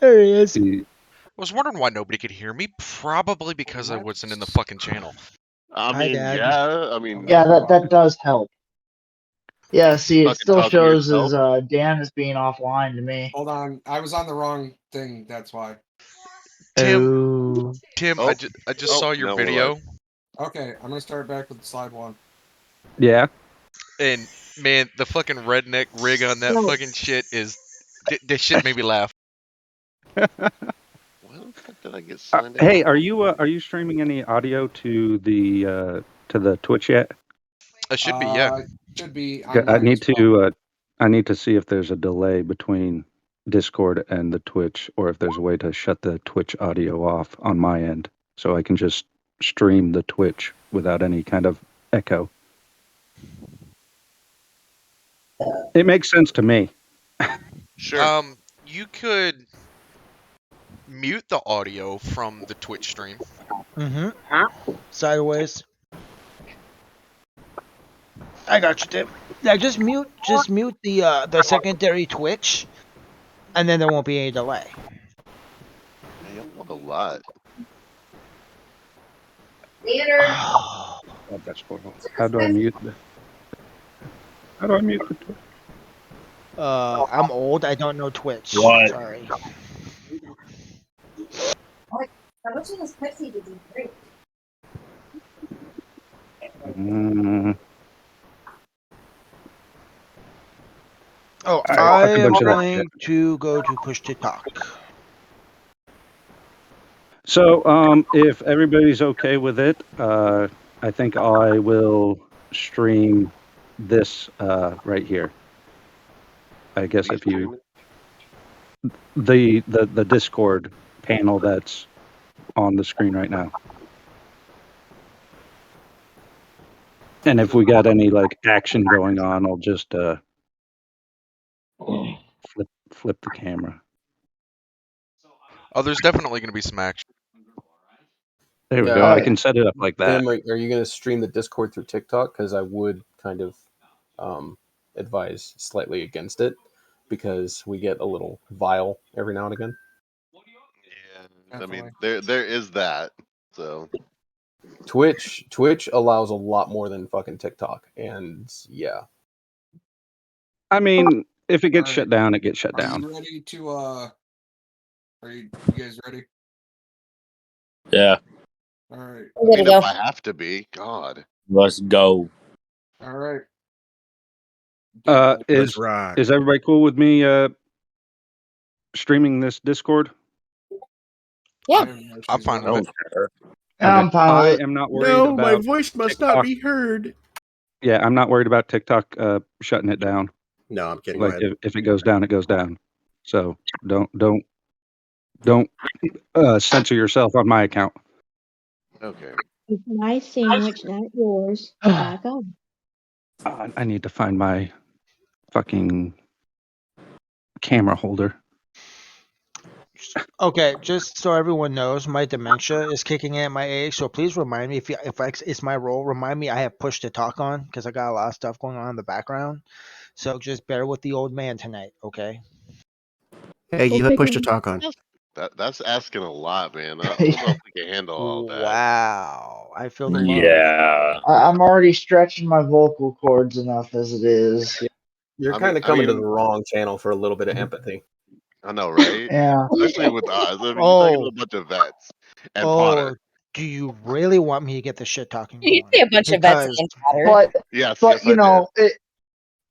There he is. I was wondering why nobody could hear me. Probably because I wasn't in the fucking channel. I Hi, mean, Dad. yeah. I mean, Yeah, that does help. Yeah, see, it Fucking still talk to shows yourself. as Dan is being offline to me. Hold on, I was on the wrong thing. That's why. Oh. Tim, Oh. I just saw your now we're video, live. Okay, I'm gonna start back with slide 1. yeah. and man, the fucking redneck rig on that No. fucking shit is. This shit made me laugh. Why the fuck did I get signed out? Hey, are you streaming any audio to the Twitch yet? It should be, yeah. Should be I online. need as well. to I need to see if there's a delay between Discord and the Twitch, or if there's a way to shut the Twitch audio off on my end, so I can just stream the Twitch without any kind of echo. It makes sense to me. Sure. You could mute the audio from the Twitch stream. Mm-hmm. Sideways. I got you, Tim. Yeah, just mute the secondary Twitch, and then there won't be any delay. I don't want a lot. Oh, that's horrible. How do I mute the Twitch? I'm old. I don't know Twitch. What? Sorry. How much of this Pepsi did you drink? Oh, I I fucked a am bunch of that going to go to push to talk. So, if everybody's okay with it, I think I will stream this right here. I guess if you the Discord panel that's on the screen right now, and if we got any like action going on, I'll just flip the camera. Oh, there's definitely going to be some action. There we Yeah, go. I can set it up like that. Tim, are you going to stream the Discord through TikTok? Because I would kind of advise slightly against it, because we get a little vile every now and again. Yeah, I mean, there is that. So Twitch allows a lot more than fucking TikTok, and yeah. I mean, if it gets All shut right. down, it gets shut down. Are you ready to Are you guys ready? Yeah. All right. I mean, if I have to be, God. Let's go. All right. Is everybody cool with me streaming this Discord? Yeah. I'm fine with it. I'm fine with it. I am not worried No, about my voice must not TikTok. be heard. Yeah, I'm not worried about TikTok shutting it down. No, I'm kidding. Like if it goes down, it goes down. So don't censor yourself on my account. Okay. It's my sandwich, not yours. Back up. I need to find my fucking camera holder. Okay, just so everyone knows, my dementia is kicking in at my age. So please remind me if it's my role. Remind me I have push to talk on, because I got a lot of stuff going on in the background. So just bear with the old man tonight, okay? Hey, you have push to talk on. That's asking a lot, man. I don't know if we can handle all that. Wow, I feel the love. Yeah. I'm already stretching my vocal cords enough as it is. You're kind of coming to the wrong channel for a little bit of empathy. I know, right? Yeah. Especially with us. I mean, you're talking to a bunch of vets and Potter. Do you really want me to get the shit talking You going? say a bunch of vets and Potter. But yes, you know,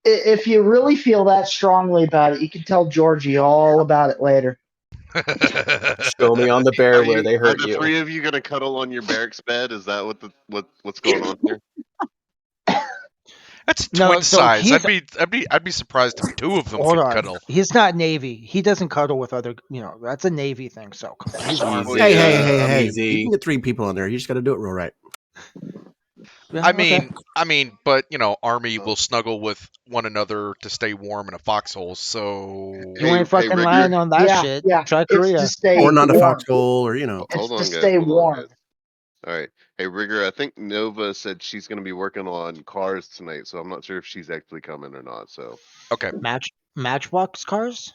if you really feel that strongly about it, you can tell Georgie all about it later. Show me on the bear where they hurt Are the you. three of you gonna cuddle on your barracks bed? Is that what's going on here? That's No, twin so size. he's- I'd be surprised if two of them Hold could on. cuddle. He's not Navy. He doesn't cuddle with other. That's a Navy thing. So come on. He's Army. Hey! Easy. You can get 3 people on there. You just got to do it real right. Yeah, I okay. mean, but Army will snuggle with one another to stay warm in a foxhole. So You ain't fucking lying on that shit. Try Korea. It's to stay Or not a warm. foxhole, or Hold on, to guys. stay Hold on, warm. guys. All right. Hey, Rigger, I think Nova said she's going to be working on cars tonight, so I'm not sure if she's actually coming or not. So Okay. Matchbox cars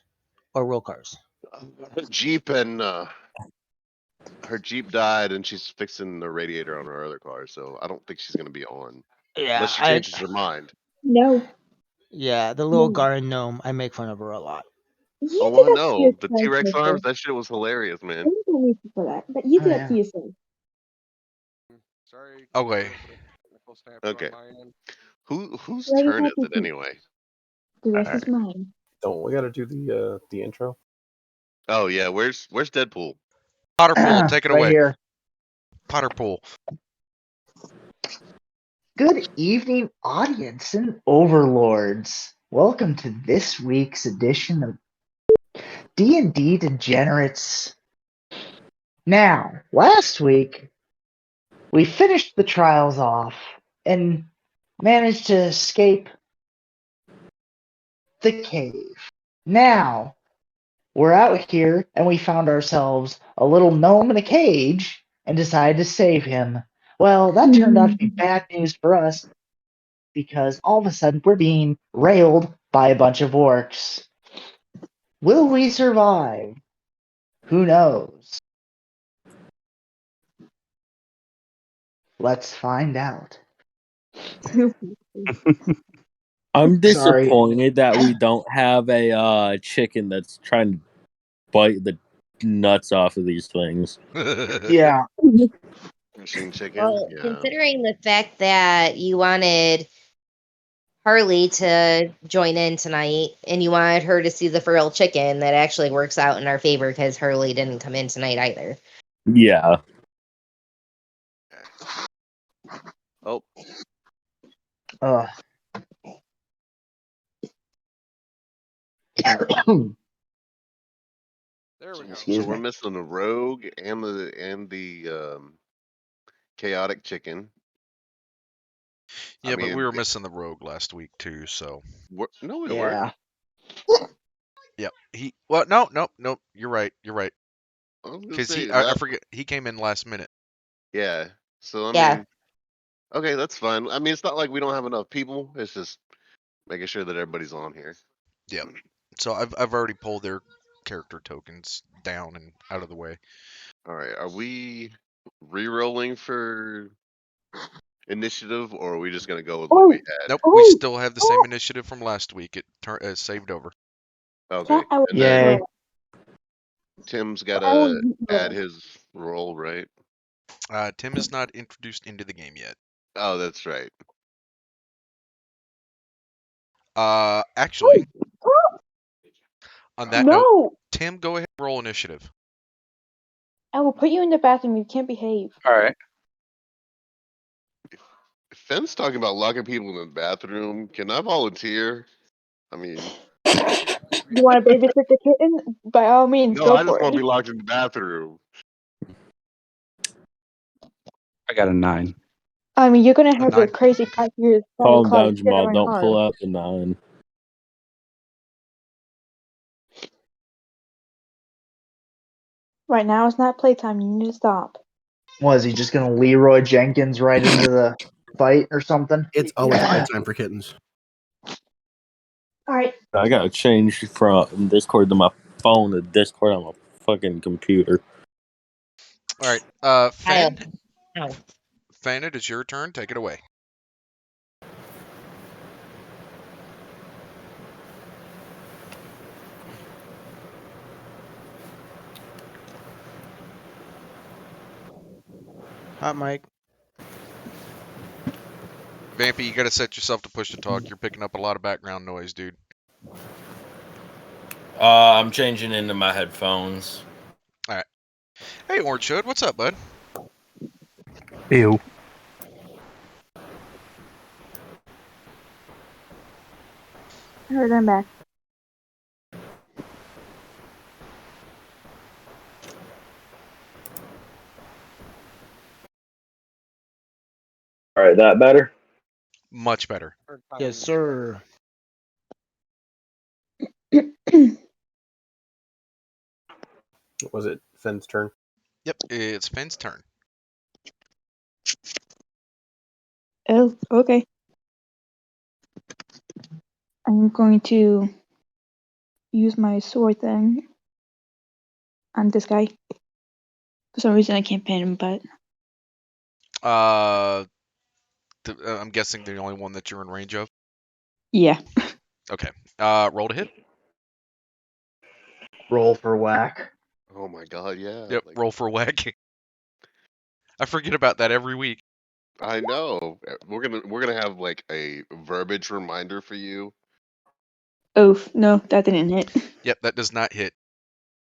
or real cars? Her Jeep and her Jeep died, and she's fixing the radiator on her other car. So I don't think she's gonna be on Yeah, unless she changes her mind. No. yeah, the little No. garden gnome. I make fun of her a lot. You Oh, did I that to know the yourself, T-Rex mister. arms. That shit was hilarious, man. Don't blame me for that. But you Oh, did that yeah. to yourself. Sorry. Okay. Technical snafu Okay. on my end. Whose Already turn is happened it to- anyway? The rest Alright. is mine. Don't we got to do the intro? Oh yeah, where's Deadpool? Potterpool, take it Right away. here. Potterpool. Good evening, audience and overlords. Welcome to this week's edition of D&D Degenerates. Now, last week, we finished the trials off and managed to escape the cave. Now, we're out here and we found ourselves a little gnome in a cage and decided to save him. Well, that turned out to be bad news for us because all of a sudden we're being railed by a bunch of orcs. Will we survive? Who knows? Let's find out. I'm Sorry. disappointed that we don't have a chicken that's trying to bite the nuts off of these things. Yeah. Machine chicken. Well, Yeah. considering the fact that you wanted Harley to join in tonight and you wanted her to see the feral chicken, that actually works out in our favor because Harley didn't come in tonight either. Yeah. Oh, Ugh. There we go. Excuse so we're me. missing the rogue and the chaotic chicken. Yeah, I but mean, we were missing the rogue last week too, so no, we Yeah. weren't. yep. No. You're right. I was gonna Because say I that. forget he came in last minute. Yeah. So I Yeah. mean, okay, that's fine. I mean, it's not like we don't have enough people. It's just making sure that everybody's on here. Yep. So I've already pulled their character tokens down and out of the way. All right. Are we re-rolling for initiative, or are we just gonna go with what we had? Nope. We still have the same initiative from last week. It saved over. Okay. I would And then Yay. Tim's I gotta would add his roll, right? Tim is not introduced into the game yet. Oh, that's right. Actually, on that note, No! Tim, go ahead and roll initiative. I will put you in the bathroom. You can't behave. Alright. Finn's talking about locking people in the bathroom. Can I volunteer? I mean, You want to babysit the kitten? By all means, no, go I just for want to it. be locked in the bathroom. I got a 9. I mean, you're gonna A have your 9. crazy cat ears Calm closet down, Jamal. right Don't pull hard. out the 9. Right now, it's not playtime. You need to stop. Was he just gonna Leroy Jenkins right into the fight or something? It's always Yeah. playtime for kittens. All right. I gotta change from Discord to my phone to Discord on my fucking computer. All right. Fen, Ow. Fen, it is your turn. Take it away. Hot mic. Vampy, you got to set yourself to push to talk. You're picking up a lot of background noise, dude. I'm changing into my headphones. All right. Hey, Orange Hood, what's up, bud? Ew. Alright, I'm back. Alright, that better? Much better. Yes, sir. Was it Finn's turn? Yep, it's Fen's turn. Oh, okay. I'm going to use my sword then. on this guy. For some reason, I can't pin him, but I'm guessing the only one that you're in range of. yeah. Okay. Roll to hit. Roll for whack. Oh my god, yeah. Yep. Like, Roll for whack. I forget about that every week. I know. We're gonna have like a verbiage reminder for you. Oof, no, that didn't hit. Yep, that does not hit.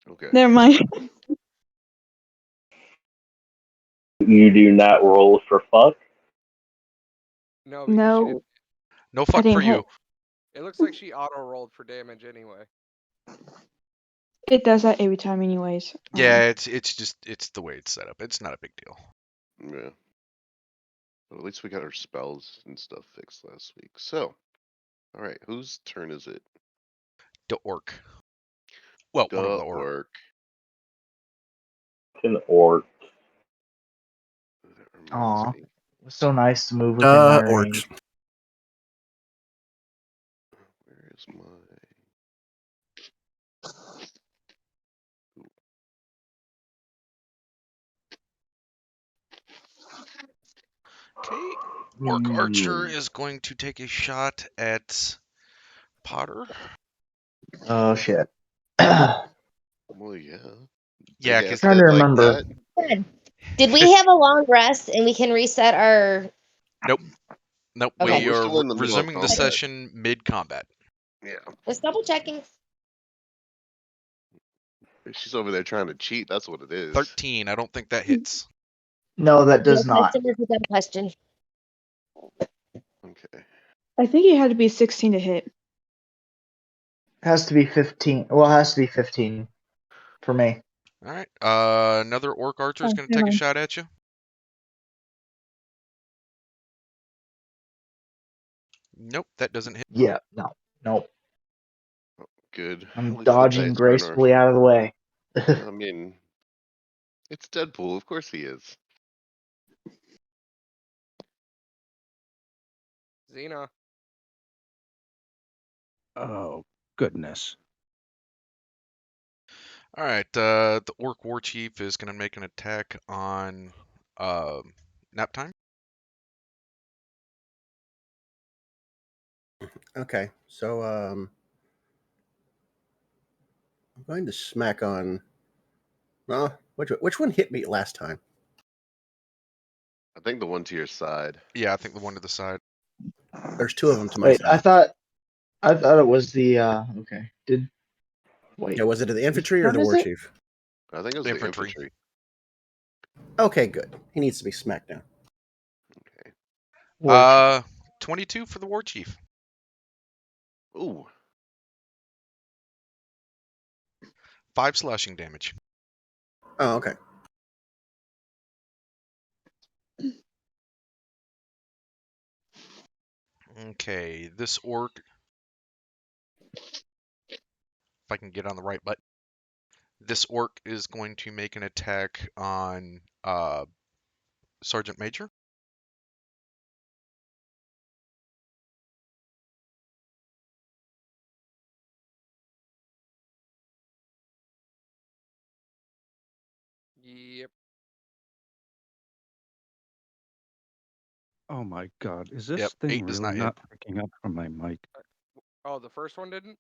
Okay. Never mind. You do not roll for fuck. No, because she No, didn't. No I fuck for didn't you. hit. It looks like she auto rolled for damage anyway. It does that every time, anyways. Yeah, it's the way it's set up. It's not a big deal. Yeah. But at least we got our spells and stuff fixed last week. So, all right, whose turn is it? The orc. Well, one of The the orc. orc. It's an orc. That reminds Aw. me. It was so nice to move within my Orcs. range. Where is my? Okay. Orc archer is going to take a shot at Potter. Oh shit. Well, yeah. Yeah, Big ass because Trying to head like remember. that. Good. Did we have a long rest and we can reset our? nope. No, Okay. We we're are still in the middle of resuming the combat. session mid combat. Yeah. Just double checking. She's over there trying to cheat. That's what it is. 13. I don't think that hits. No, that does No not. question is a dumb question. Okay. I think it had to be 16 to hit. It has to be 15. Well, it has to be 15 for me. All right. Another orc archer is Oh, going to never take a mind. shot at you. Nope, that doesn't hit. Yeah, no. Nope. Good. At I'm least the dodging dice aren't gracefully out of the way. I mean, it's Deadpool. Of course he is. Xena. Oh, goodness. All right. The orc war chief is going to make an attack on nap time. Okay, so I'm going to smack on. Well, which one hit me last time? I think the one to your side. Yeah, I think the one to the side. There's two of them to my Wait, side. I thought it was the okay. Wait. Yeah, was it the infantry or Which the one is war it? chief? I think it was Infantry. the infantry. Okay, good. He needs to be smacked down. Okay. War chief. 22 for the war chief. Ooh. 5 slashing damage. Oh, okay. Okay, this orc. If I can get on the right button. This orc is going to make an attack on Sergeant Major. Yep. Oh my God. Is this Yep, thing 8 does really not hit. not picking up from my mic? Oh, the first one didn't?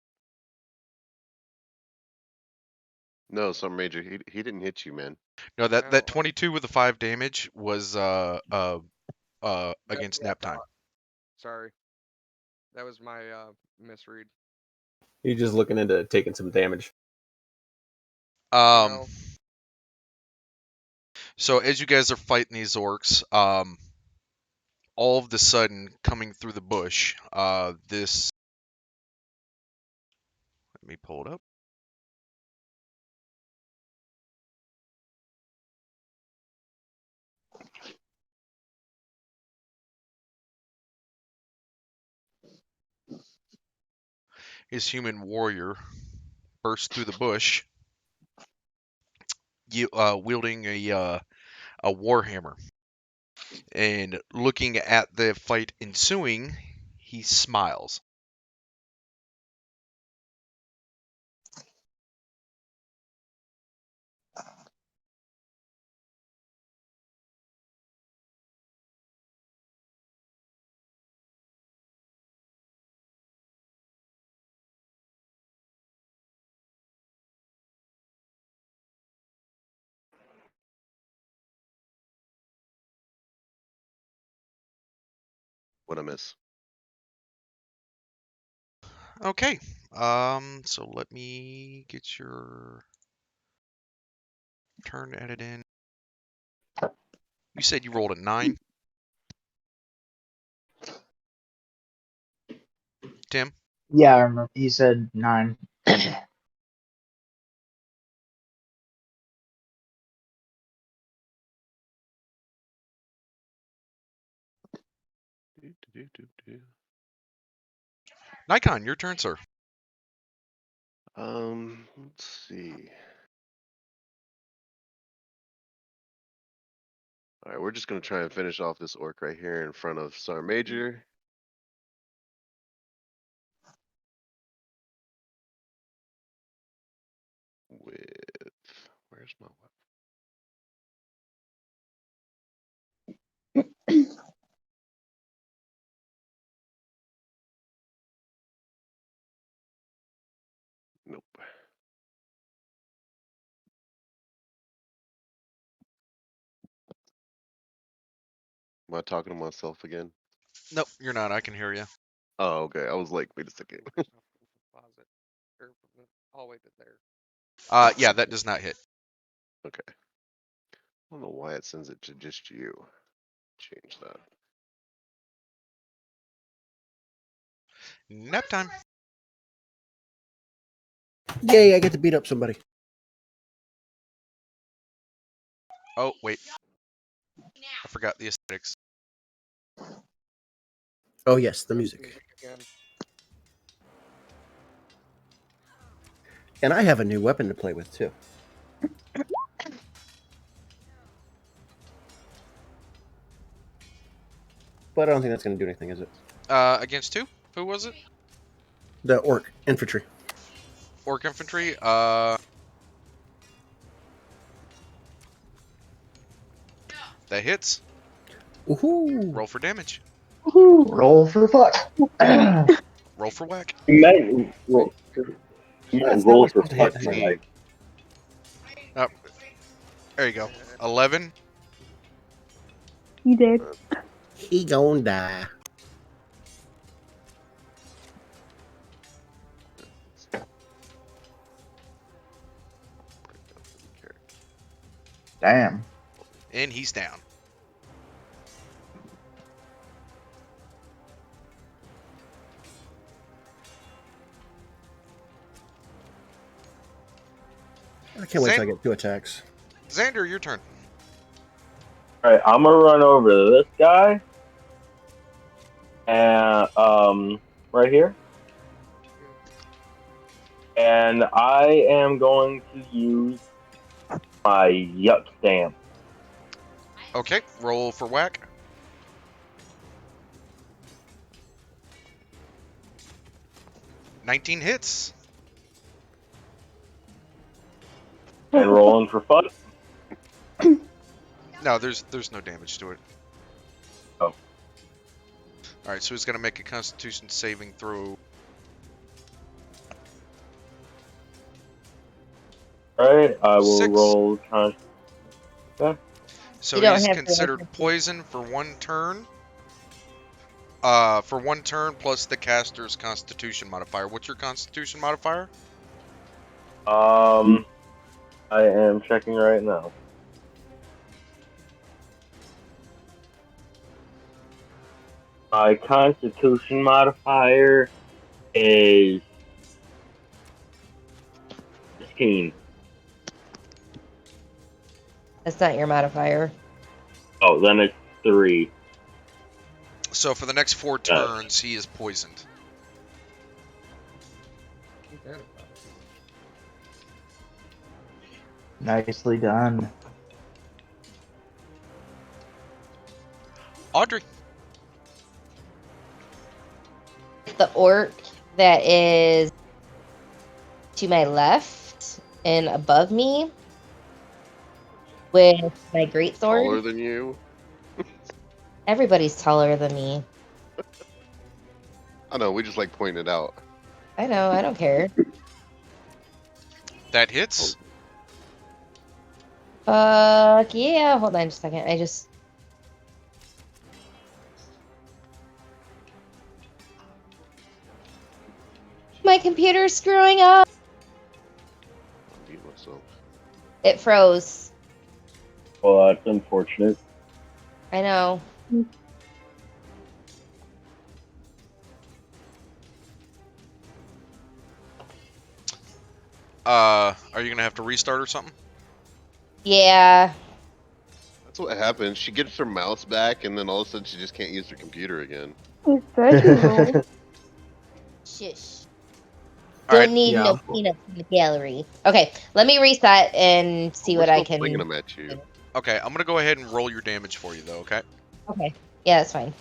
No, some major. He didn't hit you, man. No, that No. 22 with the 5 damage was That's against what I nap time. thought. Sorry. That was my misread. He's just looking into taking some damage. No. So as you guys are fighting these orcs, all of the sudden coming through the bush, this. Let me pull it up. His human warrior bursts through the bush, wielding a warhammer, and looking at the fight ensuing, he smiles. What I miss? Okay. So let me get your turn added in. You said you rolled a 9. Tim? Yeah, I remember. He said 9. Nikon, your turn, sir. Let's see. All right, we're just gonna try and finish off this orc right here in front of Sergeant Major. With where's my weapon? Nope. Am I talking to myself again? Nope, you're not. I can hear you. Oh, okay. I was like, wait a second. Yeah, that does not hit. Okay. I don't know why it sends it to just you. Change that. Nap time. Yay, I get to beat up somebody. Oh, wait. I forgot the aesthetics. Oh, yes, the music. And I have a new weapon to play with, too. But I don't think that's going to do anything, is it? Against who? Who was it? The orc infantry. Orc infantry. That hits. Woohoo! Roll for damage. Woohoo! Roll for fuck. Roll for whack. You might roll, That's not roll what's for supposed to hit. fuck, Hang on. like, Oh, there you go. 11. You did. He gonna die. Damn. And he's down. I can't wait till I get 2 attacks. Xander, your turn. alright, I'm gonna run over to this guy. And, right here. And I am going to use my yuck stamp. Okay, roll for whack. "19 hits. And rolling for fuck. No, there's no damage to it. Oh. Alright, so he's gonna make a Constitution saving throw. Alright, I will 6. roll okay. So You don't he's have to considered make a- poison for 1 turn. For 1 turn plus the caster's Constitution modifier. What's your Constitution modifier? I am checking right now. My Constitution modifier is 16. That's not your modifier. Oh, then it's 3. So for the next 4 turns, he is poisoned. Nicely done. Audrey. The orc that is to my left and above me with my greatsword. Taller than you. Everybody's taller than me. I know. We just like pointing it out. I know. I don't care. That hits. Fuck yeah. Hold on just a second. I just. my computer's screwing up. Mute myself. It froze. Well, that's unfortunate. I know. Are you gonna have to restart or something? Yeah. That's what happens. She gets her mouse back, and then all of a sudden she just can't use her computer again. Shush. All right. Don't need Yeah. no peanuts in the gallery. Okay, let me reset and see We're what I still can. flinging them at you. Okay, I'm gonna go ahead and roll your damage for you, though. Okay. Okay. Yeah, that's fine.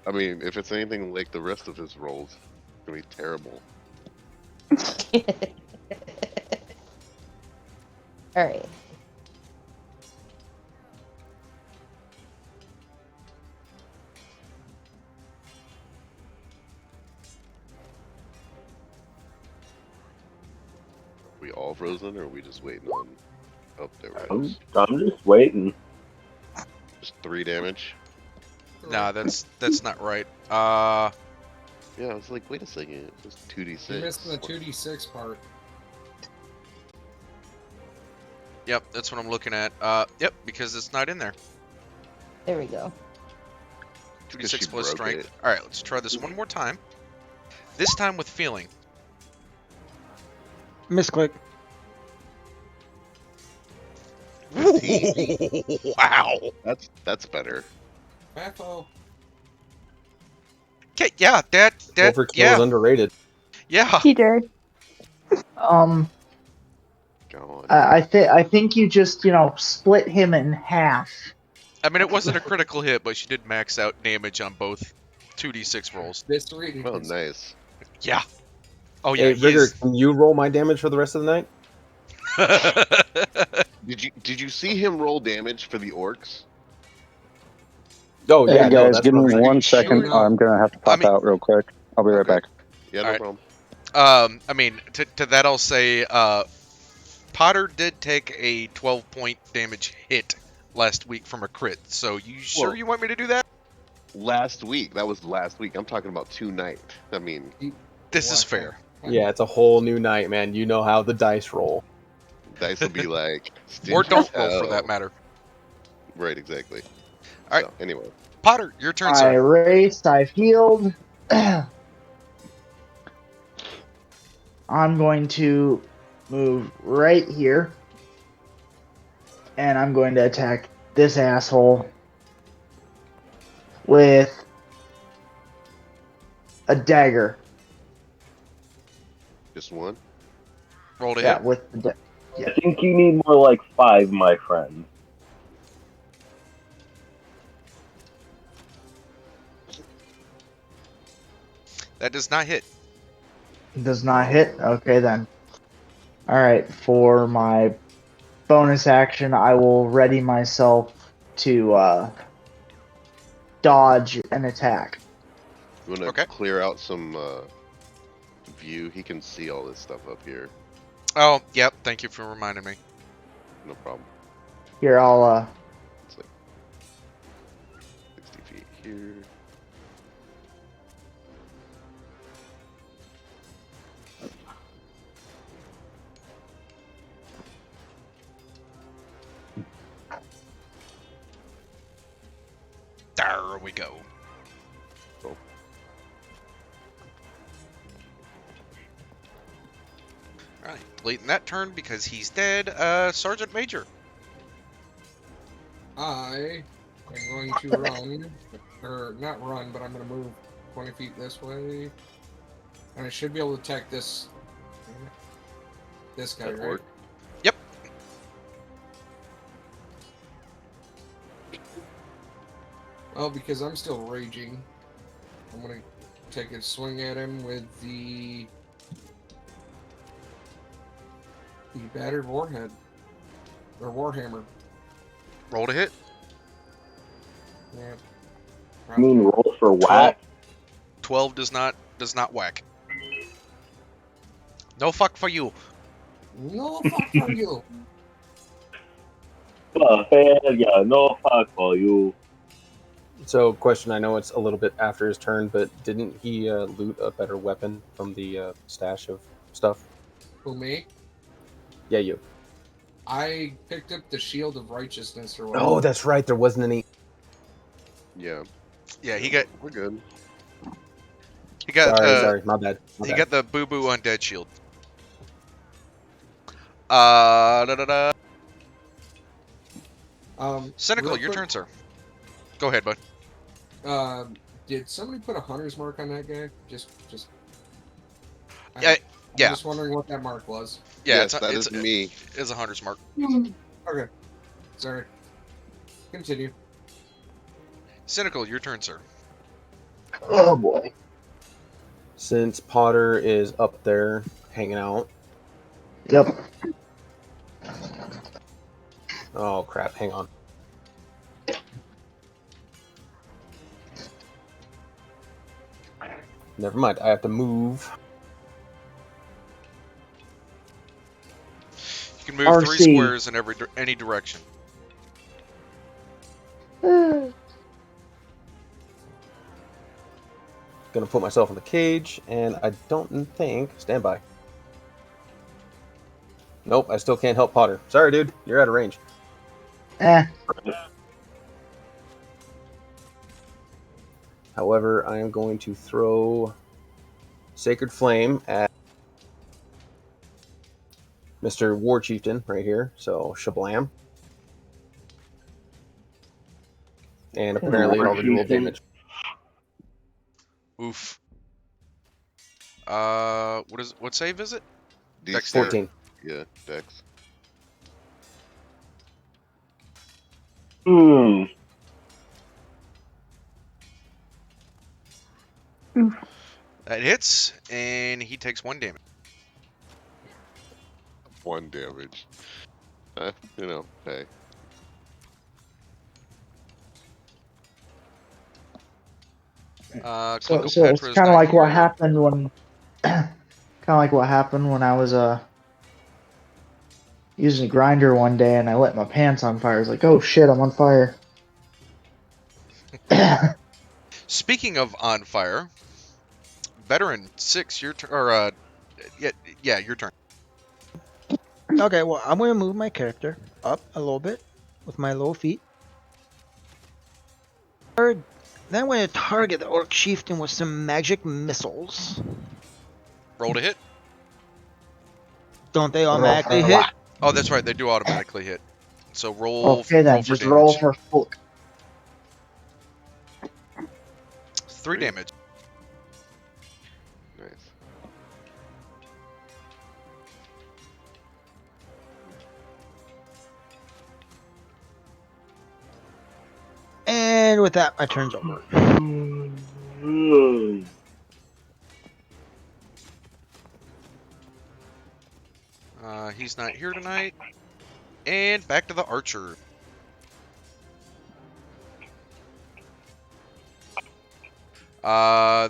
I mean, if it's anything like the rest of his rolls, it's gonna be terrible. All right. We all frozen, or are we just waiting on? Oh, there we I'm go. just waiting. Just 3 damage. Nah, that's not right. Yeah, I was like, wait a second, it's just 2d6. You missed the 2d6 part. Yep, that's what I'm looking at. Yep, because it's not in there. There we go. 2d6 she plus broke strength. it. All right, let's try this one more time. This time with feeling. Misclick. 15. Wow. That's better. Beppo. Okay, yeah, that Overkill yeah, is underrated. yeah. TJ. God. I think you just split him in half. I mean, it wasn't a critical hit, but she did max out damage on both 2d6 rolls. This reading. Oh, nice. Yeah. Oh yeah, Hey, Rigger, he's. can you roll my damage for the rest of the night? Did you see him roll damage for the orcs? Oh, Hey yeah, no, guys, that's give me perfect. 1 second. Showing up. I'm gonna have to pop out real quick. I'll be right Okay. back. Yeah, no Alright. problem. I mean, to that I'll say, Potter did take a 12-point damage hit last week from a crit. So you sure Well- you want me to do that? Last week. That was last week. I'm talking about tonight. I mean, This is fair. Yeah, it's a whole new night, man. You know how the dice roll. dice will be like. Or stingy don't as roll for hell. that matter. Right, exactly. All right. So, anyway. Potter, your turn, I sir. raced. I've healed. I'm going to move right here, and I'm going to attack this asshole with a dagger. Just one? Roll to Yeah, hit. with the I think you need more like 5, my friend. That does not hit. does not hit. Okay then. All right, for my bonus action, I will ready myself to dodge an attack. You want to Okay. clear out some view? He can see all this stuff up here. Oh, yep. Thank you for reminding me. No problem. Here, I'll It's like 60 feet here. There we go. Cool. Alright, late in that turn because he's dead. Sergeant Major. I am going to run, or not run, but I'm going to move 20 feet this way, and I should be able to attack this guy, That right? orc? Yep. Well, because I'm still raging, I'm going to take a swing at him with the battered warhead, or warhammer. Roll to hit. Yeah. I mean, roll for whack. 12 does not whack. No fuck for you. No fuck for you. Hell yeah, no fuck for you. So, question, I know it's a little bit after his turn, but didn't he loot a better weapon from the stash of stuff? Who, me? Yeah, you. I picked up the Shield of Righteousness or Oh, whatever. that's right. There wasn't any. Yeah. Yeah, he got We're good. Sorry, my bad. He got the Boo Boo Undead Shield. Da-da-da. Cynical, real your quick, turn, sir. Go ahead, bud. Did somebody put a hunter's mark on that guy? Just. Yeah, I'm just wondering what that mark was. Yeah, Yes, that is me. It's a hunter's mark. Okay. Sorry. Continue. Cynical, your turn, sir. Oh boy. Since Potter is up there hanging out. Yep. Oh, crap. Hang on. Never mind. I have to move. You can move RC. 3 squares in any direction. Gonna put myself in the cage, and I don't think... Stand by. Nope, I still can't help Potter. Sorry, dude. You're out of range. However, I am going to throw Sacred Flame at Mr. War Chieftain right here. So, shablam. And apparently it already rolled damage. Oof. What save is it? Dex 14. Yeah, Dex. That hits, and he takes 1 damage. 1 damage. Hey. So Clickle it's Petra's kind of not like what here. happened when, I was using a grinder one day and I lit my pants on fire. I was like, oh shit, I'm on fire. Speaking of on fire, Veteran 6, your turn. Or yeah, your turn. Okay, well, I'm going to move my character up a little bit with my little feet. Then I'm going to target the Orc Chieftain with some magic missiles. Roll to hit. Don't they automatically hit? Oh, that's right. They do automatically hit. So roll. Okay, then roll for just damage. roll for full. 3 damage. Nice. And with that, my turn's over. He's not here tonight. And back to the archer.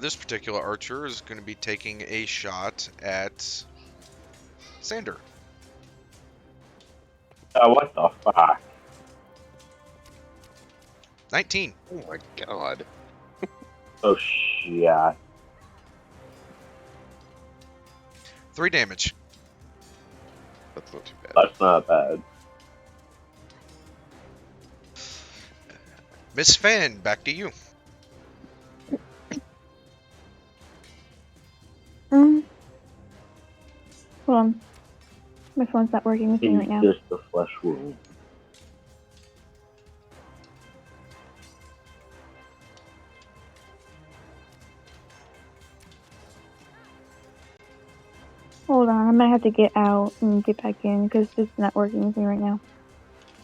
This particular archer is going to be taking a shot at Sander. What the fuck? 19. Oh my god. Oh shit. 3 damage. That's not too bad. That's not bad. Miss Fan, back to you. Hold on. My phone's not working with me right now. Just the flesh wound. Hold on, I might have to get out and get back in because it's not working with me right now.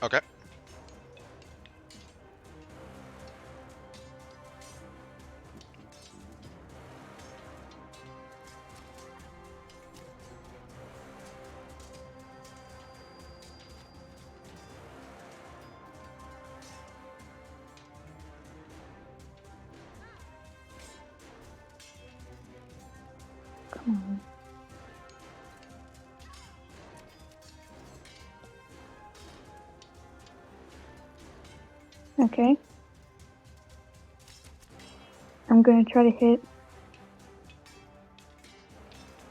Okay. Come on. Okay. I'm gonna try to hit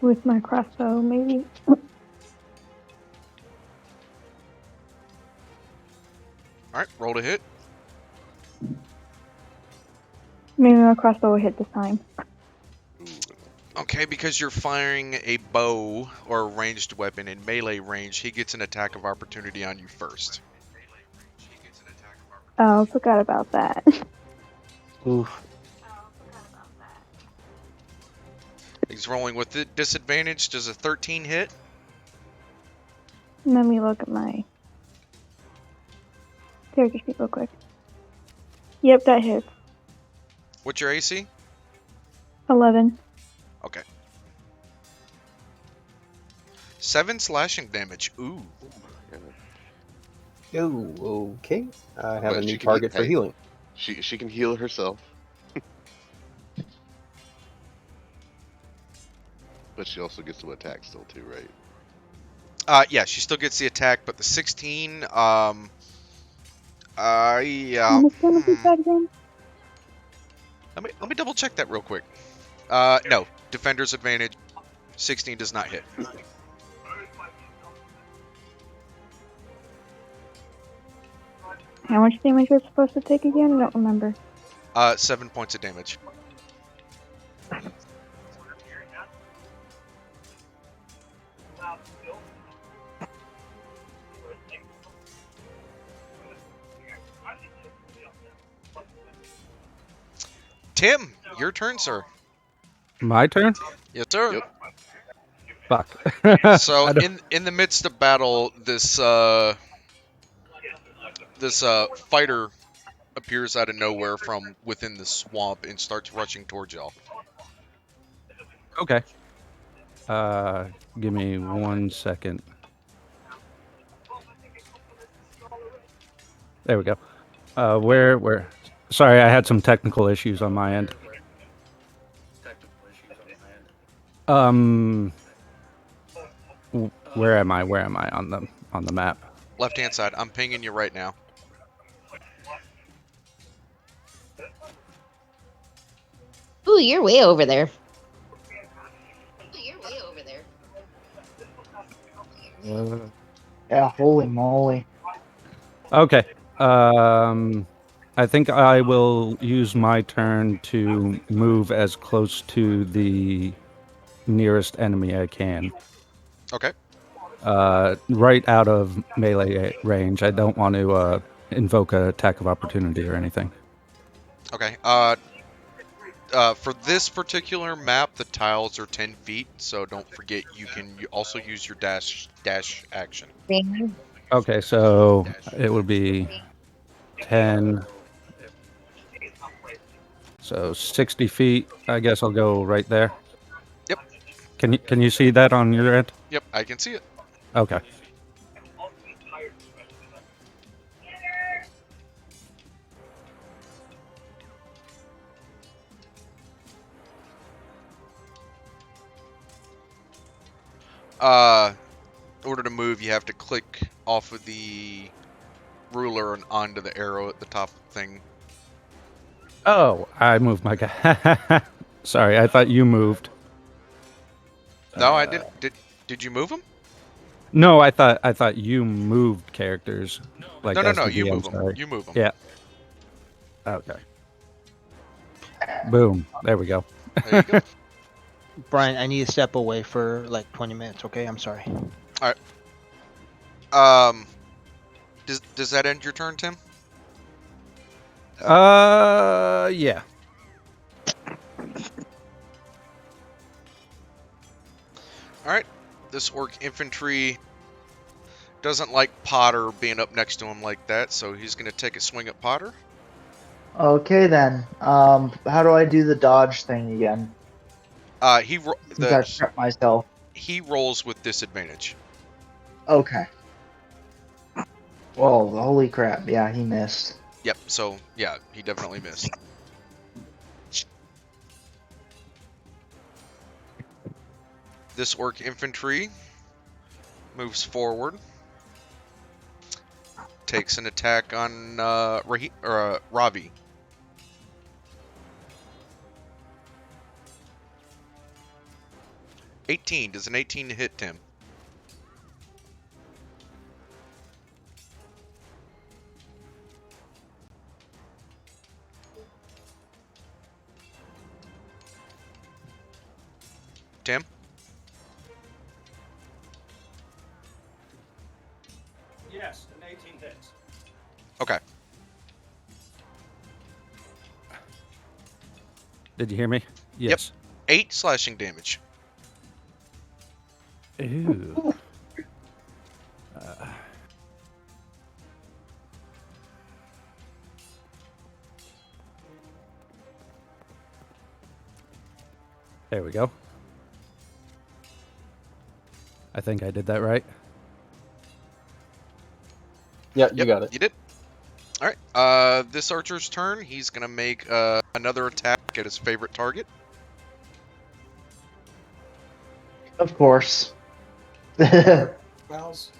with my crossbow, maybe. Alright, roll to hit. Maybe my crossbow will hit this time. Okay, because you're firing a bow or a ranged weapon in melee range, he gets an attack of opportunity on you first. Oh, forgot about that. Oof. He's rolling with it. Disadvantage. Does a 13 hit? Let me look at my character sheet real quick. Yep, that hits. What's your AC? 11. Okay. 7 slashing damage. Ooh. Oh, okay. I have But a new she can target for hey, healing. She can heal herself. But she also gets to attack still too, right? Yeah, she still gets the attack, but the 16, How yeah. much damage is that again? Let me double check that real quick. No, defender's advantage. 16 does not hit. How much damage we're supposed to take again? I don't remember. 7 points of damage. Tim, your turn, sir. My turn? Yes, sir. Yep. Fuck. So I don't- in the midst of battle, this fighter appears out of nowhere from within the swamp and starts rushing towards y'all. Okay. Give me 1 second. There we go. Where? Sorry, I had some technical issues on my end. Where am I? Where am I on the map? Left hand side. I'm pinging you right now. Ooh, you're way over there. Yeah, holy moly. Okay. I think I will use my turn to move as close to the nearest enemy I can. Okay. Right out of melee range. I don't want to invoke an attack of opportunity or anything. Okay. For this particular map, the tiles are 10 feet, so don't forget you can also use your dash action. Okay, so it would be 10. So 60 feet. I guess I'll go right there. Yep. Can you see that on your end? Yep, I can see it. Okay. In order to move, you have to click off of the ruler and onto the arrow at the top thing. Oh, I moved my guy. Sorry, I thought you moved. No, I didn't. Did you move him? No, I thought you moved characters. Like No. the You DM, move them. sorry. You move them. Yeah. Okay. Boom. There we go. There you go. Brian, I need to step away for like 20 minutes, okay? I'm sorry. All right. Does that end your turn, Tim? Yeah. All right. This orc infantry doesn't like Potter being up next to him like that, so he's going to take a swing at Potter. Okay then. How do I do the dodge thing again? Since I prepped myself. He rolls with disadvantage. Okay. Well, holy crap! Yeah, he missed. Yep. So yeah, he definitely missed. This orc infantry moves forward, takes an attack on Ravi. 18. Does an 18 hit, Tim? Tim? Yes, an 18 hits. Okay. Did you hear me? Yes. 8 slashing damage. Ooh. There we go. I think I did that right. Yeah, you Yep, got it. you did. All right. This archer's turn. He's gonna make another attack at his favorite target. Of course. Bells.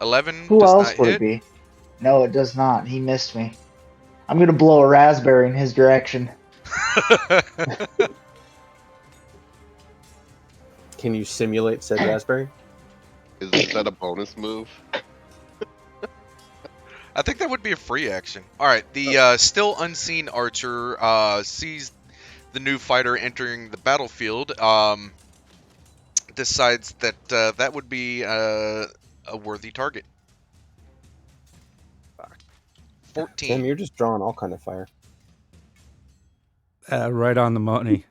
11 Who does else not would hit. it be? No, it does not. He missed me. I'm gonna blow a raspberry in his direction. Can you simulate said raspberry? Is that a bonus move? I think that would be a free action. All right. The still unseen archer sees the new fighter entering the battlefield. Decides that that would be a worthy target. 14. Tim, you're just drawing all kind of fire. Right on the money.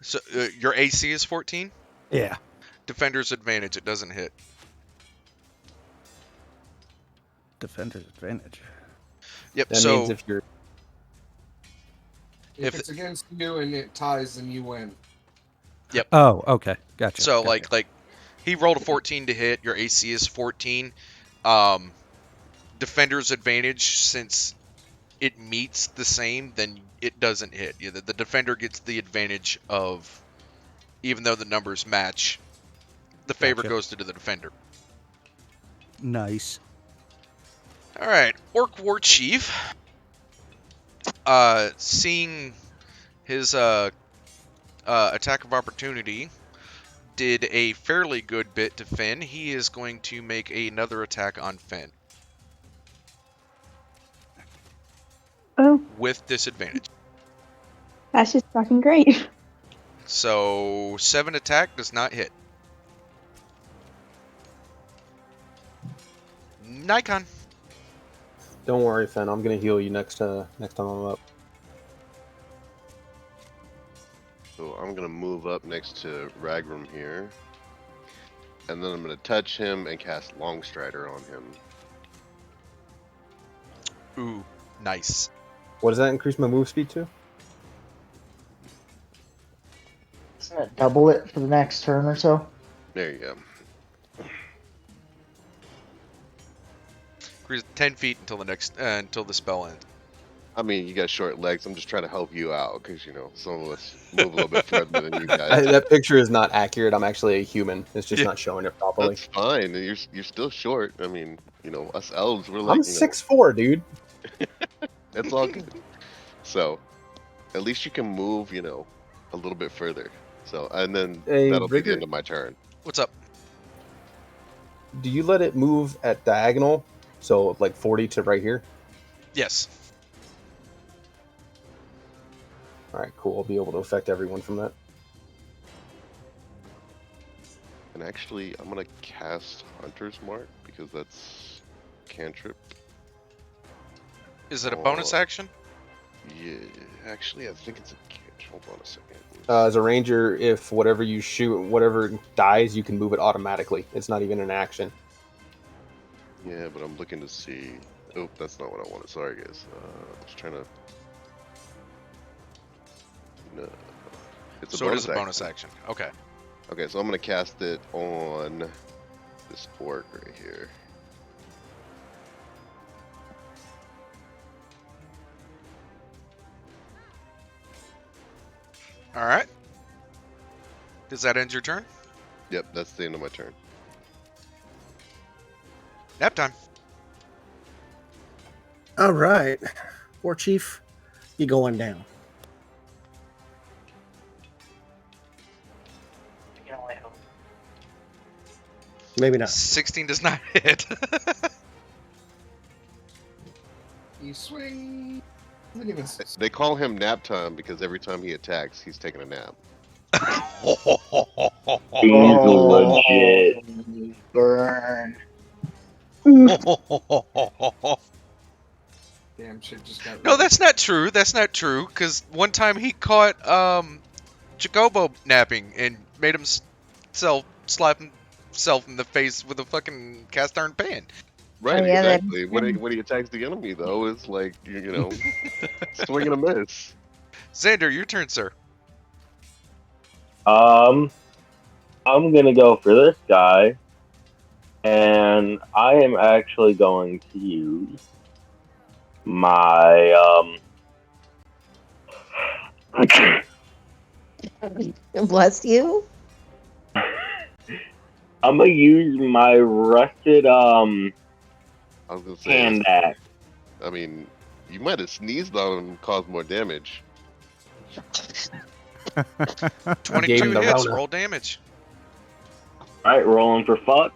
So your AC is 14. Yeah. Defender's advantage. It doesn't hit. Defender's advantage. Yep. That so means if you're If it's against you and it ties, then you win. Yep. Oh, okay. Gotcha. So gotcha. like he rolled a 14 to hit. Your AC is 14. Defender's advantage, since it meets the same, then it doesn't hit. Yeah, the defender gets the advantage of, even though the numbers match, the favor Gotcha. goes to the defender. Nice. All right, Orc War Chief, seeing his attack of opportunity did a fairly good bit to Finn. He is going to make another attack on Finn. Oh, With disadvantage. that's just fucking great. So 7 attack does not hit. Nikon. don't worry, Finn, I'm gonna heal you next time I'm up. So I'm gonna move up next to Ragram here. And then I'm gonna touch him and cast Longstrider on him. Ooh, nice. What does that increase my move speed to? Doesn't it double it for the next turn or so? There you go. Increase 10 feet until the next until the spell ends. I mean, you got short legs. I'm just trying to help you out because, you know, some of us move a little bit further than you guys. That picture is not accurate. I'm actually a human. It's just Yeah. not showing it properly. That's fine. You're still short. I mean, you know, us elves, we're like, I'm you 6'4", dude. It's all good. So, at least you can move, you know, a little bit further. So, and then Hey, that'll be the Rigger, end of my turn. What's up? do you let it move at diagonal? So like 40 to right here? Yes. All right, cool. I'll be able to affect everyone from that. And actually, I'm going to cast Hunter's Mark because that's cantrip. Is it a bonus action? Yeah, actually, I think it's a cantrip. Hold on a second. As a ranger, if whatever you shoot, whatever dies, you can move it automatically. It's not even an action. Yeah, but I'm looking to see. Oh, that's not what I wanted. Sorry, guys. I was trying to. No. It's a So it bonus is a bonus action. Okay. Okay, so I'm gonna cast it on this orc right here. All right. Does that end your turn? Yep, that's the end of my turn. Nap time. All right, War Chief, you going down. Maybe not. 16 does not hit. He swings. Doesn't even They call him nap time because every time he attacks, he's taking a nap. He's legit. Burn. damn shit just got. No, that's not true. That's not true. Because one time he caught Jacobo napping and made slap himself in the face with a fucking cast iron pan. Right, Oh, yeah, that- exactly. When he attacks the enemy, though, it's like you know, swing and a miss. Xander, your turn, sir. I'm gonna go for this guy, and I am actually going to use my Bless you. I'm gonna use my rusted I was gonna say, hand axe. I mean, you might have sneezed on him and caused more damage. 22 him the hits. Rona. Roll damage. Alright, rolling for fuck.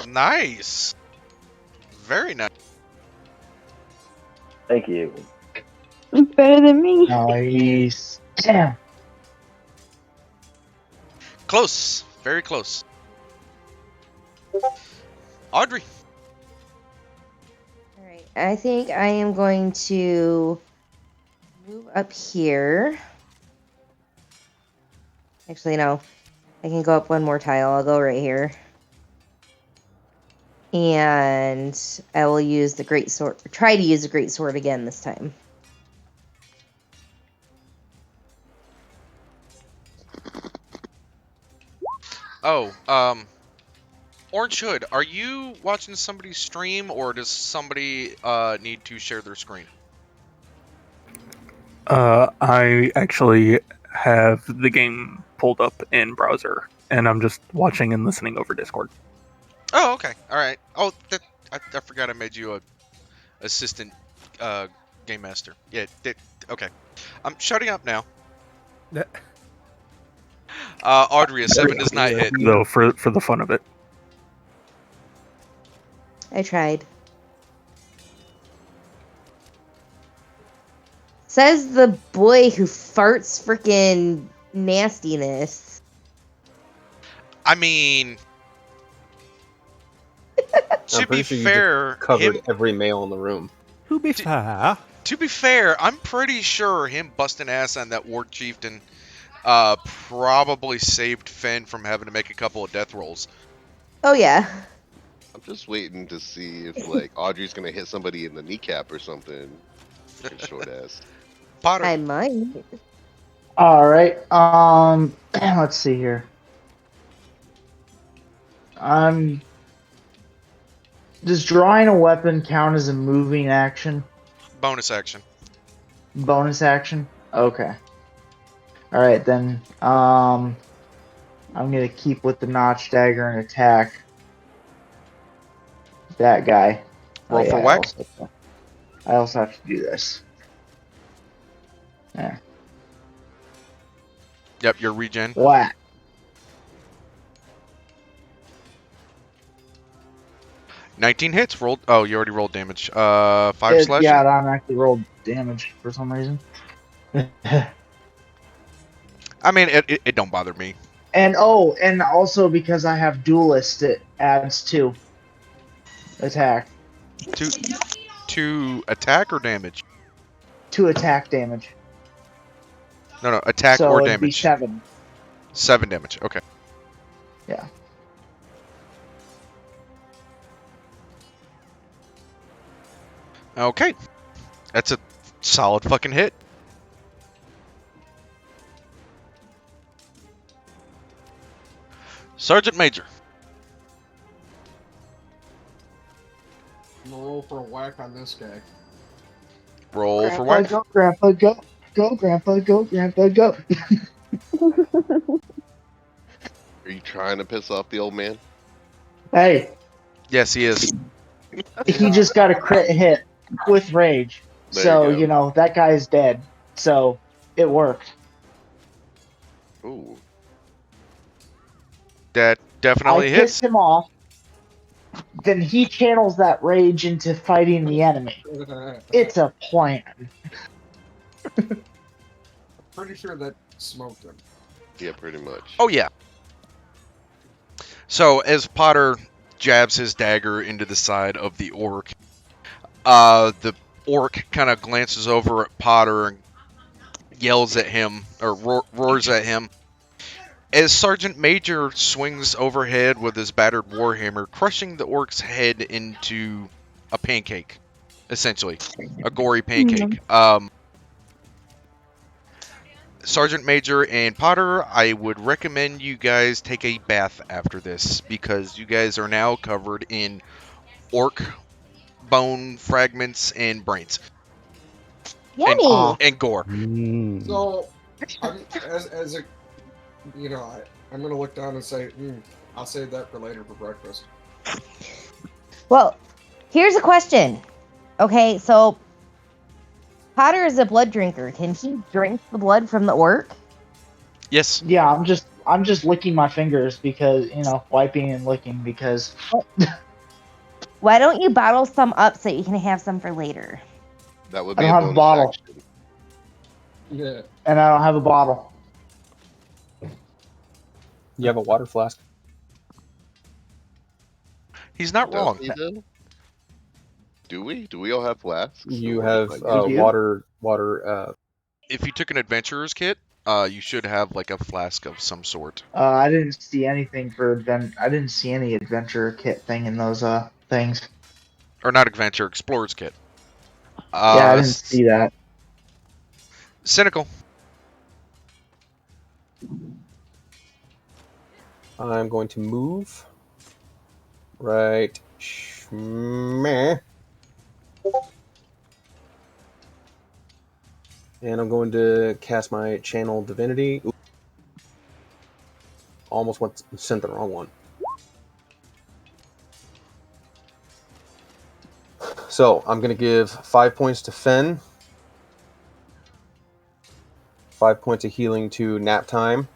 Nice. Very nice. Thank you. It's better than me. Nice. Damn. Close. Very close. Audrey. All right. I think I am going to move up here. Actually, no. I can go up one more tile. I'll go right here. And I will use the great sword. Try to use the great sword again this time. Oh, Orange Hood, are you watching somebody's stream or does somebody need to share their screen? I actually have the game pulled up in browser, and I'm just watching and listening over Discord. Oh, okay. All right. Oh, I forgot I made you a assistant game master. Yeah. Okay. I'm shutting up now. Audrey, a 7 does not hit. Though, for the fun of it. I tried. Says the boy who farts freaking nastiness. I mean, to be sure fair, covered every male in the room. To be fair, I'm pretty sure him busting ass on that Ward Chieftain probably saved Finn from having to make a couple of death rolls. Oh yeah. I'm just waiting to see if like Audrey's gonna hit somebody in the kneecap or something. Short ass. Potter. I might. All right. Let's see here. Does drawing a weapon count as a moving action? Bonus action. Bonus action? Okay. All right then. I'm gonna keep with the notch dagger and attack that guy. Roll for whack. I also have to do this. Yeah. Yep, your regen. Whack. $19 hits. Rolled. Oh, you already rolled damage. 5 slashing. Yeah, I actually rolled damage for some reason. I mean, it don't bother me. And also because I have duelist, it adds 2 attack. To attack or damage? 2 attack damage. No, attack so or it'd be damage. 7. 7 damage. Okay. Yeah. Okay. That's a solid fucking hit. Sergeant Major. I'm gonna roll for a whack on this guy. Roll Grandpa, for whack. Go, Grandpa, go. Go, Grandpa, go, Grandpa, go. Are you trying to piss off the old man? Hey, Yes, he is. he just got a crit hit with rage. There So, you go. that guy's dead. So, it worked. Ooh. That I definitely piss hits. him off. Then he channels that rage into fighting the enemy. It's a plan. Pretty sure that smoked him. Yeah, pretty much. Oh yeah. So as Potter jabs his dagger into the side of the orc, the orc kind of glances over at Potter and yells at him, or roars at him. As Sergeant Major swings overhead with his battered warhammer, crushing the orc's head into a pancake, essentially, a gory pancake. Sergeant Major and Potter, I would recommend you guys take a bath after this because you guys are now covered in orc bone fragments and brains Yummy. and gore. So, as a, I'm gonna look down and say, I'll save that for later for breakfast. Well, here's a question. Okay, so Potter is a blood drinker. Can he drink the blood from the orc? Yes. Yeah, I'm just licking my fingers because wiping and licking because. Why don't you bottle some up so you can have some for later? That would I be don't a have a bonus bottle. action. Yeah. And I don't have a bottle. You have a water flask. He's not Does wrong. he, though? Do we? Do we all have flasks? You Or have just like- water. If you took an adventurer's kit, you should have like a flask of some sort. I didn't see anything for I didn't see any adventure kit thing in those things. Or not adventure, explorer's kit. Yeah, I didn't see that. Cynical. I'm going to move. Right. Meh. And I'm going to cast my Channel Divinity. Ooh. Almost sent the wrong one. So I'm going to give 5 points to Fen. 5 points of healing to Nap Time.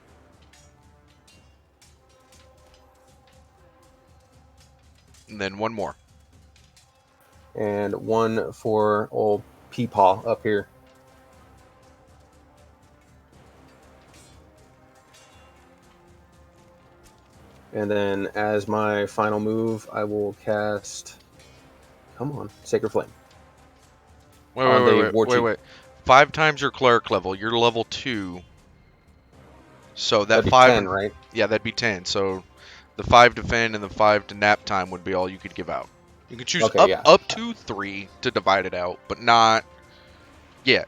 And then one more. And one for old Peepaw up here. And then as my final move, I will cast... Come on, Sacred Flame. Wait. 5 times your cleric level. You're level 2. So that That'd be 5... 10, right? Yeah, that'd be 10. So the 5 defend and the 5 to nap time would be all you could give out. You can choose up to 3 to divide it out, but not yet.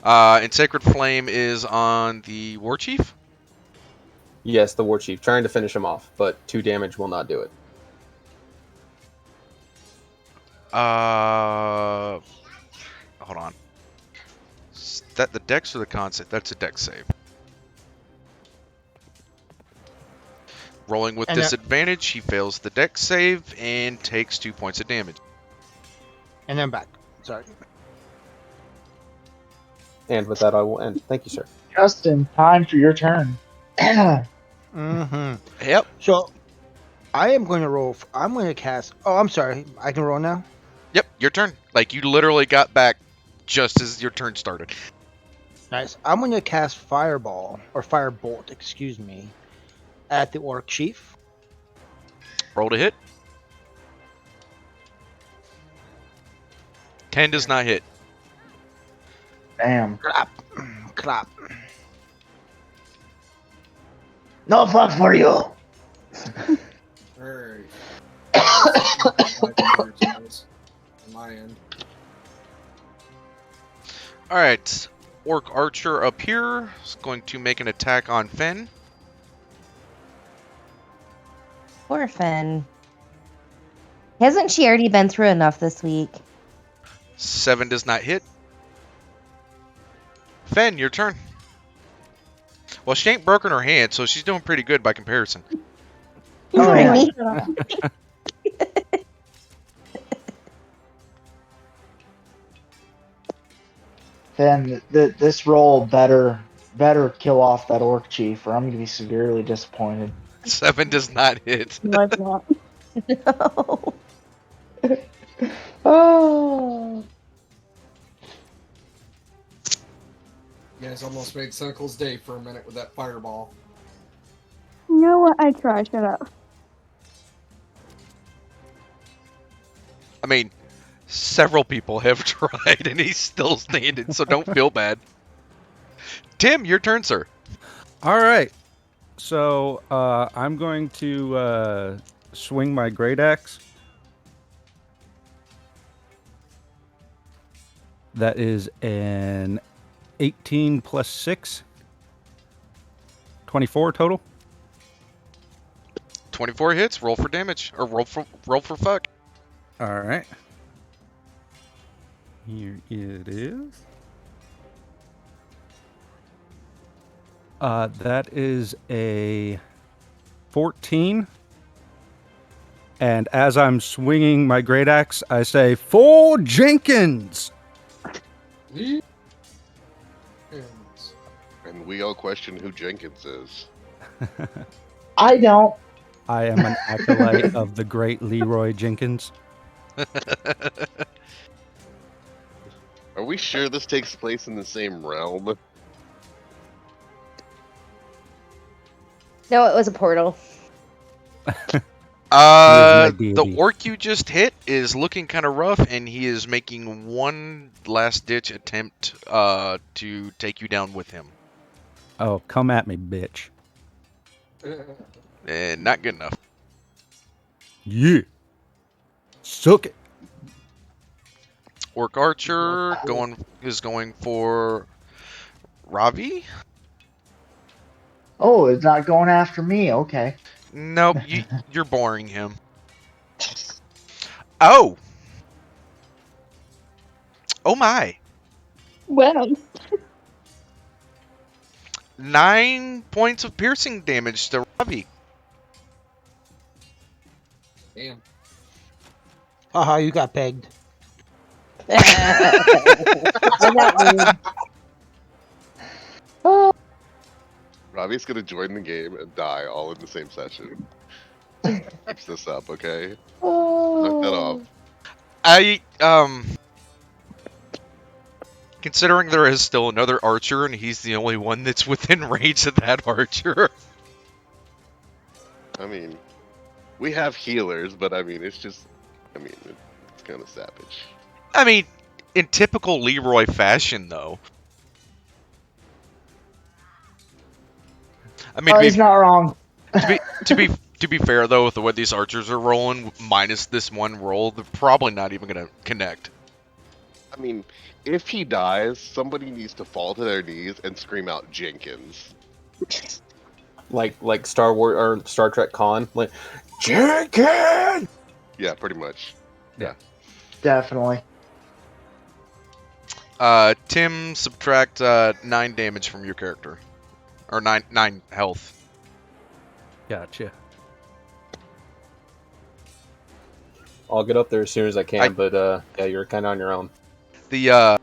And Sacred Flame is on the War Chief? Yes, the War Chief. Trying to finish him off, but 2 damage will not do it. Hold on. Is that the dex or the concept? That's a dex save. Rolling with disadvantage, he fails the dex save and takes 2 points of damage. And then back. Sorry. And with that, I will end. Thank you, sir. Justin, time for your turn. Mm-hmm. Yep. So, I am going to roll. I'm going to cast. Oh, I'm sorry. I can roll now? Yep, your turn. Like, you literally got back just as your turn started. Nice. I'm going to cast Fireball, or Firebolt, excuse me, at the Orc Chief. Roll to hit. 10 does not hit. Damn. Clap. No fuck for you. Alright. On my end. Alright. Orc Archer up here is going to make an attack on Fen. Poor Fen. Hasn't she already been through enough this week? 7 does not hit. Fen, your turn. Well, she ain't broken her hand, so she's doing pretty good by comparison. Oh, yeah. Then this roll better better kill off that orc chief, or I'm gonna be severely disappointed. 7 does not hit. No, it's not. No. Oh. You guys almost made Cynicle's day for a minute with that fireball. You know what? I try. Shut up. I mean, several people have tried, and he's still standing, so don't feel bad. Tim, your turn, sir. All right. So I'm going to swing my great axe. That is an 18 plus 6. 24 total. 24 hits. Roll for damage, or roll for fuck. All right. Here it is. That is a 14. And as I'm swinging my great axe, I say, "For Jenkins!" And we all question who Jenkins is. I don't. I am an acolyte of the great Leroy Jenkins. Are we sure this takes place in the same realm? No, it was a portal. The orc you just hit is looking kind of rough, and he is making one last-ditch attempt to take you down with him. Oh, come at me, bitch. Not good enough. Yeah. Suck it. Orc archer is going for Ravi. Oh, it's not going after me. Okay. Nope, you're boring him. Oh my! Well, 9 points of piercing damage to Ravi. Damn. Haha, you got pegged. Oh. Ravi's gonna join the game and die all in the same session. Keeps this up, okay? Knock that off. Considering there is still another archer and he's the only one that's within range of that archer. I mean, we have healers, but I mean, it's kind of savage. I mean, in typical Leroy fashion, though. I mean, he's not wrong. to be fair though, with the way these archers are rolling, minus this one roll, they're probably not even gonna connect. I mean, if he dies, somebody needs to fall to their knees and scream out Jenkins. Like Star Wars or Star Trek Con, like Jenkins. Yeah, pretty much. Yeah, definitely. Tim, subtract 9 damage from your character, or 9 health. Gotcha. I'll get up there as soon as I can, but yeah, you're kind of on your own. I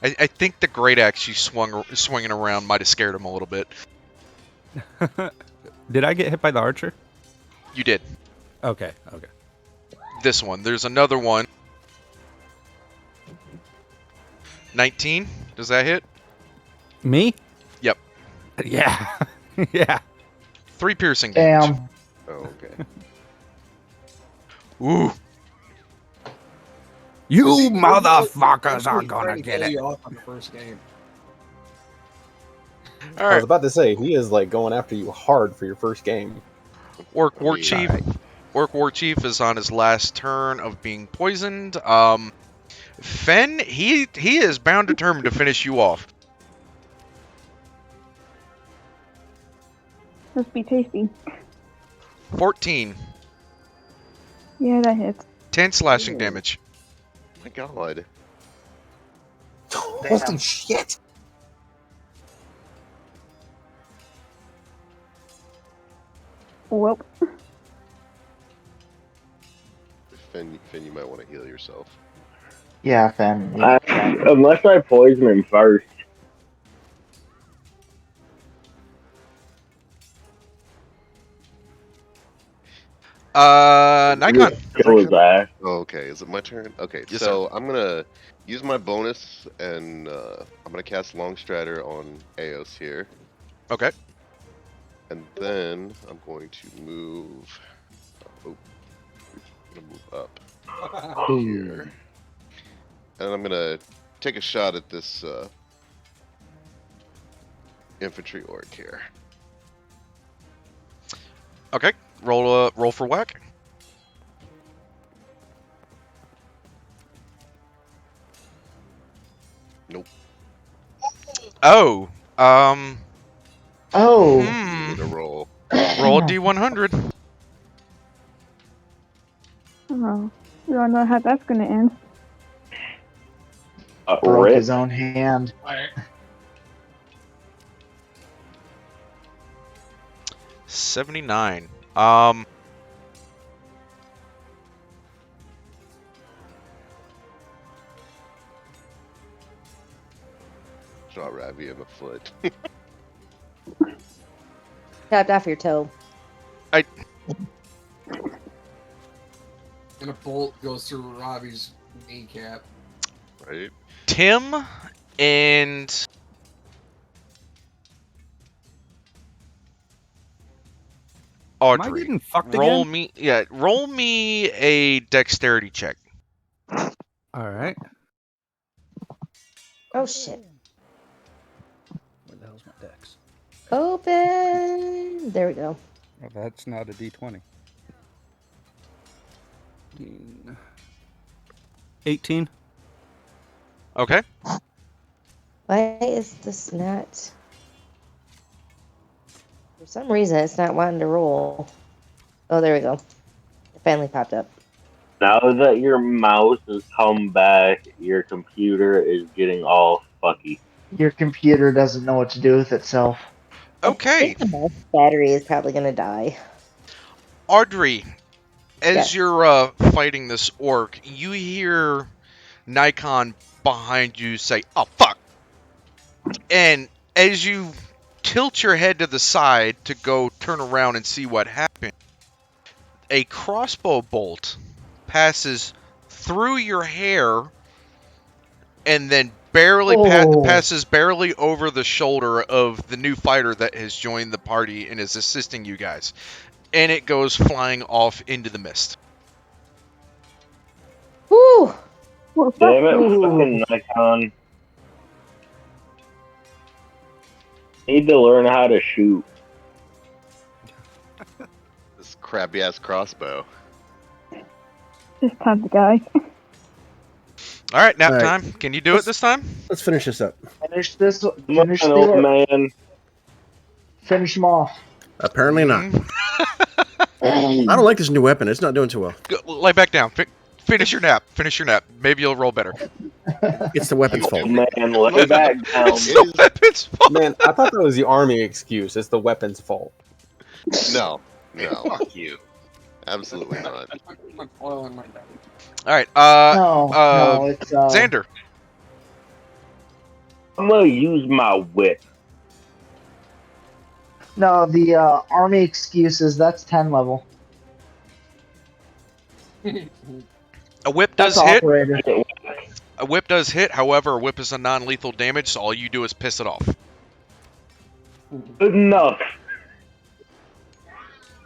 think the great axe you swinging around might have scared him a little bit. Did I get hit by the archer? You did. Okay. This one. There's another one. 19. Does that hit? Me? Yep. Yeah. Yeah. 3 piercing damage. Damn. Oh, okay. Ooh. You motherfuckers are gonna get it. Off on the first game. All I right. was about to say he is like going after you hard for your first game. Orc War Chief is on his last turn of being poisoned. Fen, he is bound determined to finish you off. must be tasty. 14. Yeah, that hits. 10 slashing damage. Oh my god. Holy shit! Well. Finn, you might want to heal yourself. Yeah, Fen. Unless I poison him first. Nikon. Kill his ass. Oh, okay, is it my turn? Okay, Yes, so I'm gonna use my bonus and I'm gonna cast Longstrider on Eos here. Okay. And then I'm going to move. Oh, I'm gonna move up here, and I'm gonna take a shot at this infantry orc here. Okay. Roll for whack. Nope. Oh. Oh. Need a roll. Roll a D100. Oh, we don't know how that's gonna end. Broke Rip. his own hand. 79. Shot Ravi in the foot. Chopped off your toe. I And a bolt goes through Robbie's kneecap. Right. Tim and Audrey. Am I getting fucked roll again? me, yeah. Roll me a dexterity check. All right. Oh shit. Where the hell's my dex? Open. There we go. Well, that's not a D20. 18. Okay. Why is this not? For some reason, it's not wanting to roll. Oh, there we go. It finally popped up. Now that your mouse has come back, your computer is getting all fucky. Your computer doesn't know what to do with itself. Okay. I think the mouse battery is probably gonna die. Audrey, as Yes. you're fighting this orc, you hear Nikon behind you say, "Oh fuck!" And as you tilt your head to the side to go turn around and see what happened, a crossbow bolt passes through your hair and then barely passes barely over the shoulder of the new fighter that has joined the party and is assisting you guys. And it goes flying off into the mist. Woo! Damn it, fucking Nikon. Need to learn how to shoot. This crappy ass crossbow. Just time to die. All right, nap All right. time. Can you do it this time? Let's finish this up. Finish this. Come on, Finish the old orc. man. Finish him off. Apparently not. Mm-hmm. I don't like this new weapon. It's not doing too well. Go, lay back down. Finish your nap. Finish your nap. Maybe you'll roll better. It's the weapon's fault. Man, lay back down. It's the weapon's fault. Man, I thought that was the army excuse. It's the weapon's fault. No. Fuck you. Absolutely not. Oil in my belly. All right. No, it's Xander. I'm gonna use my whip. No, the army excuses. That's 10 level. A whip does That's hit. operator. A whip does hit. However, a whip is a non-lethal damage, so all you do is piss it off. Good enough.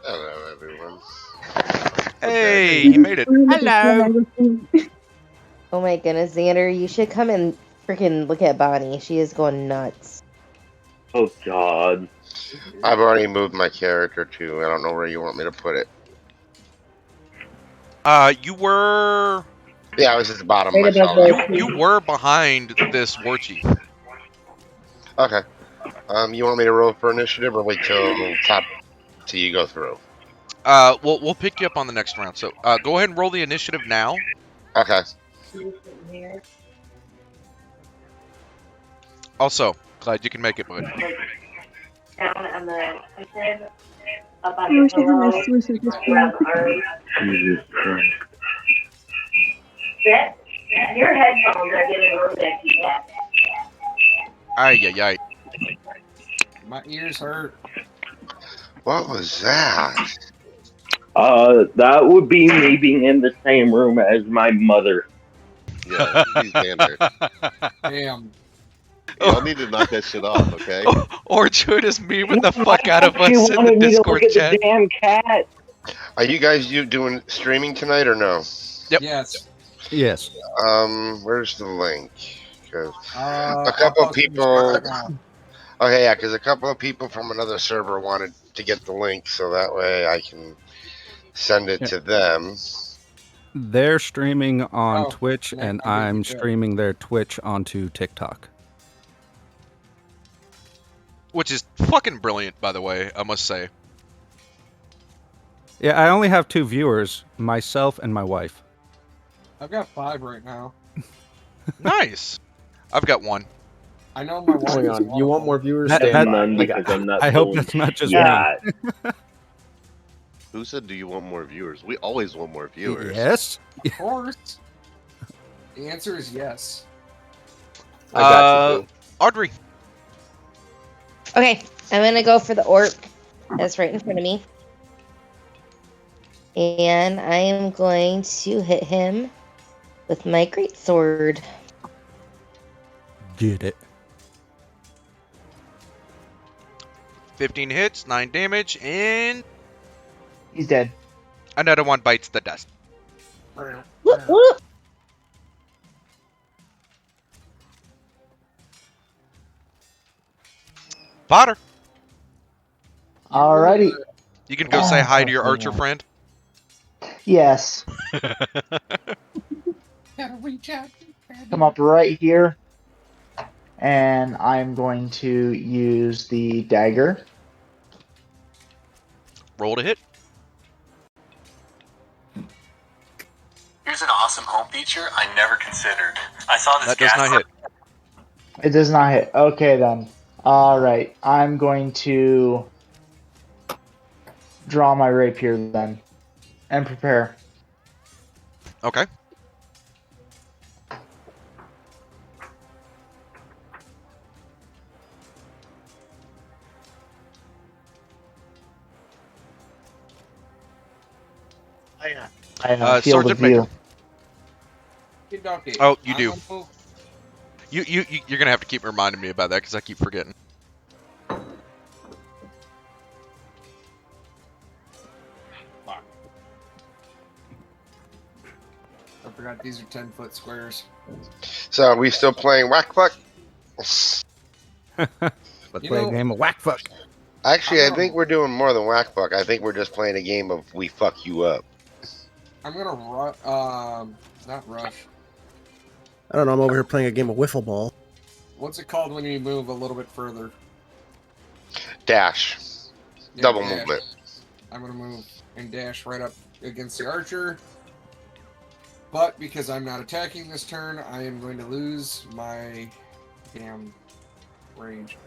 Hello, everyone. Hey, you made it. Hello. Oh my goodness, Xander, you should come and freaking look at Bonnie. She is going nuts. Oh god. I've already moved my character to. I don't know where you want me to put it. You were. Yeah, I was at the bottom. Right I above saw that. the- You were behind this war chief. Okay. You want me to roll for initiative or wait till you go through? We'll pick you up on the next round. So, go ahead and roll the initiative now. Okay. Also, glad you can make it, bud. Down on the cushion, up on the pillow, around the arm. Jesus Christ. Sit. Your headphones are getting a little bit too fast. Ay. My ears hurt. What was that? That would be me being in the same room as my mother. Yeah, he's Xander. Damn. Y'all need to knock that shit off, okay? Or Jude is memeing the fuck out of She us in the wanted me to Discord look at chat. the damn cat. Are you guys doing streaming tonight or no? Yep. Yes. Yes. Where's the link? 'Cause a I'll couple of post it in the chat right people. now. Okay, yeah, because a couple of people from another server wanted to get the link, so that way I can send it Yeah. to them. They're streaming on Oh, Twitch, yeah, and I beat I'm you to it. streaming their Twitch onto TikTok. Which is fucking brilliant, by the way, I must say. Yeah, I only have 2 viewers, myself and my wife. I've got 5 right now. Nice. I've got 1. I know my wife Hang is on. one You of want them. more viewers? That- Stand by. None because I'm not I hope doing that's not just shit. me. Who said, do you want more viewers? We always want more viewers. Yes. Of course. The answer is yes. I got you, Boo. Audrey. Okay, I'm gonna go for the orc that's right in front of me. And I am going to hit him with my greatsword. Get it. 15 hits, 9 damage, and He's dead. another one bites the dust. Whoop, whoop. Potter. Alrighty. You can go say hi to your Oh, archer yeah. friend. Yes. Gotta reach out. Come up right here. And I'm going to use the dagger. Roll to hit. Here's an awesome home feature I never considered. I saw this That does not hit. It does not hit. Okay, then. Alright. I'm going to draw my rapier then. And prepare. Okay. I feel the Sergeant Major. view. Oh, you do. You're gonna have to keep reminding me about that because I keep forgetting. I forgot these are 10-foot squares. So are we still playing Whack Fuck? Let's You play know- a game of Whack Fuck. Actually, I think we're doing more than Whack Fuck. I think we're just playing a game of We Fuck You Up. I'm gonna not rush. I don't know. I'm over here playing a game of wiffle ball. What's it called when you move a little bit further? Dash. Yeah, Double dash. movement. I'm gonna move and dash right up against the archer. But because I'm not attacking this turn, I am going to lose my damn range.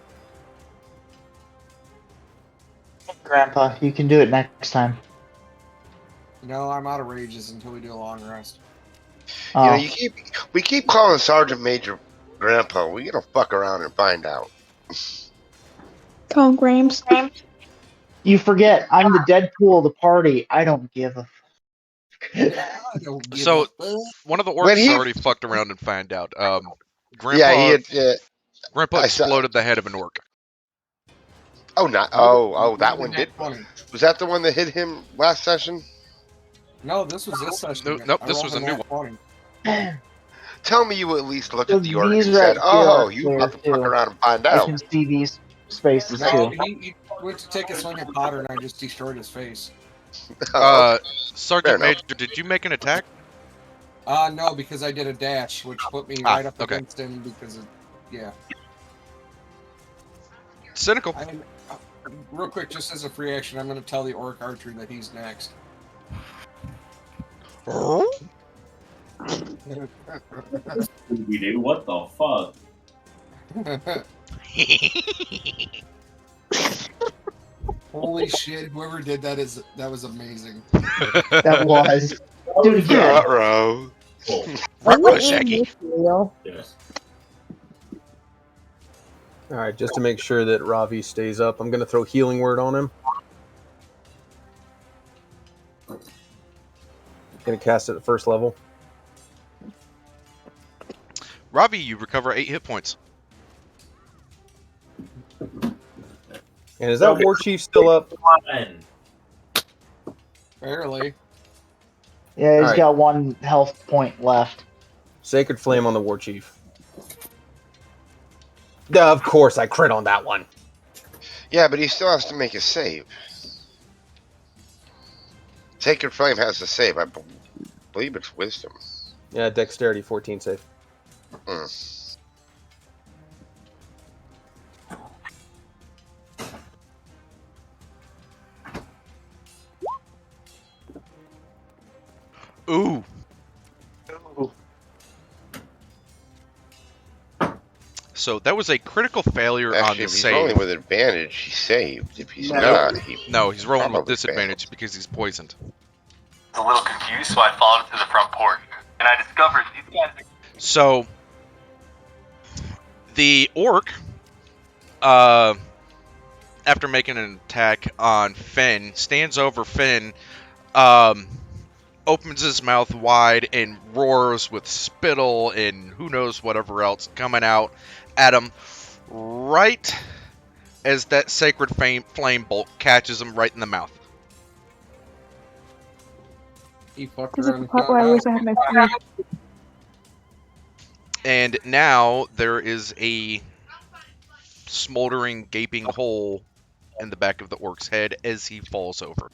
Grandpa, you can do it next time. No, I'm out of rages until we do a long rest. Oh. You know, we keep calling Sergeant Major Grandpa. We gotta fuck around and find out. Call him Grams. You forget, I'm the Deadpool of the party. I don't give a So one of the When orcs he- already fucked around and found out. Grandpa, Yeah, he had. Grandpa I saw- exploded the head of an orc. Oh, not. Oh, that one did. Was that the one that hit him last session? No, this was this session. Nope, I this rolled was a a new nat one. 20. Tell me you at least looked So at the orc and these said, right "Oh, here you are about to clear, fuck too. around and find I out." can see these spaces No, too. he went to take a swing at Potter and I just destroyed his face. Sergeant enough. Major, did you make an attack? No, because I did a dash, which put me Ah, right up okay. against him because of, yeah. Cynical. Real quick, just as a free action, I'm going to tell the orc archer that he's next. Scooby-Doo, what the fuck? Holy shit! Whoever did that was amazing. That was. Do it again. Ruh-roh. Ruh-roh, Shaggy. Yes. All right, just to make sure that Ravi stays up, I'm going to throw Healing Word on him. Gonna cast it at first level. Ravi, you recover 8 hit points. And is that War Chief still up? Barely. Yeah, he's Alright. got 1 health point left. Sacred Flame on the War Chief. Of course, I crit on that one. Yeah, but he still has to make a save. Sacred Flame has to save. I believe it's Wisdom. Yeah, Dexterity 14 save. Ooh. So that was a critical failure on Actually, the if he's save. rolling with advantage, he saved. If he's No. not, he No, he's rolling with probably disadvantage because he's poisoned. I was a little confused, so I followed him to the front porch. And I discovered these guys are... So the orc, after making an attack on Finn, stands over Finn, opens his mouth wide and roars with spittle and who knows whatever else coming out at him right as that sacred flame bolt catches him right in the mouth. He fucked This is around the and part where I found wish I had my food. And now there is a smoldering, gaping hole in the back of the orc's head as he falls over.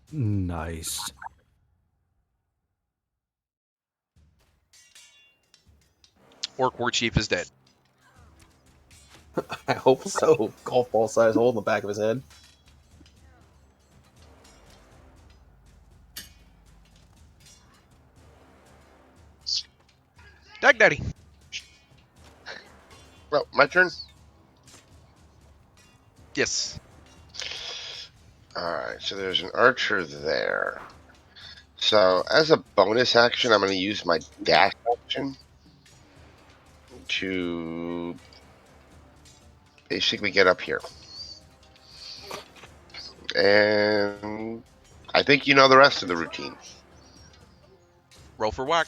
Nice. Orc War Chief is dead. I hope so. Golf ball size hole in the back of his head. Dag Daddy. Well, my turn? Yes. Alright, so there's an archer there. So, as a bonus action, I'm going to use my dash action to basically get up here. And I think you know the rest of the routine. Roll for whack.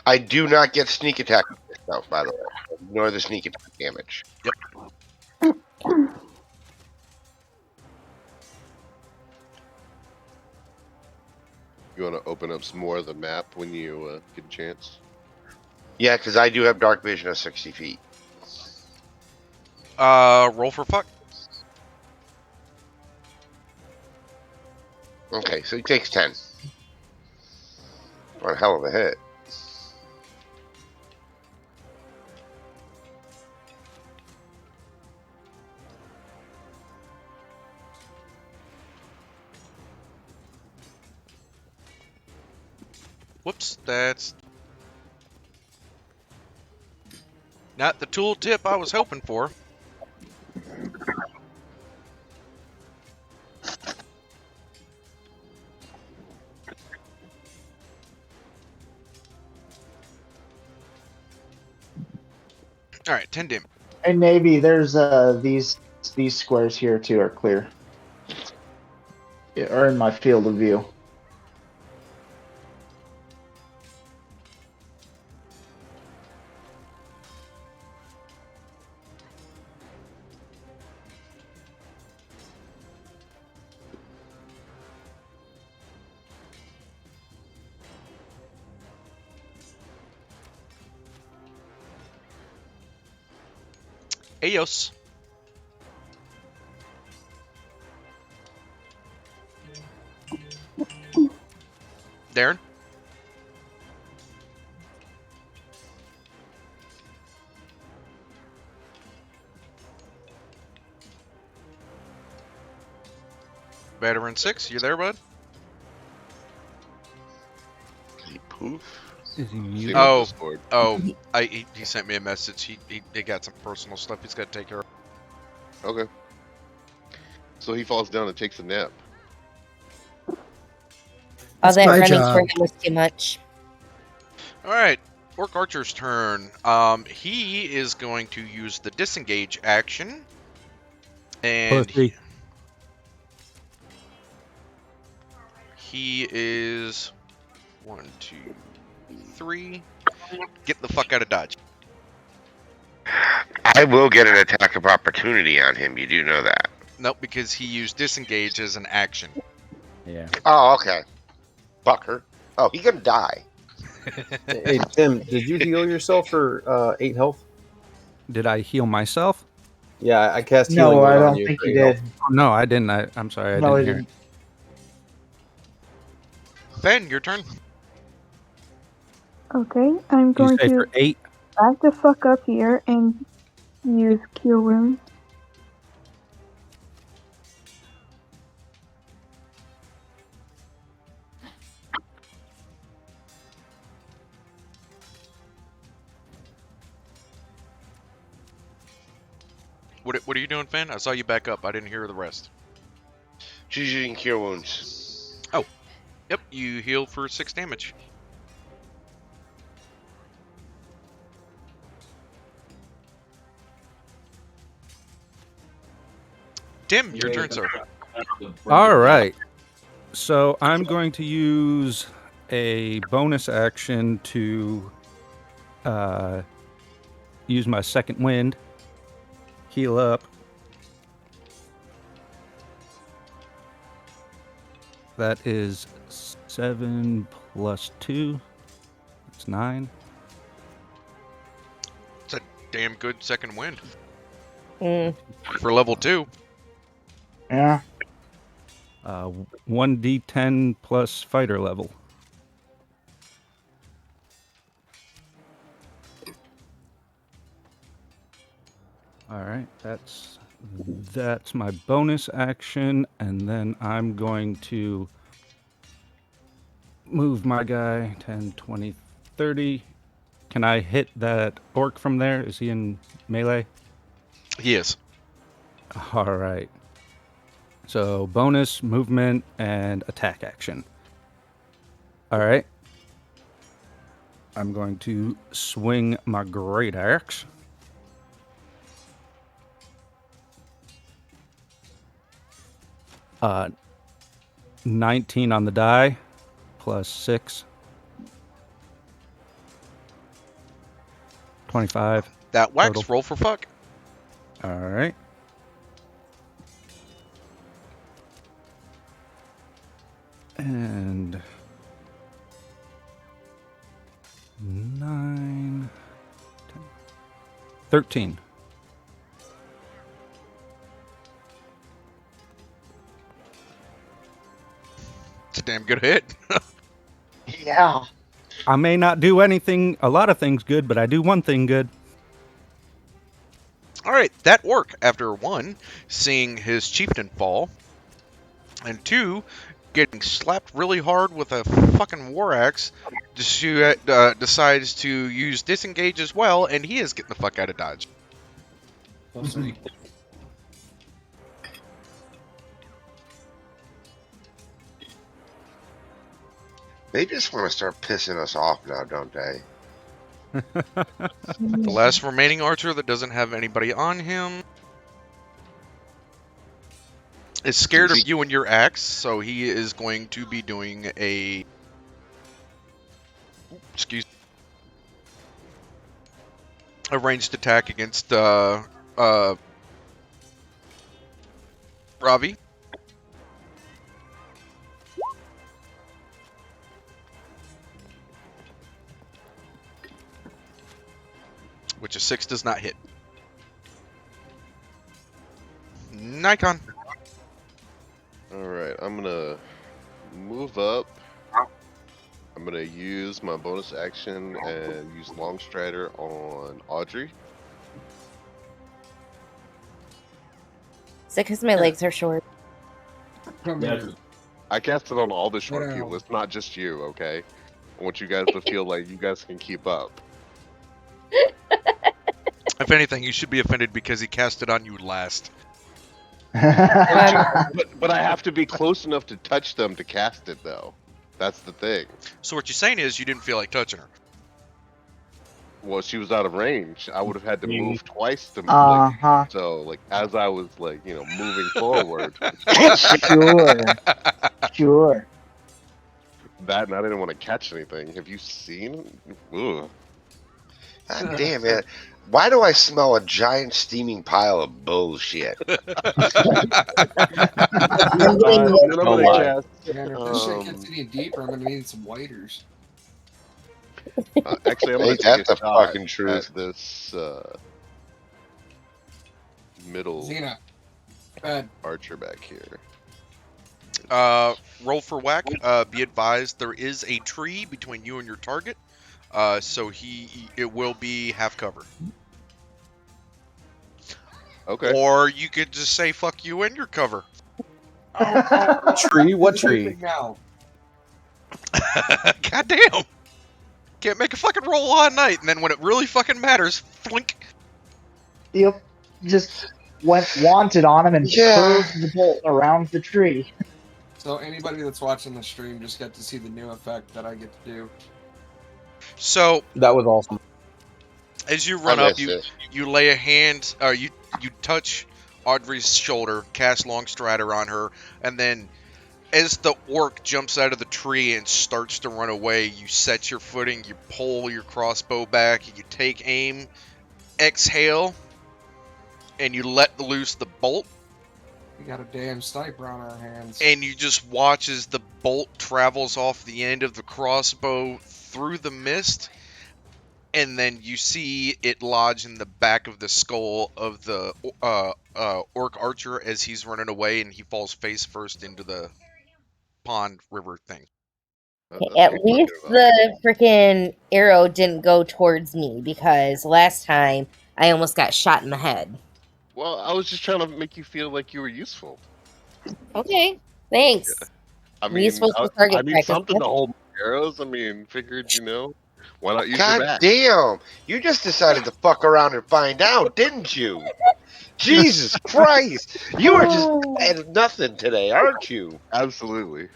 I do not get sneak attack myself, by the way. Ignore the sneak attack damage. Yep. You want to open up some more of the map when you get a chance? Yeah, because I do have dark vision of 60 feet. Roll for fuck. Okay, so he takes 10. What a hell of a hit. Whoops, that's not the tooltip I was hoping for. All right, 10 dim. And Navy, there's these squares here too are clear. Are in my field of view. Ayos. Darren? Veteran 6, you there, bud? He poof? Is he muted? Oh, he sent me a message. He got some personal stuff he's got to take care of. Okay. So he falls down and takes a nap. All that my running job. for him was too much. All right, Orc Archer's turn. He is going to use the disengage action, and Pussy. he is 1, 2, 3. Get the fuck out of dodge. I will get an attack of opportunity on him. You do know that. Nope, because he used disengage as an action. Yeah. Oh, okay. Fucker. Oh, he can die. Hey, Tim, did you heal yourself for 8 health? Did I heal myself? Yeah, I cast No, healing word I on don't you think for you 8 health. did. Oh, no, I didn't. I'm sorry, I No, didn't he hear didn't. Ben, your turn. Okay, I'm You going say to for 8? back the fuck up here and use Cure Wounds. What are you doing, Finn? I saw you back up. I didn't hear the rest. She's using cure wounds. Oh, yep. You heal for 6 damage. Tim, your turn, sir. All right. So I'm going to use a bonus action to use my second wind, heal up. That is 7 plus 2. It's 9. It's a damn good second wind. Mm. For level 2. Yeah. 1d10 plus fighter level. All right, that's my bonus action, and then I'm going to move my guy 10, 20, 30. Can I hit that orc from there? Is he in melee? He is. All right. So bonus, movement, and attack action. All right. I'm going to swing my great axe. Uh, 19 on the die, plus 6. 25. That whacks. Total. Roll for fuck. All right. And 9, 10, 13. It's a damn good hit. Yeah. I may not do a lot of things good, but I do one thing good. All right, that orc, after 1, seeing his chieftain fall, and 2, getting slapped really hard with a fucking war axe, decides to use disengage as well, and he is getting the fuck out of dodge. They just want to start pissing us off now, don't they? The last remaining archer that doesn't have anybody on him is scared of you and your axe, so he is going to be doing a... a ranged attack against Ravi. Which a 6 does not hit. Nikon. Alright, I'm gonna move up. I'm gonna use my bonus action and use Long Strider on Audrey. Is it because my legs are short? I cast it on all the short people. It's not just you, okay? I want you guys to feel like you guys can keep up. If anything, you should be offended because he cast it on you last. but I have to be close enough to touch them to cast it, though. That's the thing. So what you're saying is you didn't feel like touching her. Well, she was out of range. I would have had to move twice to so like as I was like, moving forward. Sure. that, and I didn't want to catch anything. Have you seen? Ugh. God damn it. Why do I smell a giant steaming pile of bullshit? I'm And getting then I'm Don't gonna lie. cast. Man, if this shit gets any deeper, I'm gonna need some whiters. Actually, I'm gonna Ain't take that a the shot fucking at truth? this middle Xena, bad. archer back here. Roll for whack. Be advised, there is a tree between you and your target. So it will be half cover. Okay. Or you could just say fuck you and your cover. Tree? What Do the tree? thing now. Goddamn! Can't make a fucking roll all night, and then when it really fucking matters, flink. Yep. Just went wanted on him and Yeah. curved the bolt around the tree. So anybody that's watching the stream just got to see the new effect that I get to do. So That was awesome. as you I run up, missed it. you lay a hand, or you touch Audrey's shoulder, cast Long Strider on her, and then as the orc jumps out of the tree and starts to run away, you set your footing, you pull your crossbow back, you take aim, exhale, and you let loose the bolt. We got a damn sniper on our hands. And you just watch as the bolt travels off the end of the crossbow through the mist, and then you see it lodge in the back of the skull of the orc archer as he's running away, and he falls face first into the pond river thing. At least the freaking arrow didn't go towards me, because last time I almost got shot in the head. Well, I was just trying to make you feel like you were useful. Okay, thanks. I mean, Useful for I target need practice. something to hold my arrows. I mean, figured, why not use your God back? damn! You just decided to fuck around and find out, didn't you? Jesus Christ! You are just bad at nothing today, aren't you? Absolutely.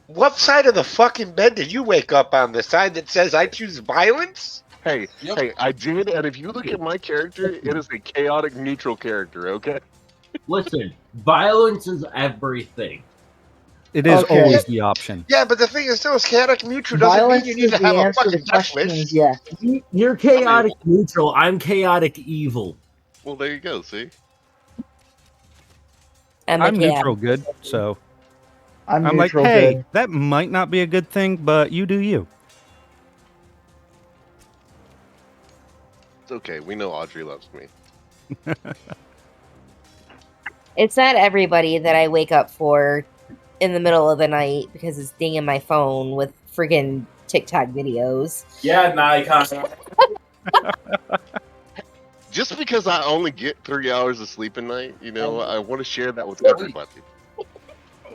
What side of the fucking bed did you wake up on? The side that says I choose violence? Hey, I did, and if you look at my character, it is a chaotic neutral character, okay? Listen, violence is everything. It is Okay. always the option. Yeah, but the thing is, still, chaotic neutral doesn't mean Violence you need is to the have a answer to fucking the death question wish. is yes. You're chaotic neutral. I'm chaotic evil. Well, there you go, see? I'm neutral good, so I'm like, neutral hey, good. that might not be a good thing, but you do you. It's okay. We know Audrey loves me. It's not everybody that I wake up for in the middle of the night because it's dinging my phone with friggin' TikTok videos. Yeah, Nikon. Just because I only get 3 hours of sleep a night, I want to share that with everybody.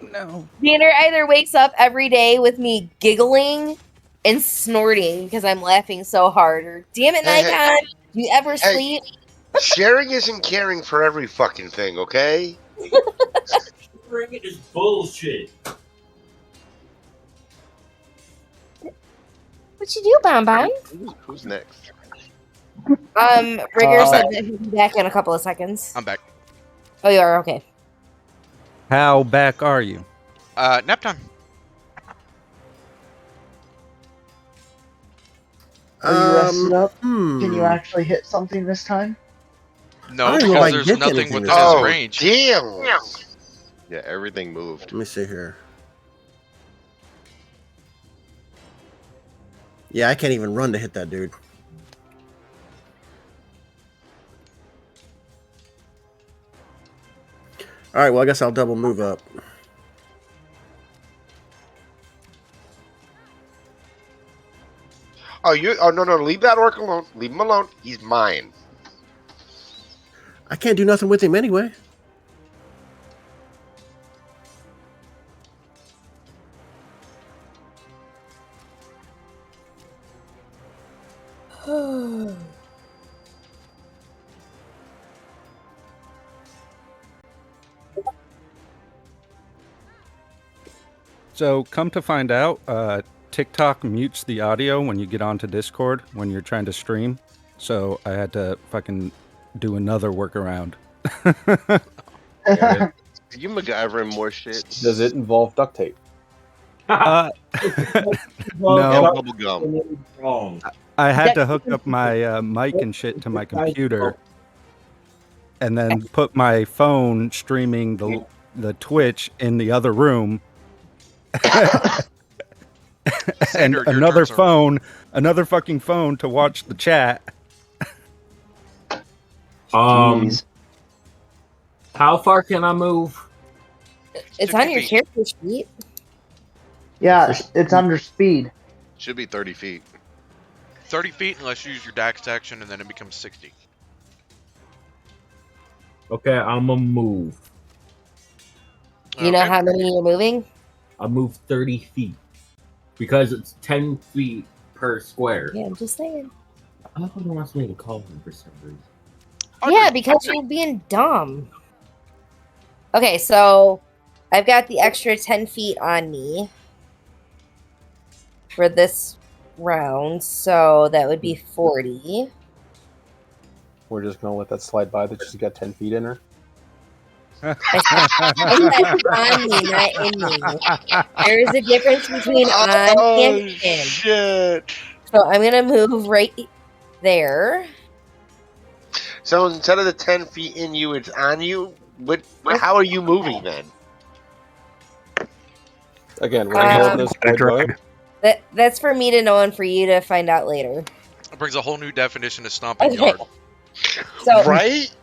No. Tanner either wakes up every day with me giggling and snorting because I'm laughing so hard, or damn it, Hey, Nikon, do you ever sleep? Sharing isn't caring for every fucking thing, okay? Sharing is bullshit. What you do, Bon Bon? Who's next? Rigger said that he'll be back in a couple of seconds. I'm back. Oh, you are? Okay. How back are you? Nap time. Are you rested up? Can you actually hit something this time? No, I don't even know if I because can there's get to nothing anything within this his time. range. Damn! Yeah, everything moved. Let me see here. Yeah, I can't even run to hit that dude. All right, well, I guess I'll double move up. Oh, no, leave that orc alone. Leave him alone. He's mine. I can't do nothing with him anyway. So come to find out, TikTok mutes the audio when you get onto Discord when you're trying to stream. So I had to fucking do another workaround. Are you MacGyvering more shit? Does it involve duct tape? Uh, No no, bubble gum. Wrong. I had to hook up my mic and shit to my computer, and then put my phone streaming the Twitch in the other room, and Sander, your turn, sir. another fucking phone to watch the chat. Jeez. How far can I move? It's 60 on your feet. character sheet. Yeah, it's under speed. Should be 30 feet. 30 feet unless you use your dax action, and then it becomes 60. Okay, I'm gonna move. You know how many you're moving? I move 30 feet because it's 10 feet per square. Yeah, I'm just saying. I don't want me to call him for some reason. Yeah, because you're being dumb. Okay, so I've got the extra 10 feet on me for this round, so that would be 40. We're just gonna let that slide by that she's got 10 feet in her. I said on me, not in me. There is a difference between on and in. Shit. So I'm gonna move right there. So instead of the 10 feet in you, it's on you? How are you moving then? Again, we're holding this wood up. That's for me to know and for you to find out later. It brings a whole new definition of stomping Okay. yard. So right?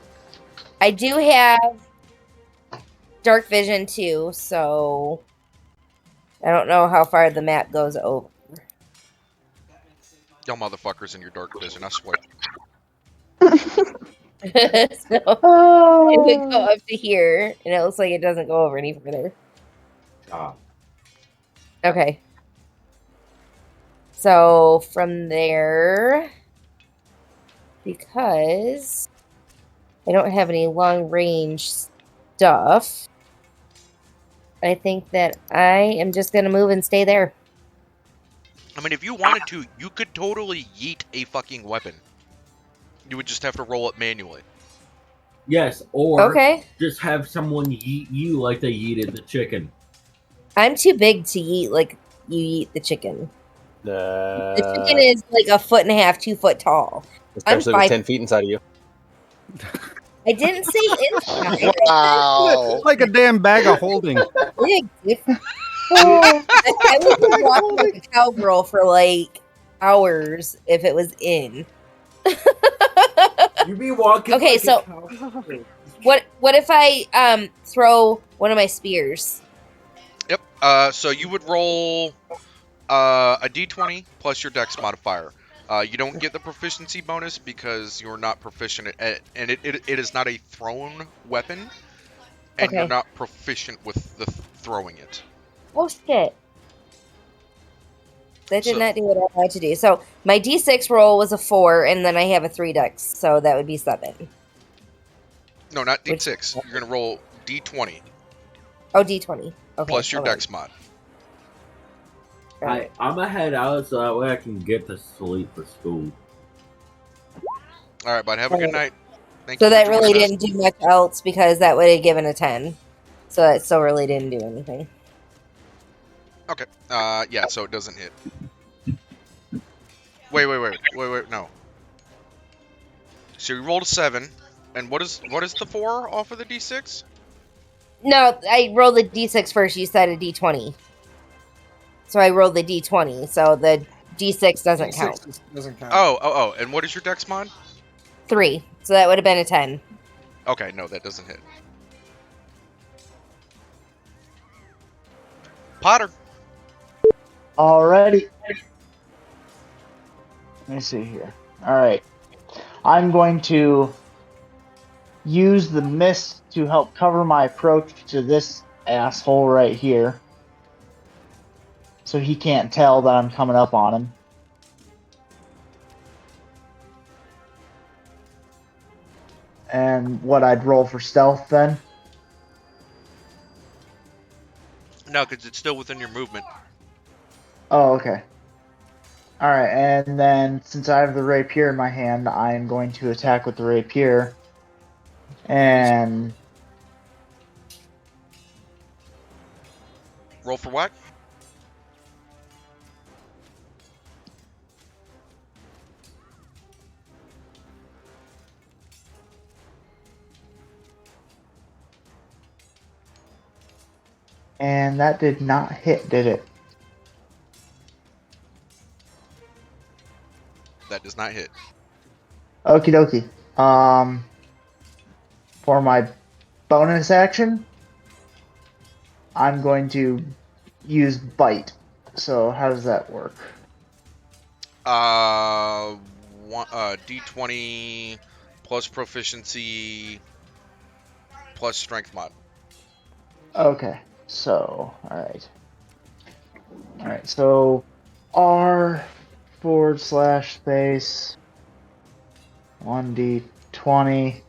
I do have dark vision too, so I don't know how far the map goes over. Y'all motherfuckers in your dark vision, I swear. So it would go up to here, and it looks like it doesn't go over any further. Okay. So from there, because I don't have any long range stuff, I think that I am just gonna move and stay there. I mean, if you wanted to, you could totally yeet a fucking weapon. You would just have to roll it manually. Yes, or Okay. just have someone yeet you like they yeeted the chicken. I'm too big to eat like you eat the chicken. The chicken Uh, is like 1.5 feet, 2 foot tall. I'm especially with 5. 10 feet inside of you. I didn't say inside. Wow. Like a damn bag of holding. I would be walking like a cowgirl for like hours if it was in. You be walking. Okay, like so what if I throw one of my spears? Yep. So you would roll a d20 plus your dex modifier. You don't get the proficiency bonus because you're not proficient at, and it is not a thrown weapon, and Okay. you're not proficient with the throwing it. Oh shit! That did So- not do what I wanted to do. So my d6 roll was a 4, and then I have a 3 dex, so that would be 7. No, not d6. You're gonna roll d20 Oh, d20. Okay. plus your hold on. dex mod. I'm gonna head out so that way I can get to sleep for school. All right, bud. Have a good night. Thank So you for that joining really us. didn't do much else because that would have given a 10. So that still really didn't do anything. Okay. Yeah. So it doesn't hit. Wait. No. So you rolled a 7, and what is the 4 off of the d6? No, I rolled the d6 first. You said a d20. So I rolled the d20. So the d6 doesn't count. Doesn't count. Oh. And what is your dex mod? 3. So that would have been a 10. Okay, no, that doesn't hit. Potter. Alrighty. Let me see here. Alright. I'm going to use the mist to help cover my approach to this asshole right here. So he can't tell that I'm coming up on him. And what I'd roll for stealth then? No, because it's still within your movement. Oh, okay. Alright, and then since I have the rapier in my hand, I am going to attack with the rapier. And Roll for what? And that did not hit, did it? That does not hit. Okie dokie. For my bonus action, I'm going to use bite. So how does that work? D20 plus proficiency plus strength mod. Okay. So, alright. Alright, so R/space 1d20.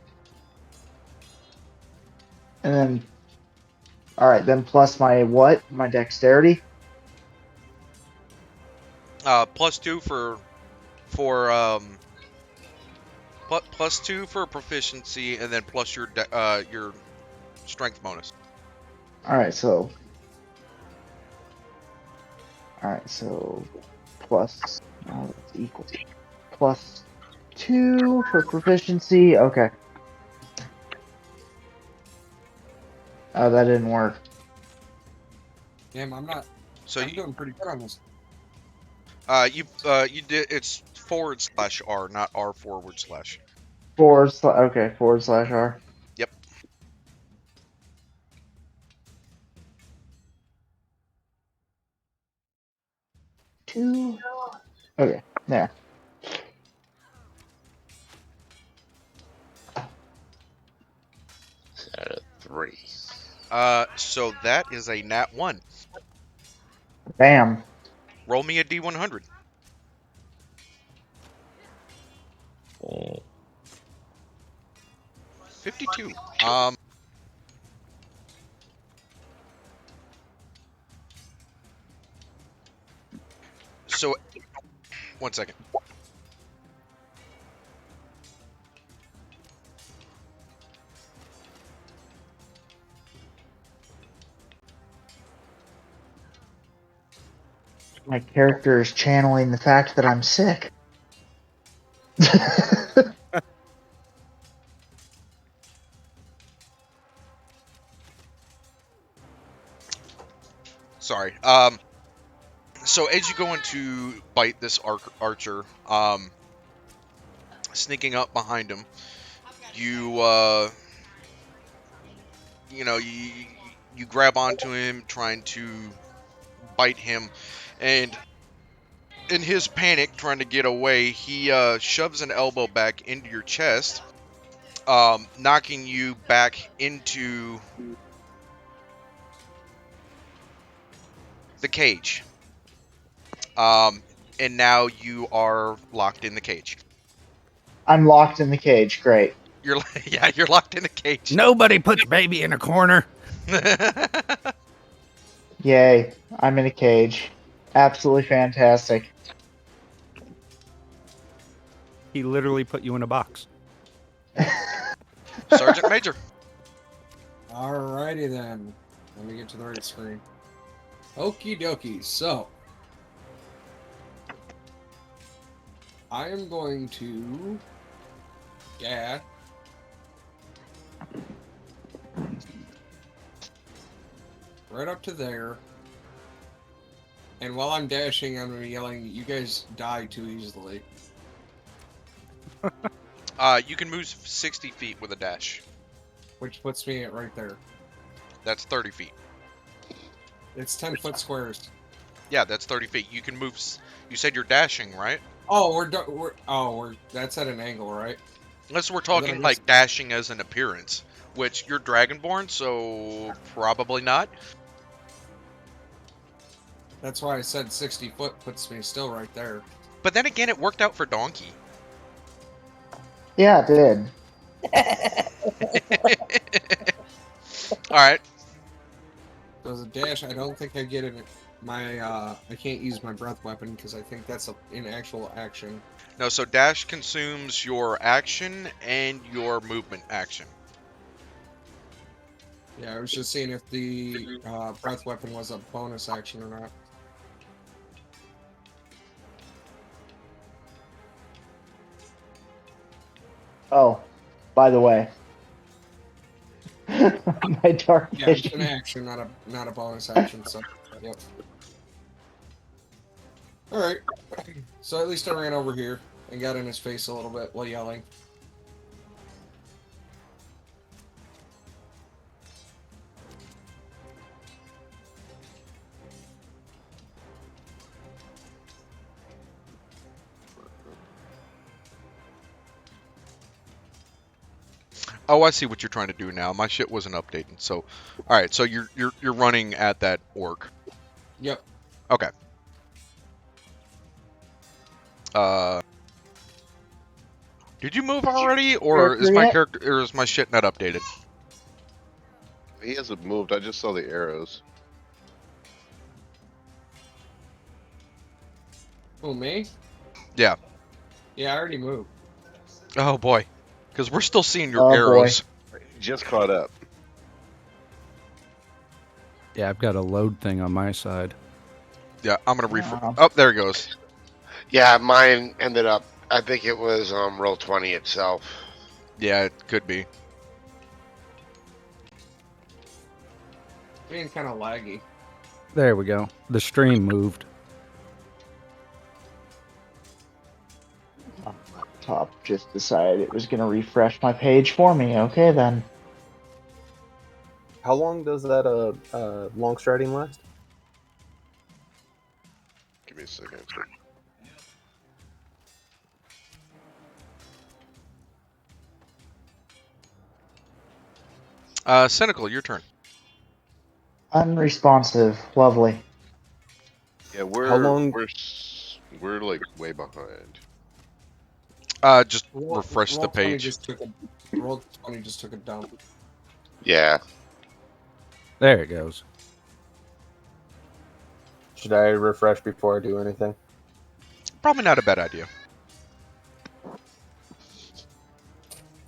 And then, alright, then plus my what? My dexterity? +2 for +2 for proficiency, and then plus your strength bonus. Alright, so plus, that's equal. Plus 2 for proficiency. Okay. Oh, that didn't work. Damn, I'm doing pretty good on this. You did it's /R, not R/. Okay, /R. Yep. Two. Okay, there. Out of 3. So that is a nat 1. Bam. Roll me a D100. 52. So, one second. My character is channeling the fact that I'm sick. Sorry. So as you go in to bite this archer, sneaking up behind him, you grab onto him, trying to bite him, and in his panic, trying to get away, he shoves an elbow back into your chest, knocking you back into the cage. And now you are locked in the cage. I'm locked in the cage. Great. You're locked in the cage. Nobody puts baby in a corner. Yay. I'm in a cage. Absolutely fantastic. He literally put you in a box. Sergeant Major. Alrighty then. Let me get to the right screen. Okie dokie. So, I am going to right up to there. And while I'm dashing, I'm going to be yelling, "You guys die too easily." You can move 60 feet with a dash. Which puts me at right there. That's 30 feet. It's 10-foot squares. Yeah, that's 30 feet. You can move. You said you're dashing, right? Oh, that's at an angle, right? Unless we're talking like dashing as an appearance, which you're Dragonborn, so probably not. That's why I said 60 foot puts me still right there. But then again, it worked out for Donkey. Yeah, it did. All right. So as a dash, I don't think I get it. I can't use my breath weapon because I think that's an actual action. No, so dash consumes your action and your movement action. Yeah, I was just seeing if the breath weapon was a bonus action or not. Oh, by the way, My dark Yeah, it's vision. an action, not a bonus action. So, yep. All right. So at least I ran over here and got in his face a little bit while yelling. Oh, I see what you're trying to do now. My shit wasn't updating. So, all right. So you're running at that orc. Yep. Okay. Did you move already, or is my character, or is my shit not updated? He hasn't moved. I just saw the arrows. Who, me? Yeah. Yeah, I already moved. Oh boy, because we're still seeing your Oh, boy. arrows. Just caught up. Yeah, I've got a load thing on my side. Yeah, I'm gonna refresh. Oh, there it goes. Yeah, mine ended up. I think it was Roll20 itself. Yeah, it could be. Being kind of laggy. There we go. The stream moved. Top just decided it was going to refresh my page for me. Okay, then. How long does that long striding last? Give me a second. Cynical, your turn. Unresponsive. Lovely. Yeah, we're How long? we're like way behind. Just refresh the page. Roll20 just took a dump. Yeah. There it goes. Should I refresh before I do anything? Probably not a bad idea.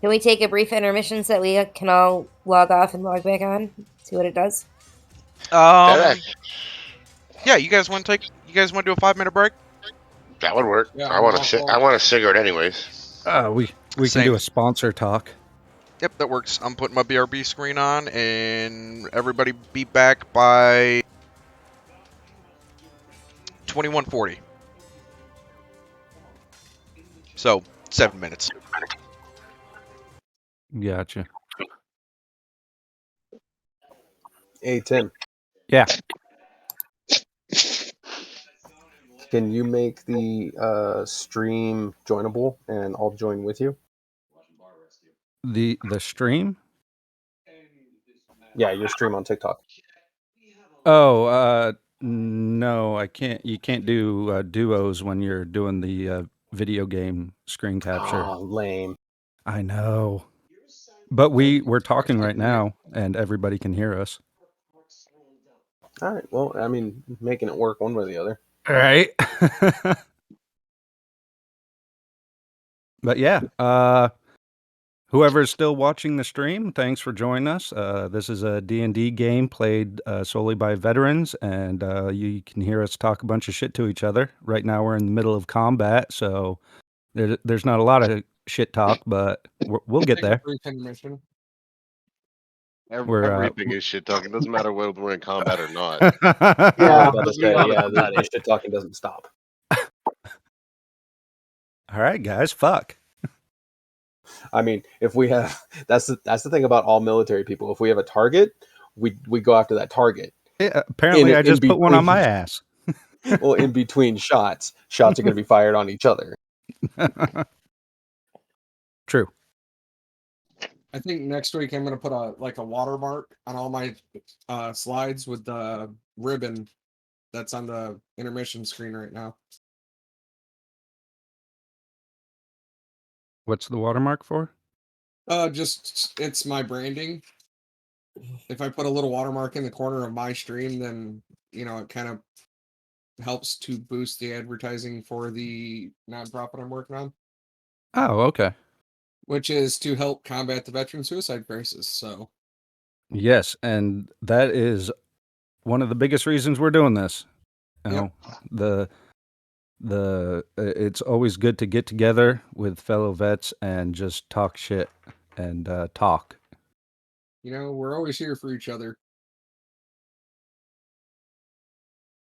Can we take a brief intermission so that we can all log off and log back on? See what it does? Yeah, you guys want to do a 5-minute break? That would work. Yeah, I want a cigarette anyways. We can do a sponsor talk. Yep, that works. I'm putting my BRB screen on, and everybody be back by 21:40. So 7 minutes. Gotcha. Hey, Tim. Yeah. Can you make the stream joinable, and I'll join with you? The stream? Yeah, your stream on TikTok. Oh, no, I can't. You can't do duos when you're doing the video game screen capture. Oh, lame. I know. But we're talking right now, and everybody can hear us. All right. Well, I mean, making it work one way or the other. All right. But yeah, whoever's still watching the stream, thanks for joining us. This is a D&D game played solely by veterans, and you can hear us talk a bunch of shit to each other. Right now we're in the middle of combat, so there's not a lot of shit talk, but we'll get there. Brief intermission. Everything is shit talking. Doesn't matter whether we're in combat or not. I was about to say, yeah, the shit talking doesn't stop. All right, guys, fuck. I mean, if we have that's the thing about all military people. If we have a target, we go after that target. Yeah, apparently, I just put one on my ass. Well, in between shots are going to be fired on each other. True. I think next week I'm gonna put a watermark on all my slides with the ribbon that's on the intermission screen right now. What's the watermark for? Just it's my branding. If I put a little watermark in the corner of my stream, then it kind of helps to boost the advertising for the nonprofit I'm working on. Oh, okay. Which is to help combat the veteran suicide crisis. So Yes, and that is one of the biggest reasons we're doing this. You know, it's always good to get together with fellow vets and just talk shit and talk. we're always here for each other.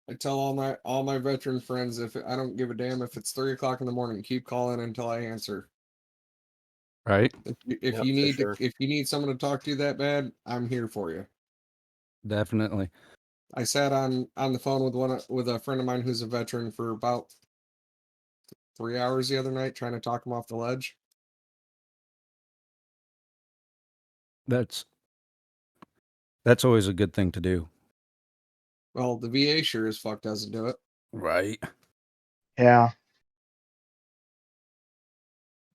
I tell all my veteran friends, if I don't give a damn if it's 3:00 in the morning, keep calling until I answer. Right? If you need if you need someone to talk to that bad, I'm here for you. Definitely. I sat on the phone with a friend of mine who's a veteran for about 3 hours the other night trying to talk him off the ledge. That's always a good thing to do. Well, the VA sure as fuck doesn't do it. Right. Yeah.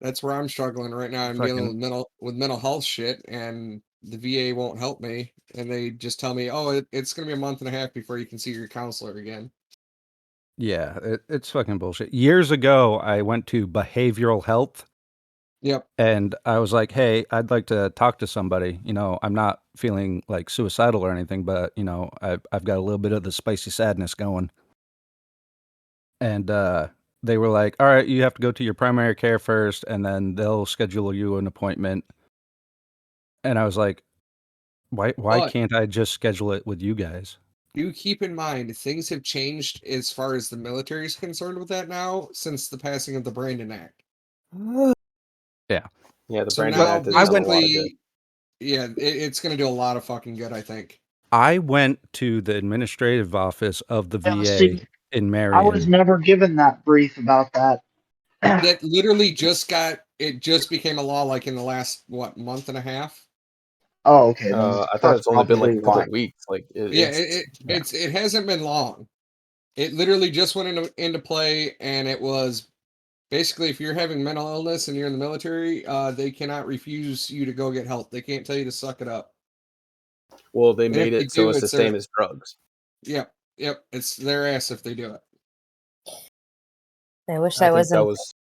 That's where I'm struggling right now. I'm dealing with mental health shit, and the VA won't help me. And they just tell me, "Oh, it's going to be a month and a half before you can see your counselor again." Yeah, it's fucking bullshit. Years ago, I went to behavioral health. Yep. And I was like, hey, I'd like to talk to somebody. I'm not feeling like suicidal or anything, but I've got a little bit of the spicy sadness going. And they were like, all right, you have to go to your primary care first, and then they'll schedule you an appointment. And I was like, why But can't I just schedule it with you guys? do keep in mind, things have changed as far as the military is concerned with that now since the passing of the Brandon Act. Yeah. Yeah, the So Brandon now Act has done a lot of good. basically, yeah, it's going to do a lot of fucking good, I think. I went to the administrative office of the Now, VA see, in I was Marion. never given that brief about that. That literally just became a law like in the last month and a half. Oh, okay. Then I thought that's it's only been like probably a couple why. of weeks. Like It hasn't been long. It literally just went into play, and it was basically if you're having mental illness and you're in the military, they cannot refuse you to go get help. They can't tell you to suck it up. Well, they And if made they it so do, it's the it's their same as drugs. Yep. It's their ass if they do it. I wish I I think wasn't. that was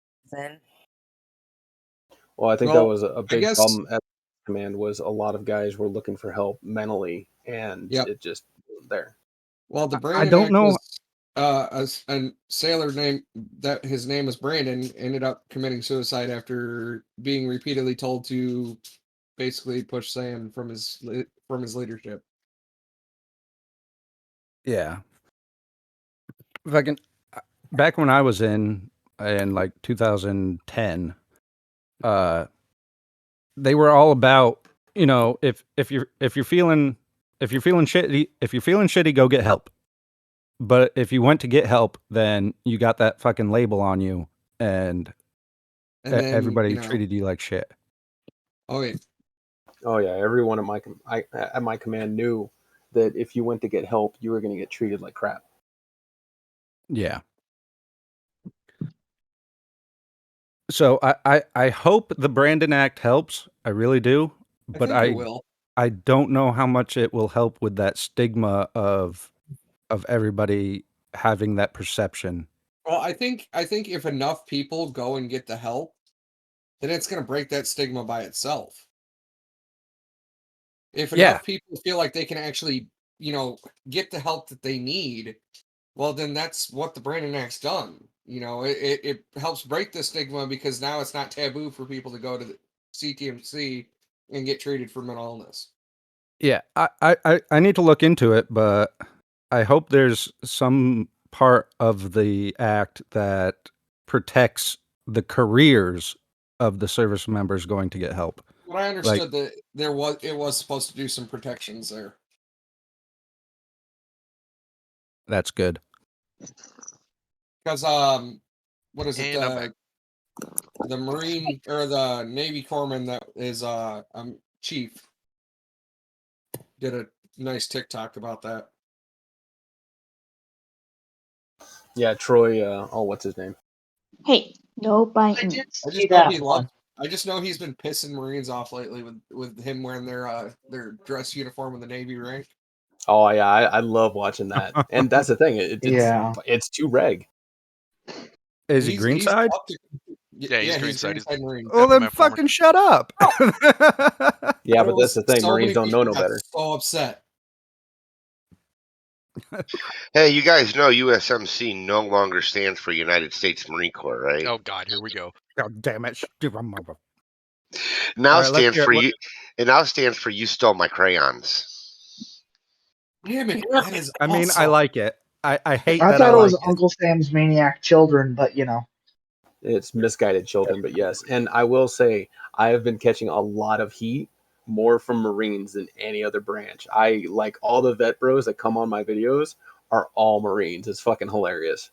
Well, I think that Well, was a I big guess. problem at command was a lot of guys were looking for help mentally, and Yep. it just wasn't there. Well, the I Brandon don't Act know. was a sailor named that his name was Brandon ended up committing suicide after being repeatedly told to basically push sand from his leadership. Yeah. Back when I was in like 2010, they were all about, if you're feeling shitty, go get help. But if you went to get help, then you got that fucking label on you, and And then, everybody treated you like shit. Oh yeah. Oh yeah, everyone at my command knew that if you went to get help, you were going to get treated like crap. Yeah. So I hope the Brandon Act helps. I really do. But think it will. I don't know how much it will help with that stigma of everybody having that perception. Well, I think if enough people go and get the help, then it's going to break that stigma by itself. If enough people feel like they can actually, get the help that they need, well, then that's what the Brandon Act's done. It helps break the stigma because now it's not taboo for people to go to the CTMC and get treated for mental illness. Yeah, I need to look into it, but I hope there's some part of the act that protects the careers of the service members going to get help. What I understood that it was supposed to do some protections there. That's good. Because what is it? The Marine or the Navy corpsman that is chief did a nice TikTok about that. Yeah, Troy. What's his name? Hey, no biting. I just know he's been pissing Marines off lately with him wearing their dress uniform in the Navy rank. Oh yeah, I love watching that, and that's the thing. It's too reg. Is he greenside? He's greenside. He's Marine. Well, then fucking shut up. Yeah, but that's the thing. Marines don't know no better. So upset. Hey, you guys know USMC no longer stands for United States Marine Corps, right? Oh God, here we go. God damn it! Now All right, let's stands hear it. for you. It now stands for you stole my crayons. Damn it! That is I mean, I awesome. like it. I hate I that I thought it like was it. Uncle Sam's Maniac Children, but you know. It's misguided children, but yes. And I will say, I have been catching a lot of heat, more from Marines than any other branch. I like all the vet bros that come on my videos are all Marines. It's fucking hilarious.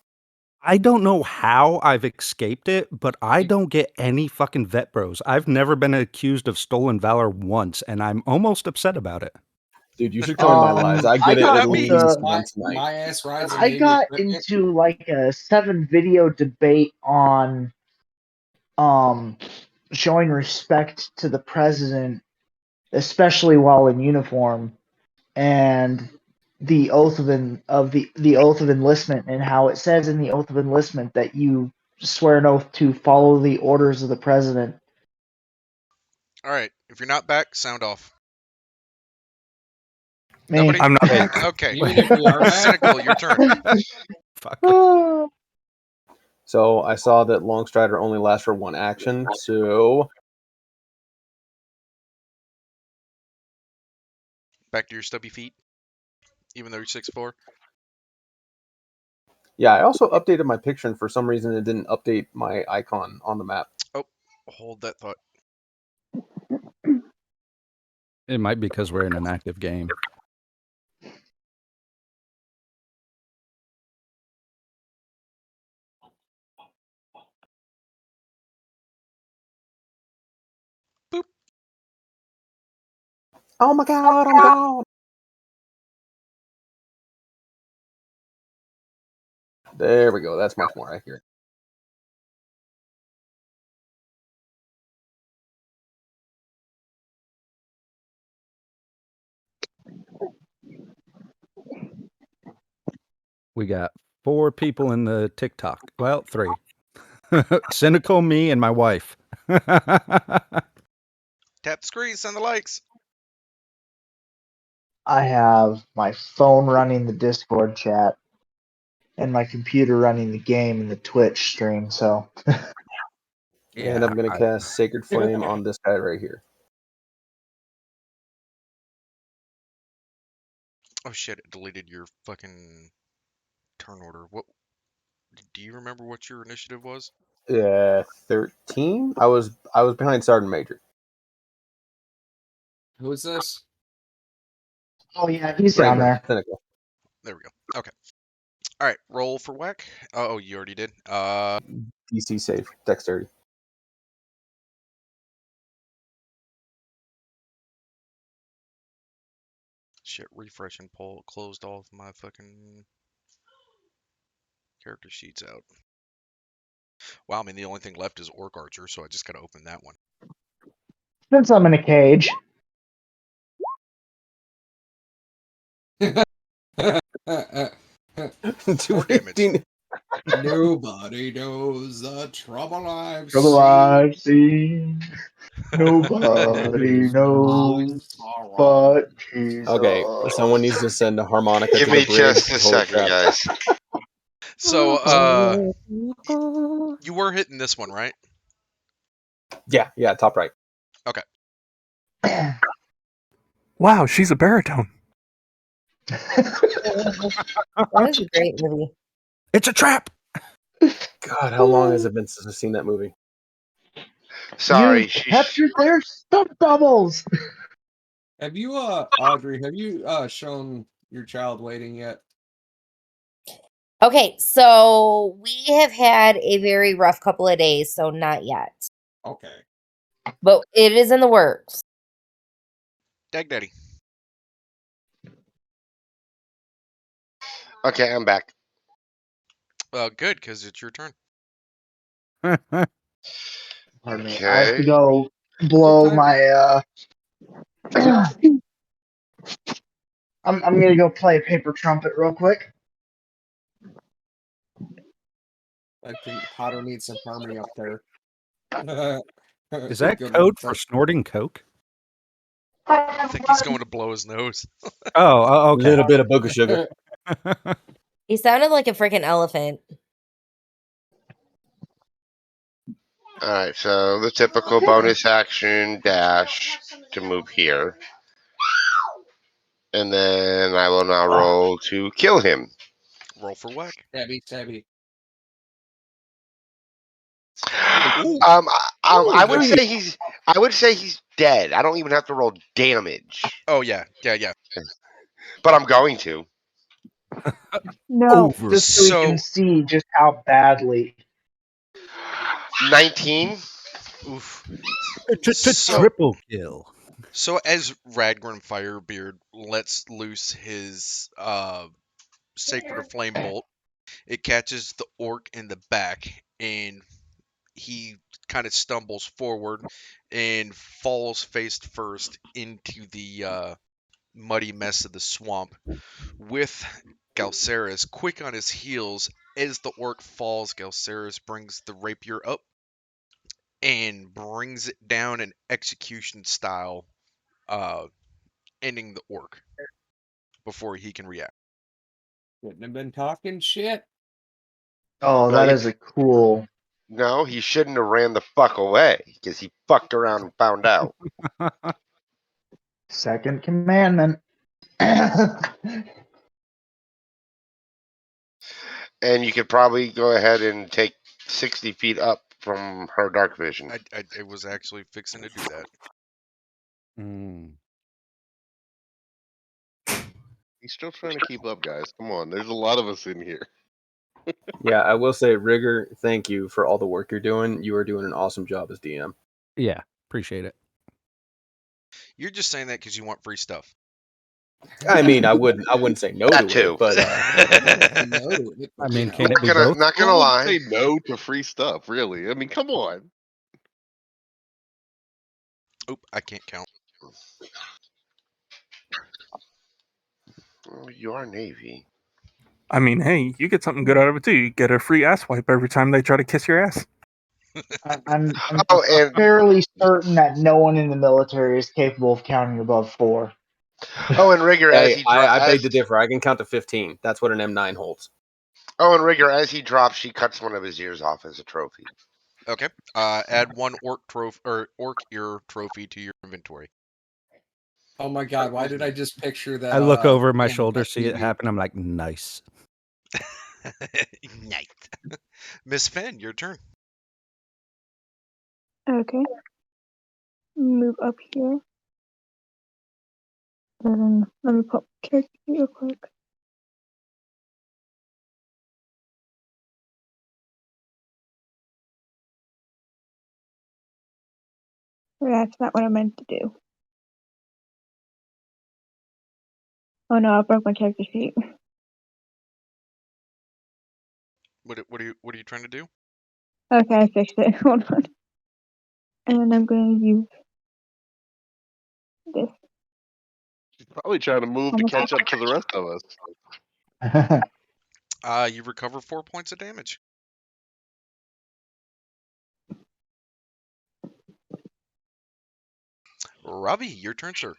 I don't know how I've escaped it, but I don't get any fucking vet bros. I've never been accused of stolen valor once, and I'm almost upset about it. Dude, you should come in my lives. I get it at least once a night. My ass rides a I Navy got equipment. into like a 7-video debate on showing respect to the president, especially while in uniform, and the oath of the oath of enlistment, and how it says in the oath of enlistment that you swear an oath to follow the orders of the president. All right. If you're not back, sound off. Me. Nobody? I'm not back. Okay. You mean if we are back? Cynical, your turn. Fuck. So I saw that Long Strider only lasts for one action, so Back to your stubby feet, even though you're 6'4". yeah, I also updated my picture, and for some reason it didn't update my icon on the map. Oh, hold that thought. It might be because we're in an active game. Oh my god, I'm gone. There we go. That's much more accurate. We got 4 people in the TikTok. Well, 3. Cynical, me, and my wife. Tap the screen, send the likes. I have my phone running the Discord chat and my computer running the game and the Twitch stream, so And I'm going to cast Sacred Flame on this guy right here. Oh shit! It deleted your fucking turn order. What? Do you remember what your initiative was? 13. I was behind Sergeant Major. Who is this? oh yeah, he's down there. Cynical. There we go. Okay. All right. Roll for whack. Oh, you already did. DC save. Dexterity. Shit. Refresh and pull. Closed all of my fucking character sheets out. Wow. I mean, the only thing left is Orc Archer, so I just gotta open that one. Since I'm in a cage. More damage. Nobody knows the trouble I've Trouble seen. I've seen. Nobody knows but Jesus. Okay, someone needs to send a harmonica Give to the me bridge. just a Holy second, crap. guys. So, you were hitting this one, right? Yeah, top right. Okay. Wow, she's a baritone. That is a great movie. It's a trap. God, how long has it been since I've seen that movie? Sorry, You captured their stunt doubles. Have you, Audrey? Have you shown your child waiting yet? Okay, so we have had a very rough couple of days, so not yet. Okay. But it is in the works. Dag Daddy. Okay, I'm back. Good, because it's your turn. Pardon me. I have to go blow my I'm gonna go play paper trumpet real quick. I think Potter needs some harmony up there. Is that Good code one. for snorting coke? I think he's going to blow his nose. Oh, okay. Little bit of booger sugar. He sounded like a freaking elephant. Alright, so the typical bonus action dash to move here. And then I will now roll to kill him. Roll for whack. Stabby. I would say he's dead. I don't even have to roll damage. Oh yeah. But I'm going to. No. Just so we can see just how badly. 19. Oof. Triple kill. So as Radgrim Firebeard lets loose his Sacred Flame Bolt, it catches the orc in the back, and he kind of stumbles forward and falls face first into the muddy mess of the swamp, with Galceris quick on his heels. As the orc falls, Galceris brings the rapier up and brings it down in execution style, ending the orc before he can react. Wouldn't have been talking shit. Oh, that is a cool. No, he shouldn't have ran the fuck away because he fucked around and found out. Second commandment. And you could probably go ahead and take 60 feet up from her dark vision. I was actually fixing to do that. He's still trying to keep up, guys. Come on, there's a lot of us in here. Yeah, I will say, Rigger, thank you for all the work you're doing. You are doing an awesome job as DM. Yeah, appreciate it. You're just saying that because you want free stuff. I mean, I wouldn't say no That to too. it, but I mean, I'm can it be not both? gonna Who would lie. say no to free stuff, really. I mean, come on. Oop, I can't count. Well, you are Navy. I mean, hey, you get something good out of it too. You get a free ass wipe every time they try to kiss your ass. I'm and fairly certain that no one in the military is capable of counting above 4. and Rigger hey, I beg to differ. I can count to 15. That's what an M9 holds. and Rigger as he drops, she cuts one of his ears off as a trophy. Okay. Add one orc trophy or orc ear trophy to your inventory. Oh my god, why did I just picture that? I look over my damn shoulder, see it SUV? happen. I'm like, nice. Nice. Miss Finn, your turn. Okay. Move up here. And let me pop character sheet real quick. That's not what I meant to do. Oh no, I broke my character sheet. What are you trying to do? Okay, I fixed it. Hold on. And I'm going to use this. She's probably trying to move to Almost catch like- up to the rest of us. You recover 4 points of damage. Ravi, your turn, sir.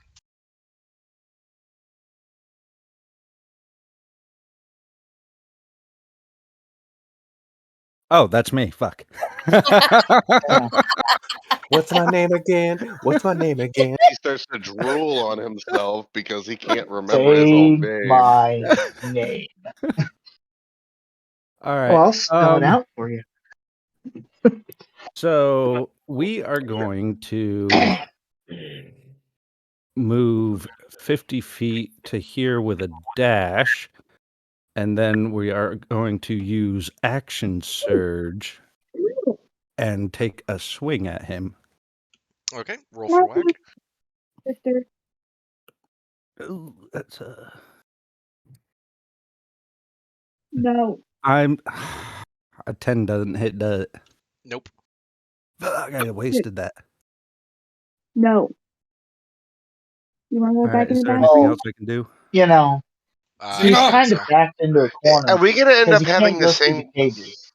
Oh, that's me. Fuck. What's my name again? What's my name again? He starts to drool on himself because he can't remember his own Say name. my name. All right. Well, I'll spell it out for you. So we are going to move 50 feet to here with a dash, and then we are going to use action surge and take a swing at him. Okay, roll for whack. Sister. Ooh, that's No. I'm a 10 doesn't hit, does it? Nope. Fuck, I wasted that. No. You want to go All back right, in is the there back? anything else I can do? You know, he's I kind think of so. backed into a corner. Are we gonna end 'cause up he can't having the go through same? cages.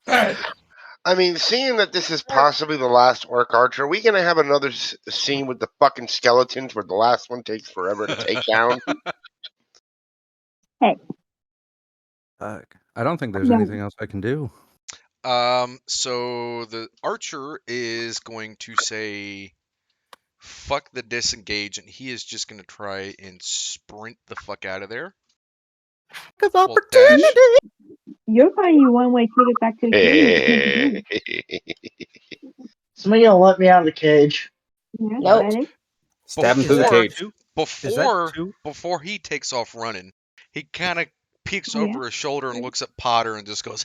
I mean, seeing that this is possibly the last orc archer, are we gonna have another scene with the fucking skeletons where the last one takes forever to take down? Hey. Fuck. I don't think there's No. anything else I can do. So the archer is going to say, "Fuck the disengage," and he is just gonna try and sprint the fuck out of there. Because Well, dash. You'll find you one way to get back to the cage. Somebody gonna let me out of the cage? Yeah, Nope. ready? Stab him through the cage. Before he takes off running, he kind of peeks Oh, yeah? over his shoulder and looks at Potter and just goes,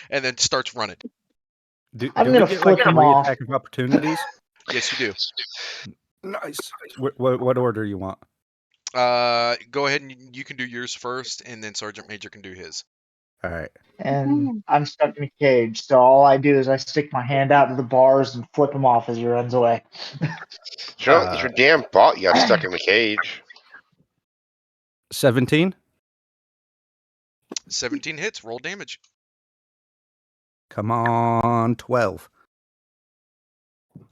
and then starts running. Do I'm we gonna get flip like him 3 off. attack of opportunities? Yes, you do. Nice. What order you want? Go ahead and you can do yours first, and then Sergeant Major can do his. All right. And I'm stuck in a cage, so all I do is I stick my hand out to the bars and flip him off as he runs away. Sure, it's your damn fault you got stuck in the cage. 17. 17 hits. Roll damage. Come on, 12.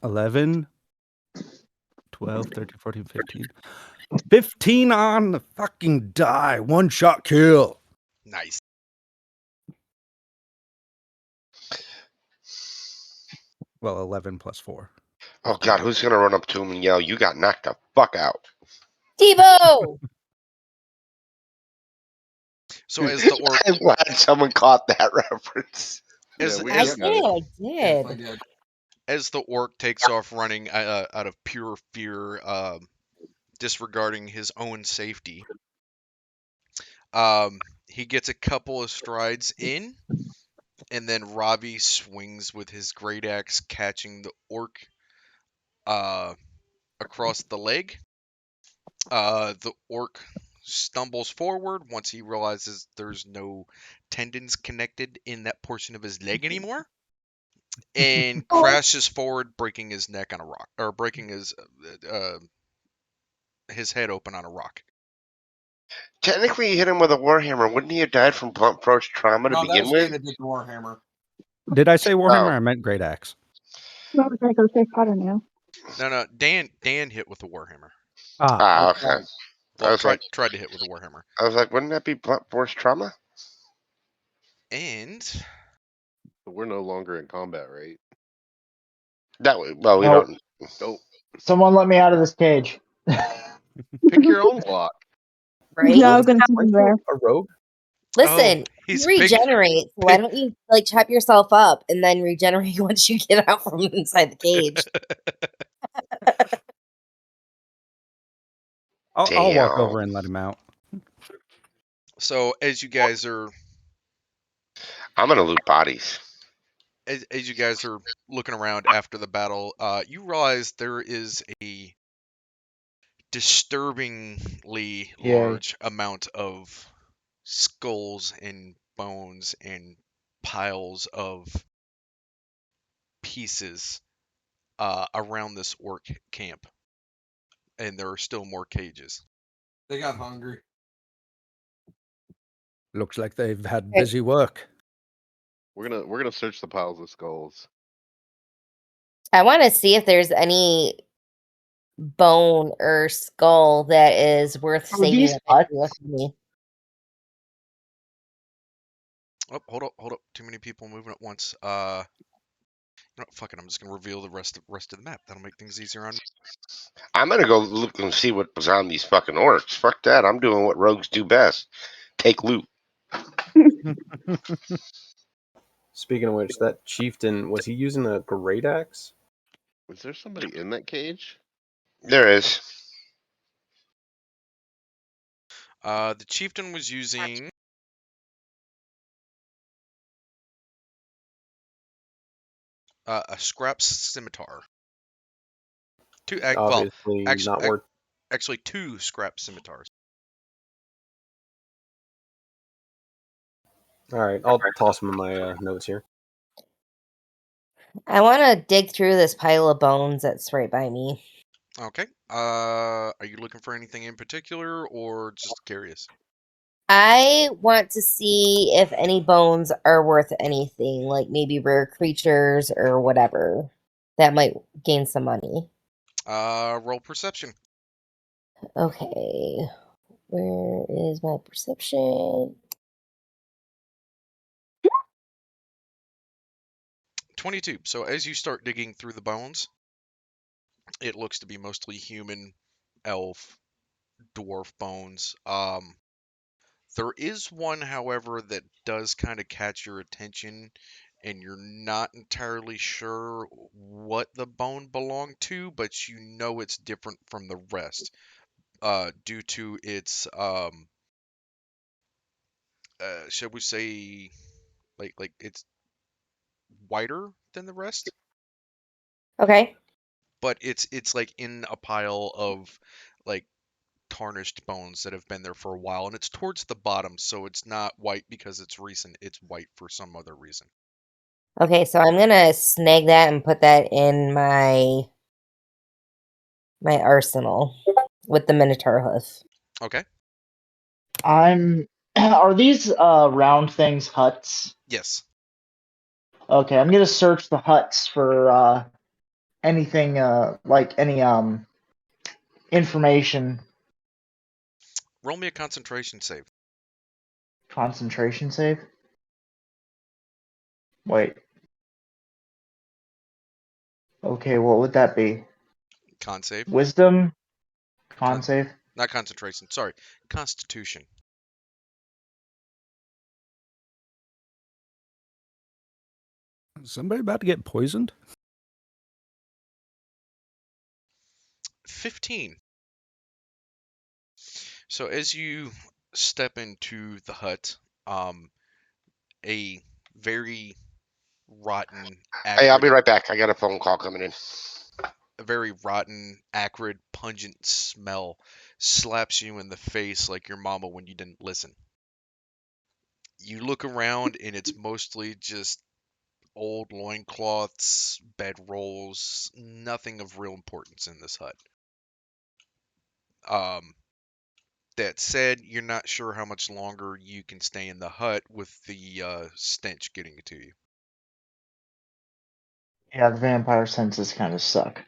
11. 12, 13, 14, 15. 15 on the fucking die. One shot kill. Nice. Well, 11 plus 4. Oh God, who's gonna run up to him and yell, "You got knocked the fuck out"? Debo! So as the orc, I'm glad someone caught that reference. as, Yeah, we I as, did. as the orc takes off running out of pure fear, disregarding his own safety, he gets a couple of strides in, and then Ravi swings with his great axe, catching the orc across the leg. The orc stumbles forward once he realizes there's no tendons connected in that portion of his leg anymore, and crashes forward, breaking his neck on a rock, or breaking his head open on a rock. Technically, you hit him with a warhammer. Wouldn't he have died from blunt force trauma to No, that begin was with? Dan that did the Warhammer. Did I say Warhammer? Oh. I meant Great Axe. Well, we're gonna go save Potter now. No, Dan hit with the warhammer. Okay. Well, I was tried to hit with a warhammer. I was like, wouldn't that be blunt force trauma? And we're no longer in combat, right? That way, well, we Nope. don't. Nope. Someone let me out of this cage. Pick your own block. Right? No, I'm gonna keep him there. A rogue? Listen, he's you regenerate. So why don't you like chop yourself up and then regenerate once you get out from inside the cage? I'll walk over and let him out. So as you guys are, I'm gonna loot bodies. as you guys are looking around after the battle, you realize there is a disturbingly large amount of skulls and bones and piles of pieces around this orc camp, and there are still more cages. They got hungry. Looks like they've had busy work. We're gonna search the piles of skulls. I want to see if there's any bone or skull that is worth saving. these that might be with me. Oh, hold up! Too many people moving at once. You know what, fuck it. I'm just gonna reveal the rest of the map. That'll make things easier on me. I'm gonna go look and see what was on these fucking orcs. Fuck that. I'm doing what rogues do best. Take loot. Speaking of which, that chieftain, was he using a great axe? Was there somebody in that cage? There is. The chieftain was using a scrap scimitar. Obviously not worth. Actually, 2 scrap scimitars. All right, I'll toss them in my notes here. I want to dig through this pile of bones that's right by me. Okay. Are you looking for anything in particular, or just curious? I want to see if any bones are worth anything, like maybe rare creatures or whatever that might gain some money. Roll perception. Okay, where is my perception? 22. So as you start digging through the bones, it looks to be mostly human, elf, dwarf bones. There is one, however, that does kind of catch your attention, and you're not entirely sure what the bone belonged to, but you know it's different from the rest, due to its, shall we say, like it's whiter than the rest, Okay. but it's like in a pile of like tarnished bones that have been there for a while, and it's towards the bottom, so it's not white because it's recent. It's white for some other reason. Okay, so I'm gonna snag that and put that in my arsenal with the Minotaur hoof. Okay. Are these round things huts? Yes. Okay, I'm gonna search the huts for anything like any information. Roll me a concentration save. Concentration save. Wait. Okay, what would that be? Con save. Wisdom. Con save. Not concentration. Sorry, Constitution. Is somebody about to get poisoned? 15. So as you step into the hut, a very rotten, Hey, I'll be acrid, right back. I got a phone call coming in. a very rotten, acrid, pungent smell slaps you in the face like your mama when you didn't listen. You look around and it's mostly just old loincloths, bedrolls, nothing of real importance in this hut. That said, you're not sure how much longer you can stay in the hut with the stench getting to you. Yeah, the vampire senses kind of suck.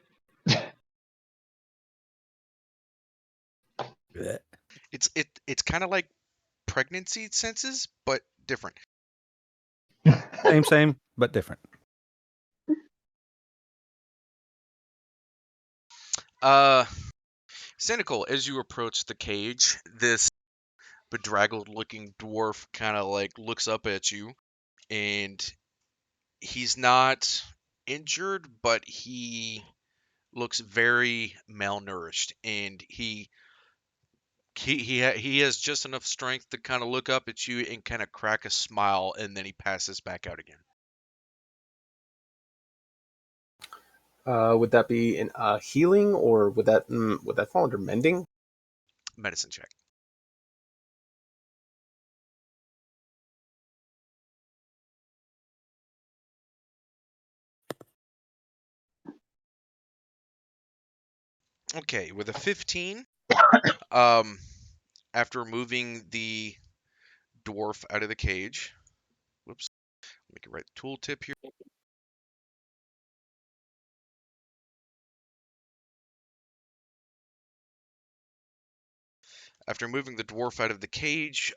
It's kind of like pregnancy senses, but different. Same, but different. Cynical, as you approach the cage, this bedraggled looking dwarf kind of like looks up at you, and he's not injured, but he looks very malnourished, and he has just enough strength to kind of look up at you and kind of crack a smile, and then he passes back out again. Would that be in healing, or would that fall under mending? Medicine check. Okay, with a 15, after moving the dwarf out of the cage, whoops, make it right tooltip here. After moving the dwarf out of the cage,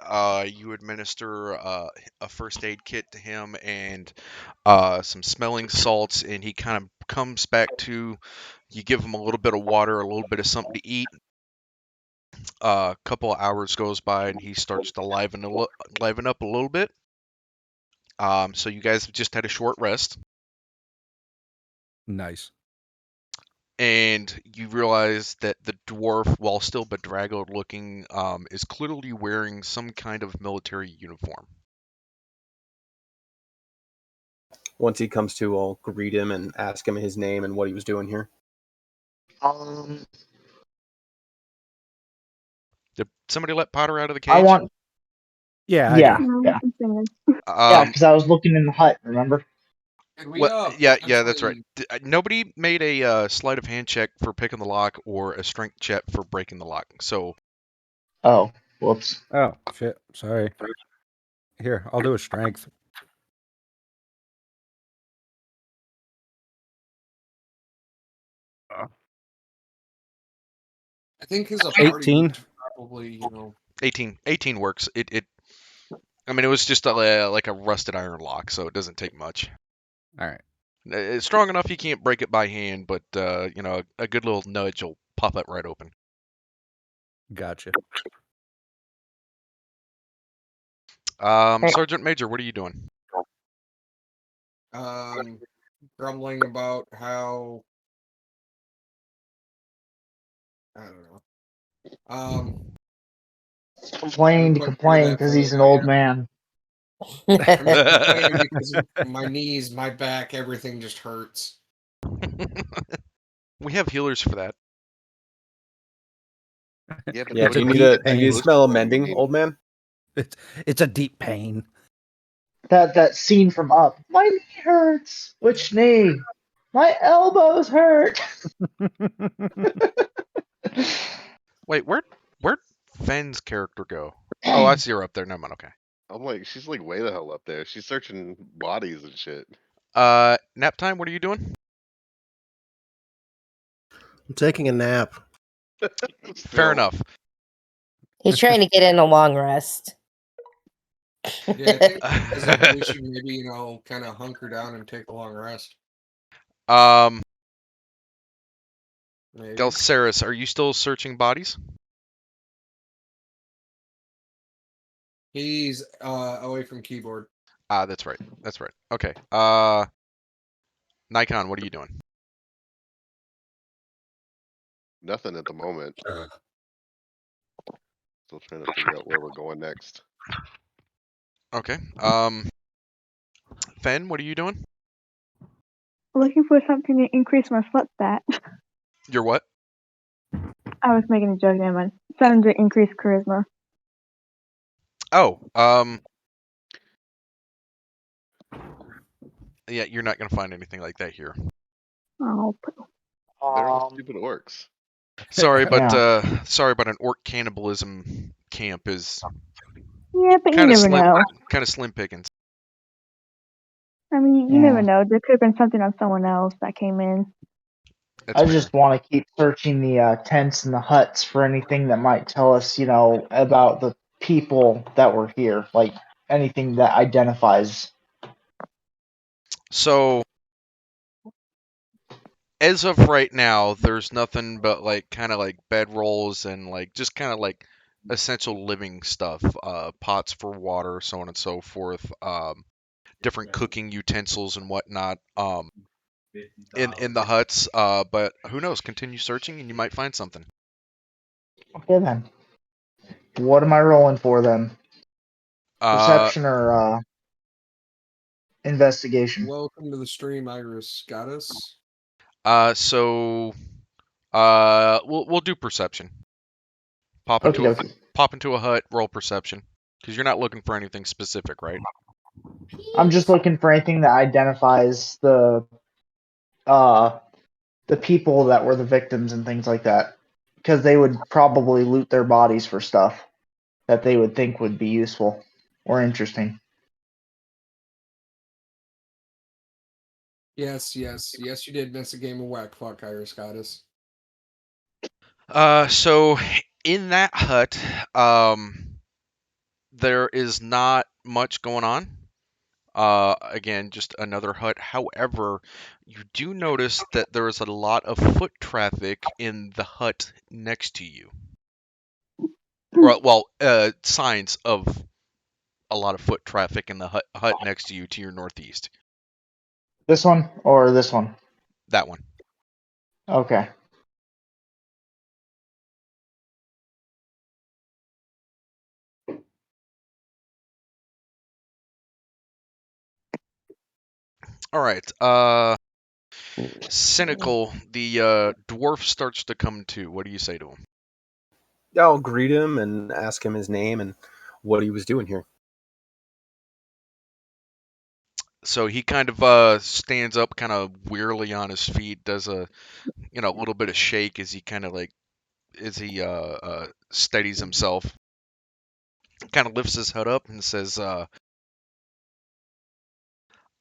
you administer a first aid kit to him and some smelling salts, and he kind of comes back to. You give him a little bit of water, a little bit of something to eat. A couple of hours goes by, and he starts to liven up a little bit. So you guys have just had a short rest. Nice. And you realize that the dwarf, while still bedraggled looking, is clearly wearing some kind of military uniform. Once he comes to, I'll greet him and ask him his name and what he was doing here. Did somebody let Potter out of the cage? I want. Yeah, Yeah, No, yeah, I'm because I was looking in the hut. Remember? Well, yeah, that's right. Nobody made a sleight of hand check for picking the lock or a strength check for breaking the lock. So, Oh, whoops. Oh, shit. Sorry. Here, I'll do a strength. I think as a party, 18. we should probably, 18 works. I mean, it was just like a rusted iron lock, so it doesn't take much. All right. It's strong enough you can't break it by hand, but a good little nudge will pop it right open. Gotcha. Sergeant Major, what are you doing? Grumbling about how I don't know. Complaining to complain because he's an old man. I'm complaining because my knees, my back, everything just hurts. We have healers for that. Yeah, but Yeah, do you need to smell a mending, old man? It's a deep pain. That scene from Up. My knee hurts. Which knee? My elbows hurt. Wait, where'd Fenn's character go? Oh, I see her up there. Never mind. Okay. I'm like, she's like way the hell up there. She's searching bodies and shit. Nap time. What are you doing? I'm taking a nap. Fair enough. He's trying to get in a long rest. Yeah, I think as if we should maybe, kind of hunker down and take a long rest. Maybe. Delceris, are you still searching bodies? He's away from keyboard. That's right. That's right. Okay. Nikon, what are you doing? Nothing at the moment. Still trying to figure out where we're going next. Okay. Fen, what are you doing? Looking for something to increase my foot stat. You're what? I was making a joke, never mind. Something to increase charisma. Oh, yeah, you're not gonna find anything like that here. Oh. They're all stupid orcs. Sorry, but Yeah. sorry, but an orc cannibalism camp is Yeah, but you kind of never slim, know. kind of slim pickings. I mean, you Yeah. never know. There could have been something on someone else that came in. That's I fair. just want to keep searching the tents and the huts for anything that might tell us, about the people that were here. Like anything that identifies. So, as of right now, there's nothing but kind of like bedrolls and just kind of like essential living stuff, pots for water, so on and so forth, different cooking utensils and whatnot, in the huts. But who knows? Continue searching and you might find something. Okay then. What am I rolling for then? Perception or investigation? Welcome to the stream, Iris Goddess. So, we'll do perception. Pop into a hut, roll perception, because you're not looking for anything specific, right? I'm just looking for anything that identifies the people that were the victims and things like that, because they would probably loot their bodies for stuff that they would think would be useful or interesting. Yes, you did miss a game of whack fuck, Iris Goddess. So in that hut, there is not much going on. Again, just another hut. However, you do notice that there is a lot of foot traffic in the hut next to you. Well, signs of a lot of foot traffic in the hut next to you to your northeast. This one or this one? That one. Okay. All right. Cynical, the dwarf starts to come to. What do you say to him? I'll greet him and ask him his name and what he was doing here. So he kind of stands up kind of wearily on his feet, does a little bit of shake as he kind of steadies himself. Kind of lifts his head up and says, I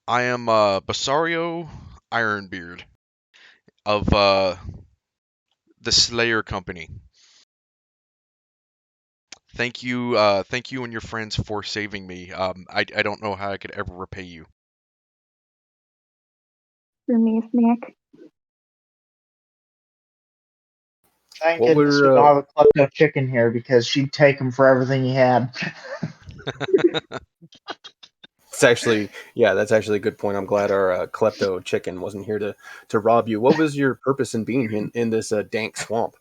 am Basario Ironbeard of the Slayer Company. Thank you and your friends for saving me. I don't know how I could ever repay you. for me a snack. Thank What goodness we were don't have a klepto chicken here because she'd take him for everything he had. It's actually, yeah, that's actually a good point. I'm glad our klepto chicken wasn't here to rob you. What was your purpose in being in this dank swamp?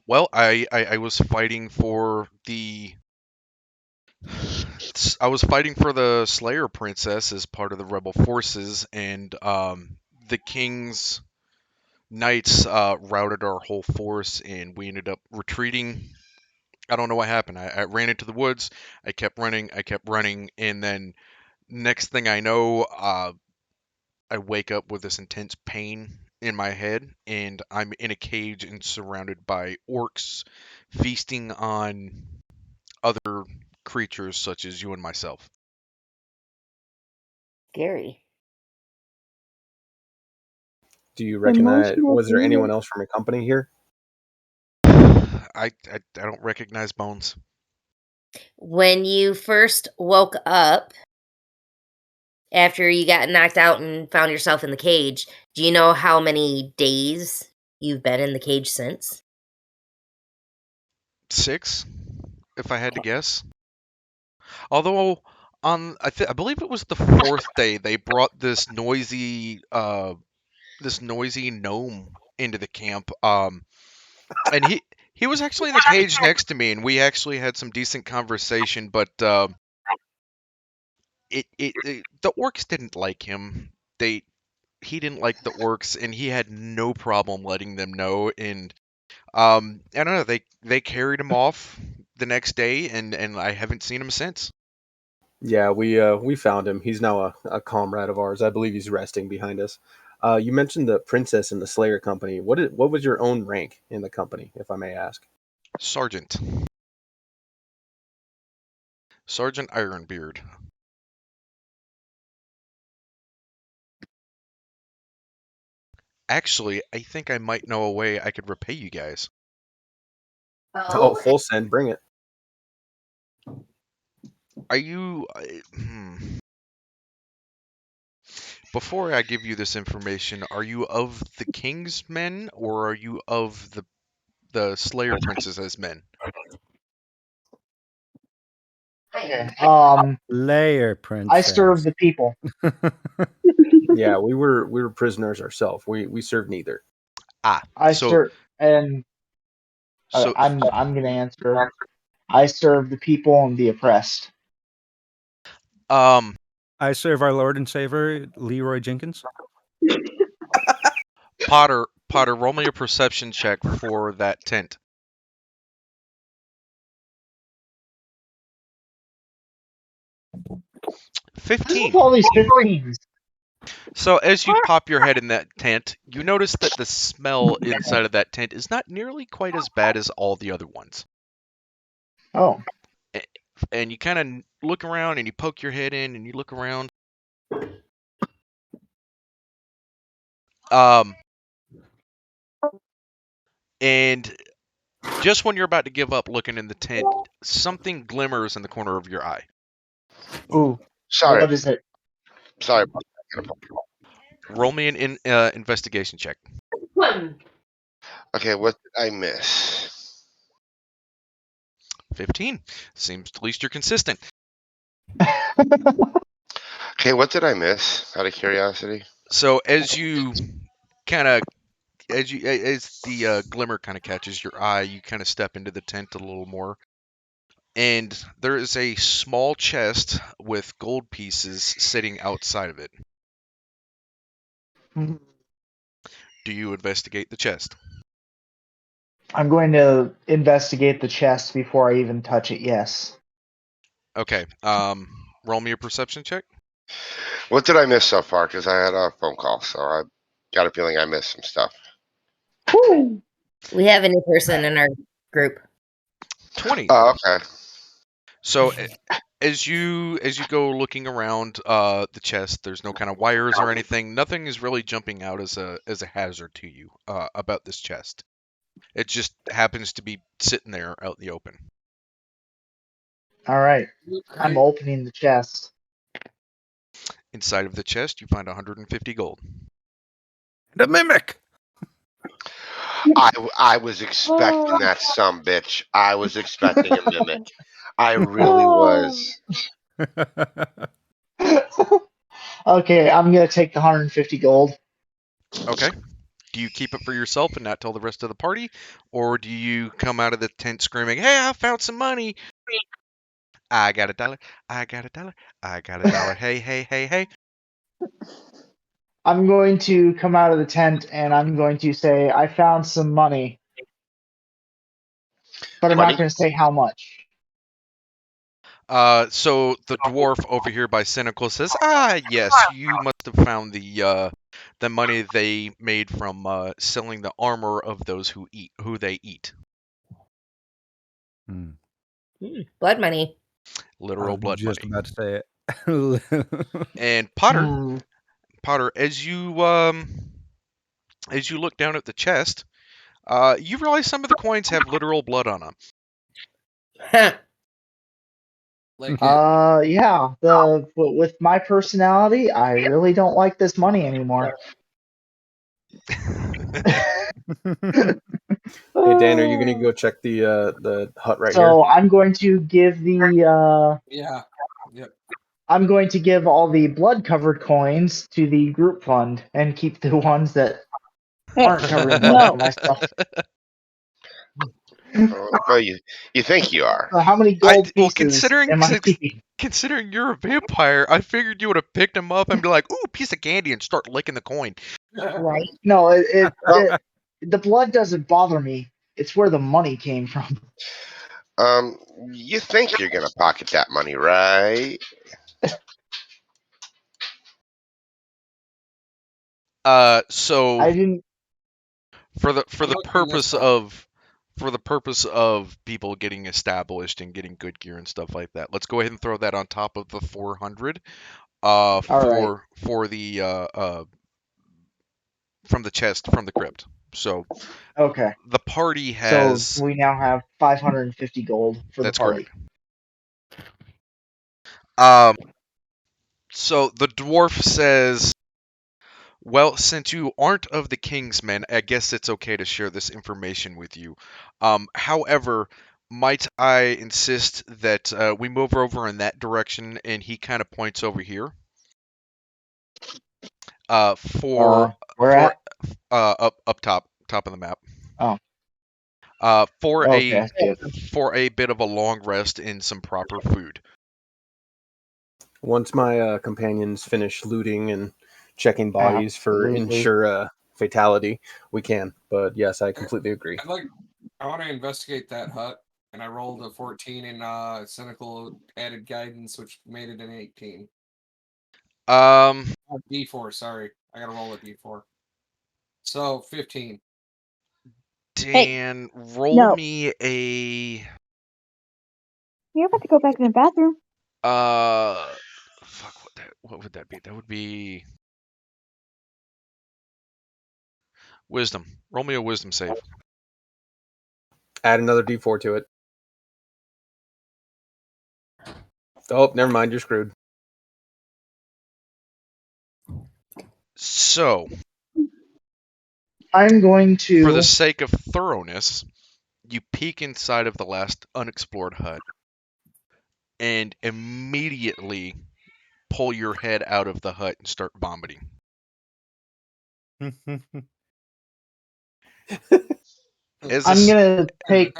Well, I was fighting for the Slayer Princess as part of the rebel forces, and the king's knights routed our whole force, and we ended up retreating. I don't know what happened. I ran into the woods. I kept running, and then next thing I know, I wake up with this intense pain in my head, and I'm in a cage and surrounded by orcs feasting on other creatures such as you and myself. Scary. Do you recognize? Emotional Was there anyone damage. else from your company here? I don't recognize bones. When you first woke up after you got knocked out and found yourself in the cage, do you know how many days you've been in the cage since? 6, if I had to guess. Although I believe it was the 4th day they brought this noisy gnome into the camp. And he was actually in the cage next to me, and we actually had some decent conversation. But the orcs didn't like him. He didn't like the orcs, and he had no problem letting them know. And I don't know. They carried him off the next day, and I haven't seen him since. Yeah, we found him. He's now a comrade of ours. I believe he's resting behind us. You mentioned the princess in the Slayer company. What was your own rank in the company, if I may ask? Sergeant Ironbeard. Actually, I think I might know a way I could repay you guys. Oh, full send, bring it. Are you? Before I give you this information, are you of the King's men, or are you of the Slayer Princess's men? Okay. Layer I serve princess. the people. Yeah, we were prisoners ourselves. We served neither. I So serve, and so I'm gonna answer. I serve the people and the oppressed. I serve our Lord and Savior, Leroy Jenkins. Potter, roll me a perception check for that tent. What's 15. with all these 15s? So as you pop your head in that tent, you notice that the smell inside of that tent is not nearly quite as bad as all the other ones. Oh. And you kind of look around and you poke your head in and you look around. And just when you're about to give up looking in the tent, something glimmers in the corner of your eye. Ooh. Sorry. What is it? Sorry. Roll me an investigation check. Okay, what did I miss? 15. Seems at least you're consistent. Okay, what did I miss? Out of curiosity. So as you kind of as the glimmer kind of catches your eye, you kind of step into the tent a little more, and there is a small chest with gold pieces sitting outside of it. Do you investigate the chest? I'm going to investigate the chest before I even touch it. Yes. Okay. Roll me a perception check. What did I miss so far? Because I had a phone call, so I got a feeling I missed some stuff. We have a new person in our group. 20. Oh, okay. So as you go looking around the chest, there's no kind of wires or anything. Nothing is really jumping out as a hazard to you about this chest. It just happens to be sitting there out in the open. All right. I'm opening the chest. Inside of the chest, you find 150 gold. The mimic. I was expecting that sumbitch. I was expecting a mimic. I really was. Okay, I'm gonna take the 150 gold. Okay. Do you keep it for yourself and not tell the rest of the party? Or do you come out of the tent screaming, hey, I found some money. I got $1. I got $1. I got $1. Hey, hey, hey, hey. I'm going to come out of the tent and I'm going to say I found some money, but I'm Money? not going to say how much. So the dwarf over here by Cynical says, yes, you must have found the money they made from selling the armor of those who they eat. Blood money. Literal blood just money. about to say it. And Potter, as you look down at the chest, you realize some of the coins have literal blood on them. Yeah. With my personality, I really don't like this money anymore. Hey Dan, are you gonna go check the hut right So here? I'm going to give the Yeah. Yep. I'm going to give all the blood covered coins to the group fund and keep the ones that aren't covered in blood for myself. Well, you think you are. So how many gold Well, pieces am I keeping? considering you're a vampire, I figured you would have picked him up and be like, "Ooh, piece of candy," and start licking the coin. Right? No, the blood doesn't bother me. It's where the money came from. You think you're gonna pocket that money, right? So I didn't. for the looking this purpose of people getting established and getting good gear and stuff like that, let's go ahead and throw that on top of the 400. All right. For the from the chest from the crypt. So Okay. the party has. So we now have 550 gold for the That's party. correct. So the dwarf says, well, since you aren't of the king's men, I guess it's okay to share this information with you. However, might I insist that we move over in that direction, and he kind of points over here. Where at? Up top of the map. Oh. For Okay, I see it. for a bit of a long rest and some proper food. Once my companions finish looting and checking bodies for Absolutely. ensure fatality, we can. But yes, I completely agree. I want to investigate that hut, and I rolled a 14 in cynical added guidance, which made it an 18. D4. Sorry, I gotta roll a D4. So 15. Dan, roll No. me a. You're about to go back in the bathroom. Fuck. What would that be? That would be wisdom. Roll me a wisdom save. Add another D4 to it. Oh, never mind. You're screwed. So, I'm going to. for the sake of thoroughness, you peek inside of the last unexplored hut and immediately pull your head out of the hut and start vomiting. I'm gonna take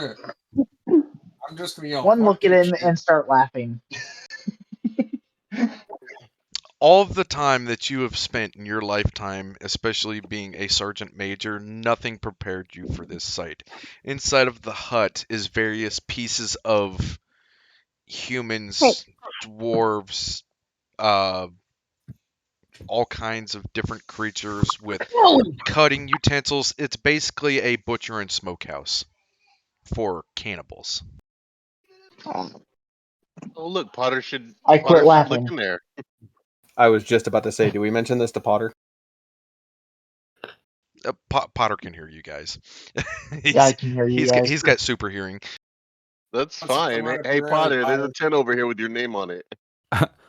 I'm just gonna yell one fuck look at you, him shit. and start laughing. All of the time that you have spent in your lifetime, especially being a sergeant major, nothing prepared you for this sight. Inside of the hut is various pieces of humans, dwarves, all kinds of different creatures with cutting utensils. It's basically a butcher and smokehouse for cannibals. Oh, look, Potter should I quit look laughing. in there. I was just about to say, do we mention this to Potter? Potter can hear you guys. Yeah, I can hear you guys. He's got super hearing. That's fine. Hey, Potter, there's a tent over here with your name on it.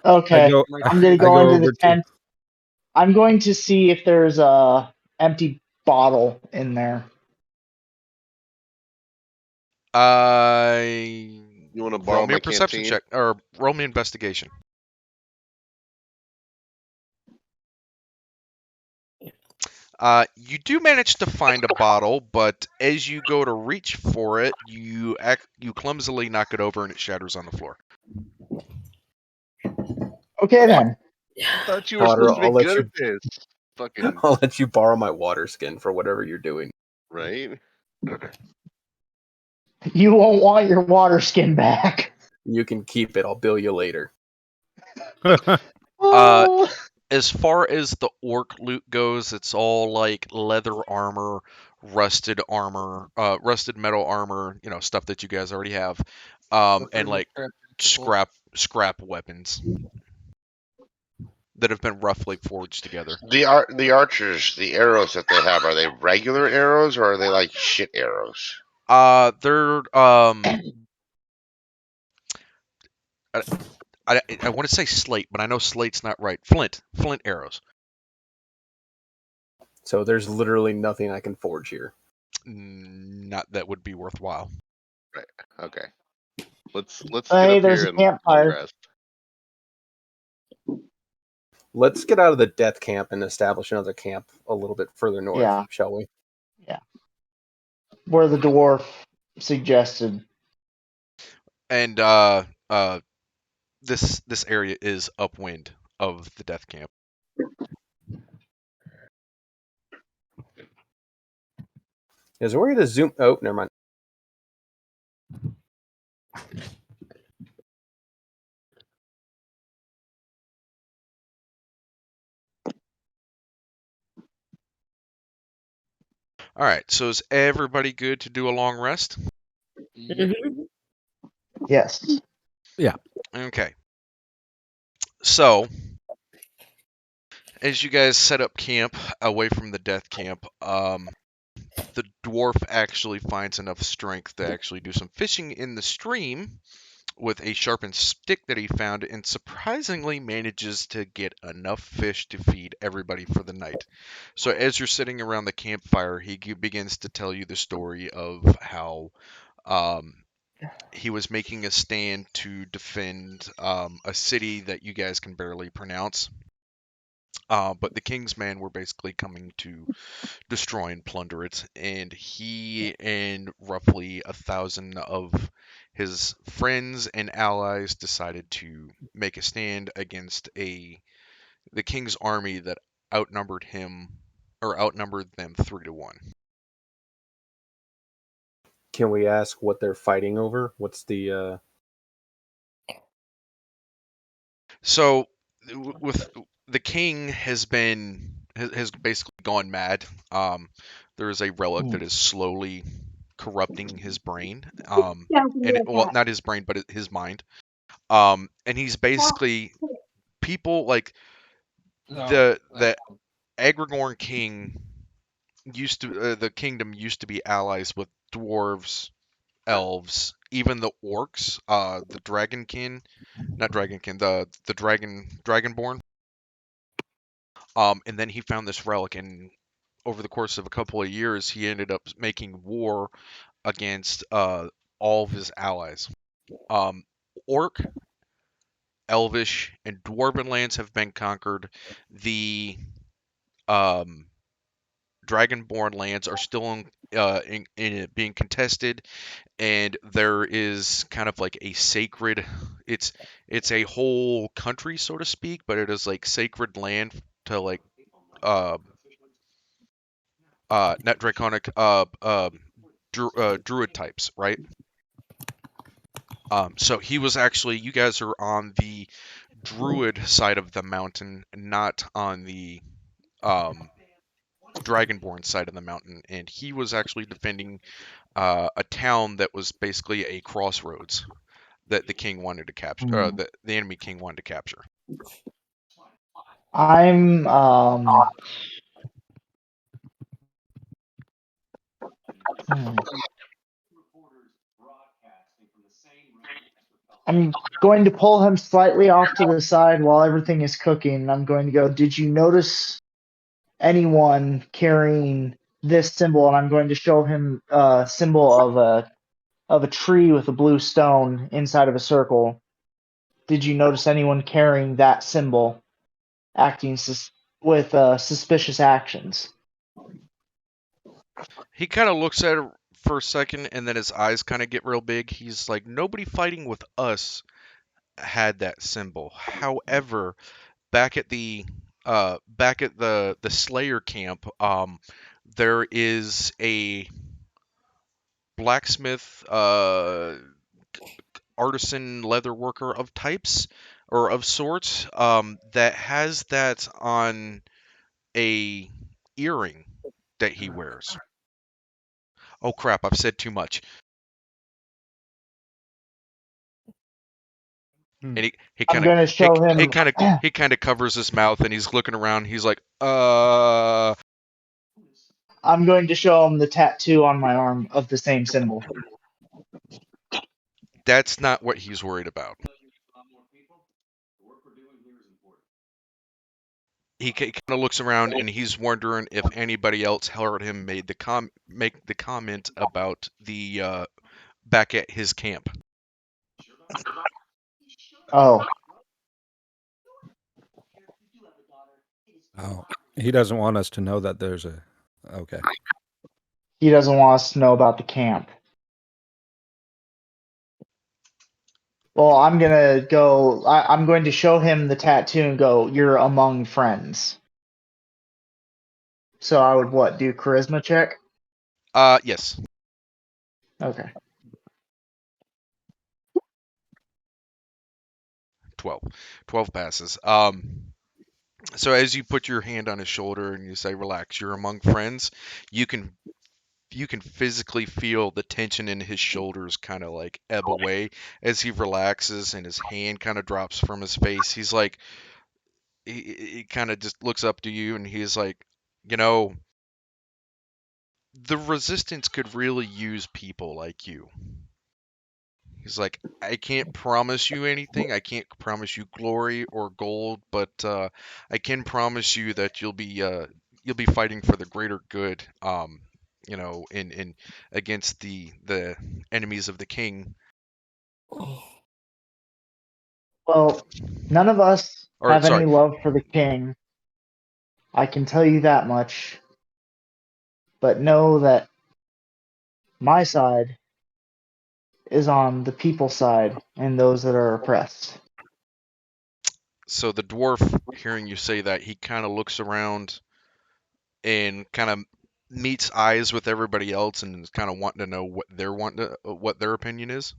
Okay, go- I'm gonna I go go into the over to- tent. I'm going to see if there's a empty bottle in there. You want to borrow roll me my a perception canteen? check or roll me investigation. You do manage to find a bottle, but as you go to reach for it, you clumsily knock it over and it shatters on the floor. Okay then. I thought you were Potter, supposed to be I'll let good you. at this. Fucking I'll let you borrow my water skin for whatever you're doing. right. You won't want your water skin back. You can keep it. I'll bill you later. As far as the orc loot goes, it's all like leather armor, rusted metal armor, stuff that you guys already have, and like scrap weapons that have been roughly forged together. The archers, the arrows that they have, are they regular arrows or are they like shit arrows? They're I want to say slate, but I know slate's not right. Flint arrows. So there's literally nothing I can forge here. Not that would be worthwhile. Right. Okay. Let's Hey, get up there's here a and long campfire. rest. Let's get out of the death camp and establish another camp a little bit further north, Yeah. shall we? Yeah. Where the dwarf suggested. And this area is upwind of the death camp. Is there a way to zoom? Oh, never mind. All right, so is everybody good to do a long rest? Yes. Yeah. Okay. So, as you guys set up camp away from the death camp, the dwarf actually finds enough strength to actually do some fishing in the stream with a sharpened stick that he found, and surprisingly manages to get enough fish to feed everybody for the night. So as you're sitting around the campfire, he begins to tell you the story of how he was making a stand to defend a city that you guys can barely pronounce. But the King's men were basically coming to destroy and plunder it, and he and roughly 1,000 of his friends and allies decided to make a stand against the king's army that outnumbered them 3-1. Can we ask what they're fighting over? What's the So with the king has basically gone mad. There is a relic that is slowly corrupting his brain. Well, not his brain, but his mind. And he's basically people like the Agrigorn king the kingdom used to be allies with dwarves, elves, even the orcs, the dragonkin, not dragonkin, the dragonborn. And then he found this relic, and over the course of a couple of years, he ended up making war against all of his allies. Orc, Elvish, and Dwarven lands have been conquered. The Dragonborn lands are still being contested, and there is kind of like a sacred. It's a whole country, so to speak, but it is like sacred land to like uh not draconic druid types, right? So he was actually, you guys are on the druid side of the mountain, not on the dragonborn side of the mountain, and he was actually defending a town that was basically a crossroads that the king wanted to capture, the enemy king wanted to capture. I'm I'm going to pull him slightly off to the side while everything is cooking. I'm going to go, did you notice anyone carrying this symbol? And I'm going to show him a symbol of a tree with a blue stone inside of a circle. Did you notice anyone carrying that symbol, acting with suspicious actions? He kind of looks at it for a second, and then his eyes kind of get real big. He's like, nobody fighting with us had that symbol. However, back at the the Slayer camp, there is a blacksmith, artisan leather worker of types or of sorts, that has that on a earring that he wears. Oh crap! I've said too much. And he I'm kind of going to show him. he kind of covers his mouth and he's looking around. He's like, I'm going to show him the tattoo on my arm of the same symbol. That's not what he's worried about. He kind of looks around and he's wondering if anybody else heard him make the comment about the back at his camp. Oh. Oh, he doesn't want us to know that there's a. Okay. He doesn't want us to know about the camp. Well, I'm gonna go. I'm going to show him the tattoo and go, "You're among friends." So I would do charisma check? Yes. Okay. 12 passes. So as you put your hand on his shoulder and you say, "Relax, you're among friends," you can physically feel the tension in his shoulders kind of like ebb away as he relaxes and his hand kind of drops from his face. He's like, he kind of just looks up to you and he's like, the resistance could really use people like you. He's like, I can't promise you anything. I can't promise you glory or gold, but I can promise you that you'll be fighting for the greater good. In against the enemies of the king. Well, none of us Or, have sorry. any love for the king. I can tell you that much. But know that my side is on the people's side and those that are oppressed. So the dwarf, hearing you say that, he kind of looks around and kind of meets eyes with everybody else and is kind of wanting to know what their opinion is.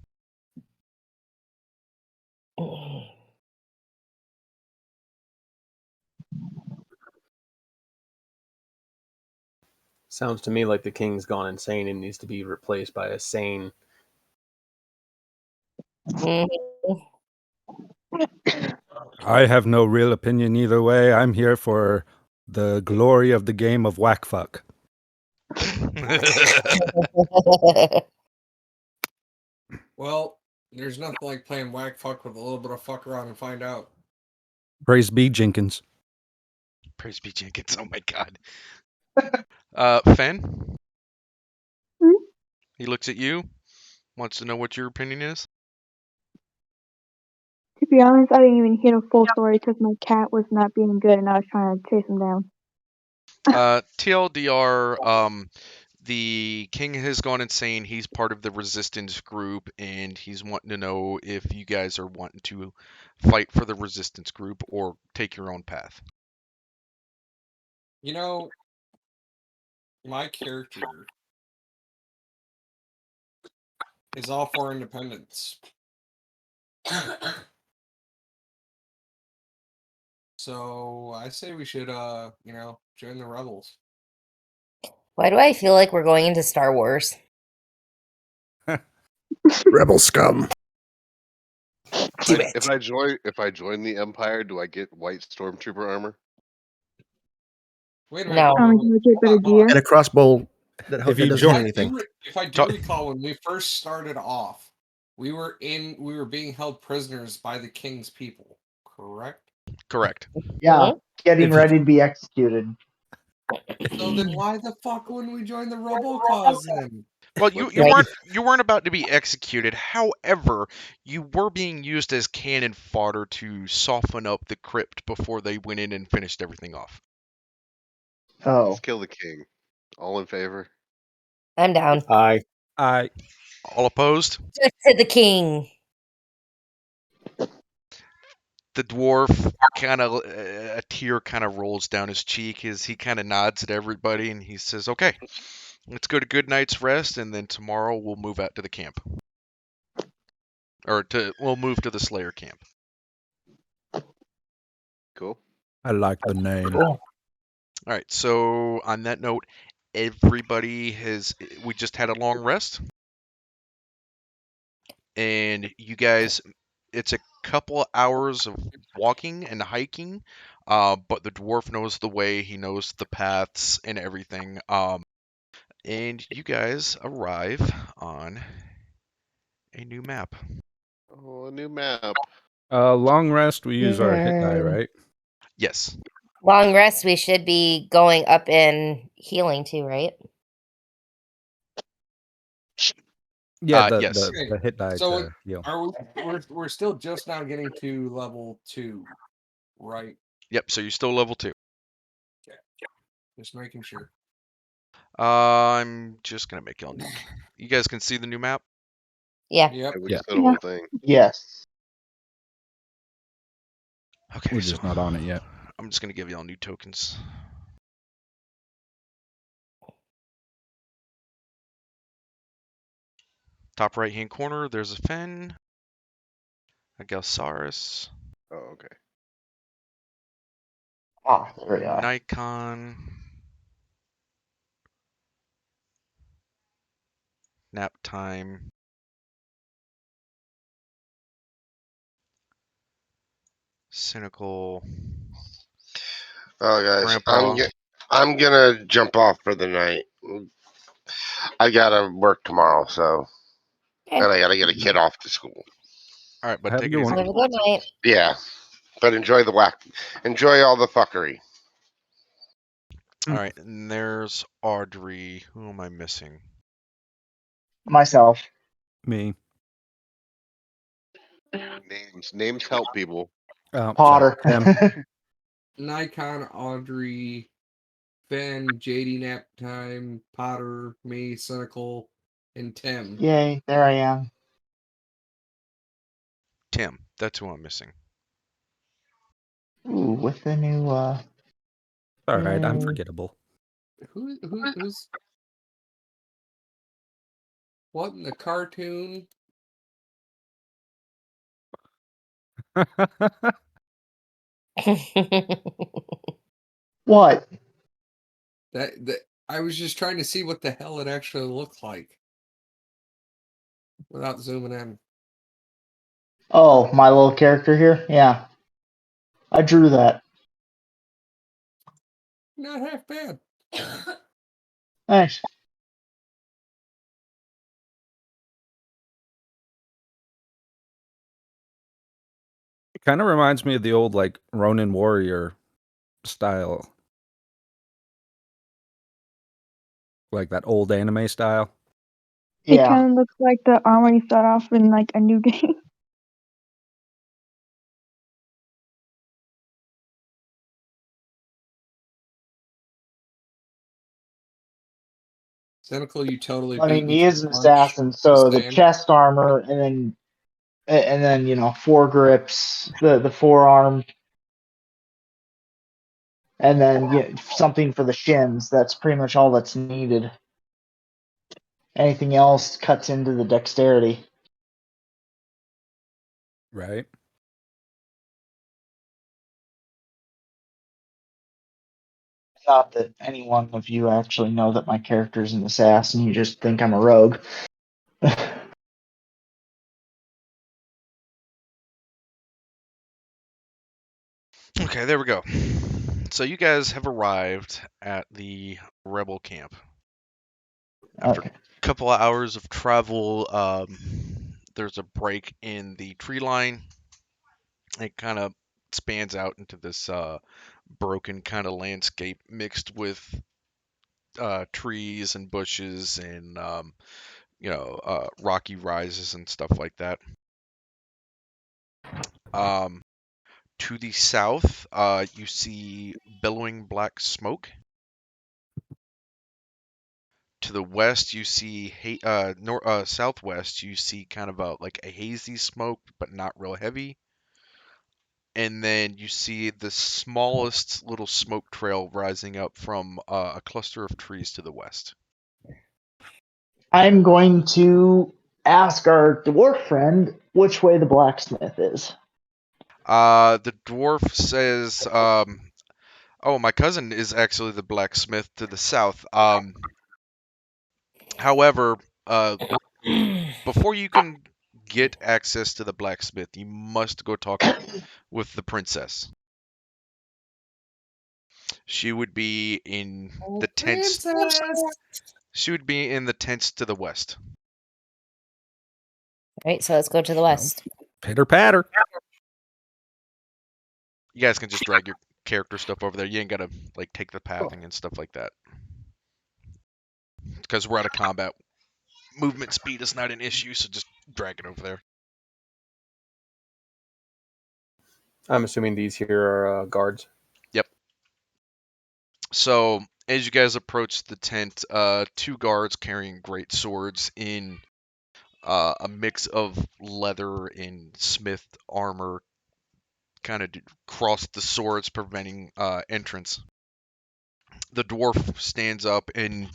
Sounds to me like the king's gone insane and needs to be replaced by a sane. I have no real opinion either way. I'm here for the glory of the game of whack fuck. Well, there's nothing like playing whack fuck with a little bit of fuck around and find out. Praise be Jenkins. Praise be Jenkins. Oh my god. Fen? He looks at you, wants to know what your opinion is. To be honest, I didn't even hear the full story because my cat was not being good and I was trying to chase him down. TLDR, the king has gone insane. He's part of the resistance group, and he's wanting to know if you guys are wanting to fight for the resistance group or take your own path. My character is all for independence. So I say we should, join the rebels. Why do I feel like we're going into Star Wars? Rebel scum. If I join the Empire, do I get white stormtrooper armor? Wait a No. minute. Get better gear. And a crossbow that If you doesn't join- do anything. If I do recall, when we first started off, We were being held prisoners by the king's people, correct? Correct. Yeah, getting If- ready to be executed. So then why the fuck wouldn't we join the robocause then? Well, you weren't about to be executed. However, you were being used as cannon fodder to soften up the crypt before they went in and finished everything off. Oh. Let's kill the king. All in favor? I'm down. Aye. I All opposed? Just to the king. The dwarf kind of a tear kind of rolls down his cheek as he kind of nods at everybody and he says, "Okay, let's go to good night's rest, and then tomorrow we'll move out to the camp, we'll move to the Slayer camp." Cool. I like the name. Cool. All right. So on that note, we just had a long rest, and you guys, it's a couple of hours of walking and hiking, but the dwarf knows the way, he knows the paths and everything. And you guys arrive on a new map. Oh, a new map. Long rest, we use our hit die, Yay. right? Yes. Long rest, we should be going up and healing too, right? Yeah, Yes. the hit die So to heal. we're still just now getting to level 2, right? Yep. So you're still level 2. Okay. Just making sure. I'm just gonna make y'all new. You guys can see the new map. Yeah. Yep. We just did the whole thing. Yes. Okay. We're just not on it yet. I'm just gonna give y'all new tokens. Top right hand corner, there's a Fen, a Galsaris, Oh, okay. Ah, there we are. Nikon, Nap Time, Cynical. Oh, guys, Grandpa. I'm gonna jump off for the night. I gotta work tomorrow, so and I gotta get a kid off to school. All right, but Have a take good it one. easy. Have a good night. Yeah, but enjoy all the fuckery. All right, and there's Audrey. Who am I missing? Myself. Me. Names help people. Oh, Potter. sorry. Nikon, Audrey, Ben, JD Naptime, Potter, me, Cynical, and Tim. Yay, there I am. Tim. That's who I'm missing. Ooh, with the new All right, I'm yay. forgettable. Who's what in the cartoon? What? That I was just trying to see what the hell it actually looked like without zooming in. Oh, my little character here? Yeah. I drew that. Not half bad. Thanks. It kind of reminds me of the old like Ronin Warrior style. Like that old anime style. It Yeah. kind of looks like the armor you start off in like a new game. Cynical, you totally I beat mean, me he to is the an punch. assassin, so the Stan. chest armor, and then 4 grips, the forearm, and then something for the shins. That's pretty much all that's needed. Anything else cuts into the dexterity. Right. Not that any one of you actually know that my character's an assassin. You just think I'm a rogue. Okay, there we go. So you guys have arrived at the rebel camp. After Okay. a couple of hours of travel, there's a break in the tree line. It kind of spans out into this broken kind of landscape mixed with trees and bushes and rocky rises and stuff like that. To the south, you see billowing black smoke. To the west, you see southwest, you see kind of like a hazy smoke, but not real heavy. And then you see the smallest little smoke trail rising up from a cluster of trees to the west. I'm going to ask our dwarf friend which way the blacksmith is. The dwarf says, "Oh, my cousin is actually the blacksmith to the south. However, before you can get access to the blacksmith, you must go talk with the princess. She would be in the tents. She would be in the tents to the west." All right, so let's go to the west. Pitter patter. You guys can just drag your character stuff over there. You ain't gotta like take the pathing and stuff like that. Because we're out of combat. Movement speed is not an issue, so just drag it over there. I'm assuming these here are guards. Yep. So as you guys approach the tent, two guards carrying great swords in a mix of leather and smith armor kind of cross the swords, preventing entrance. The dwarf stands up and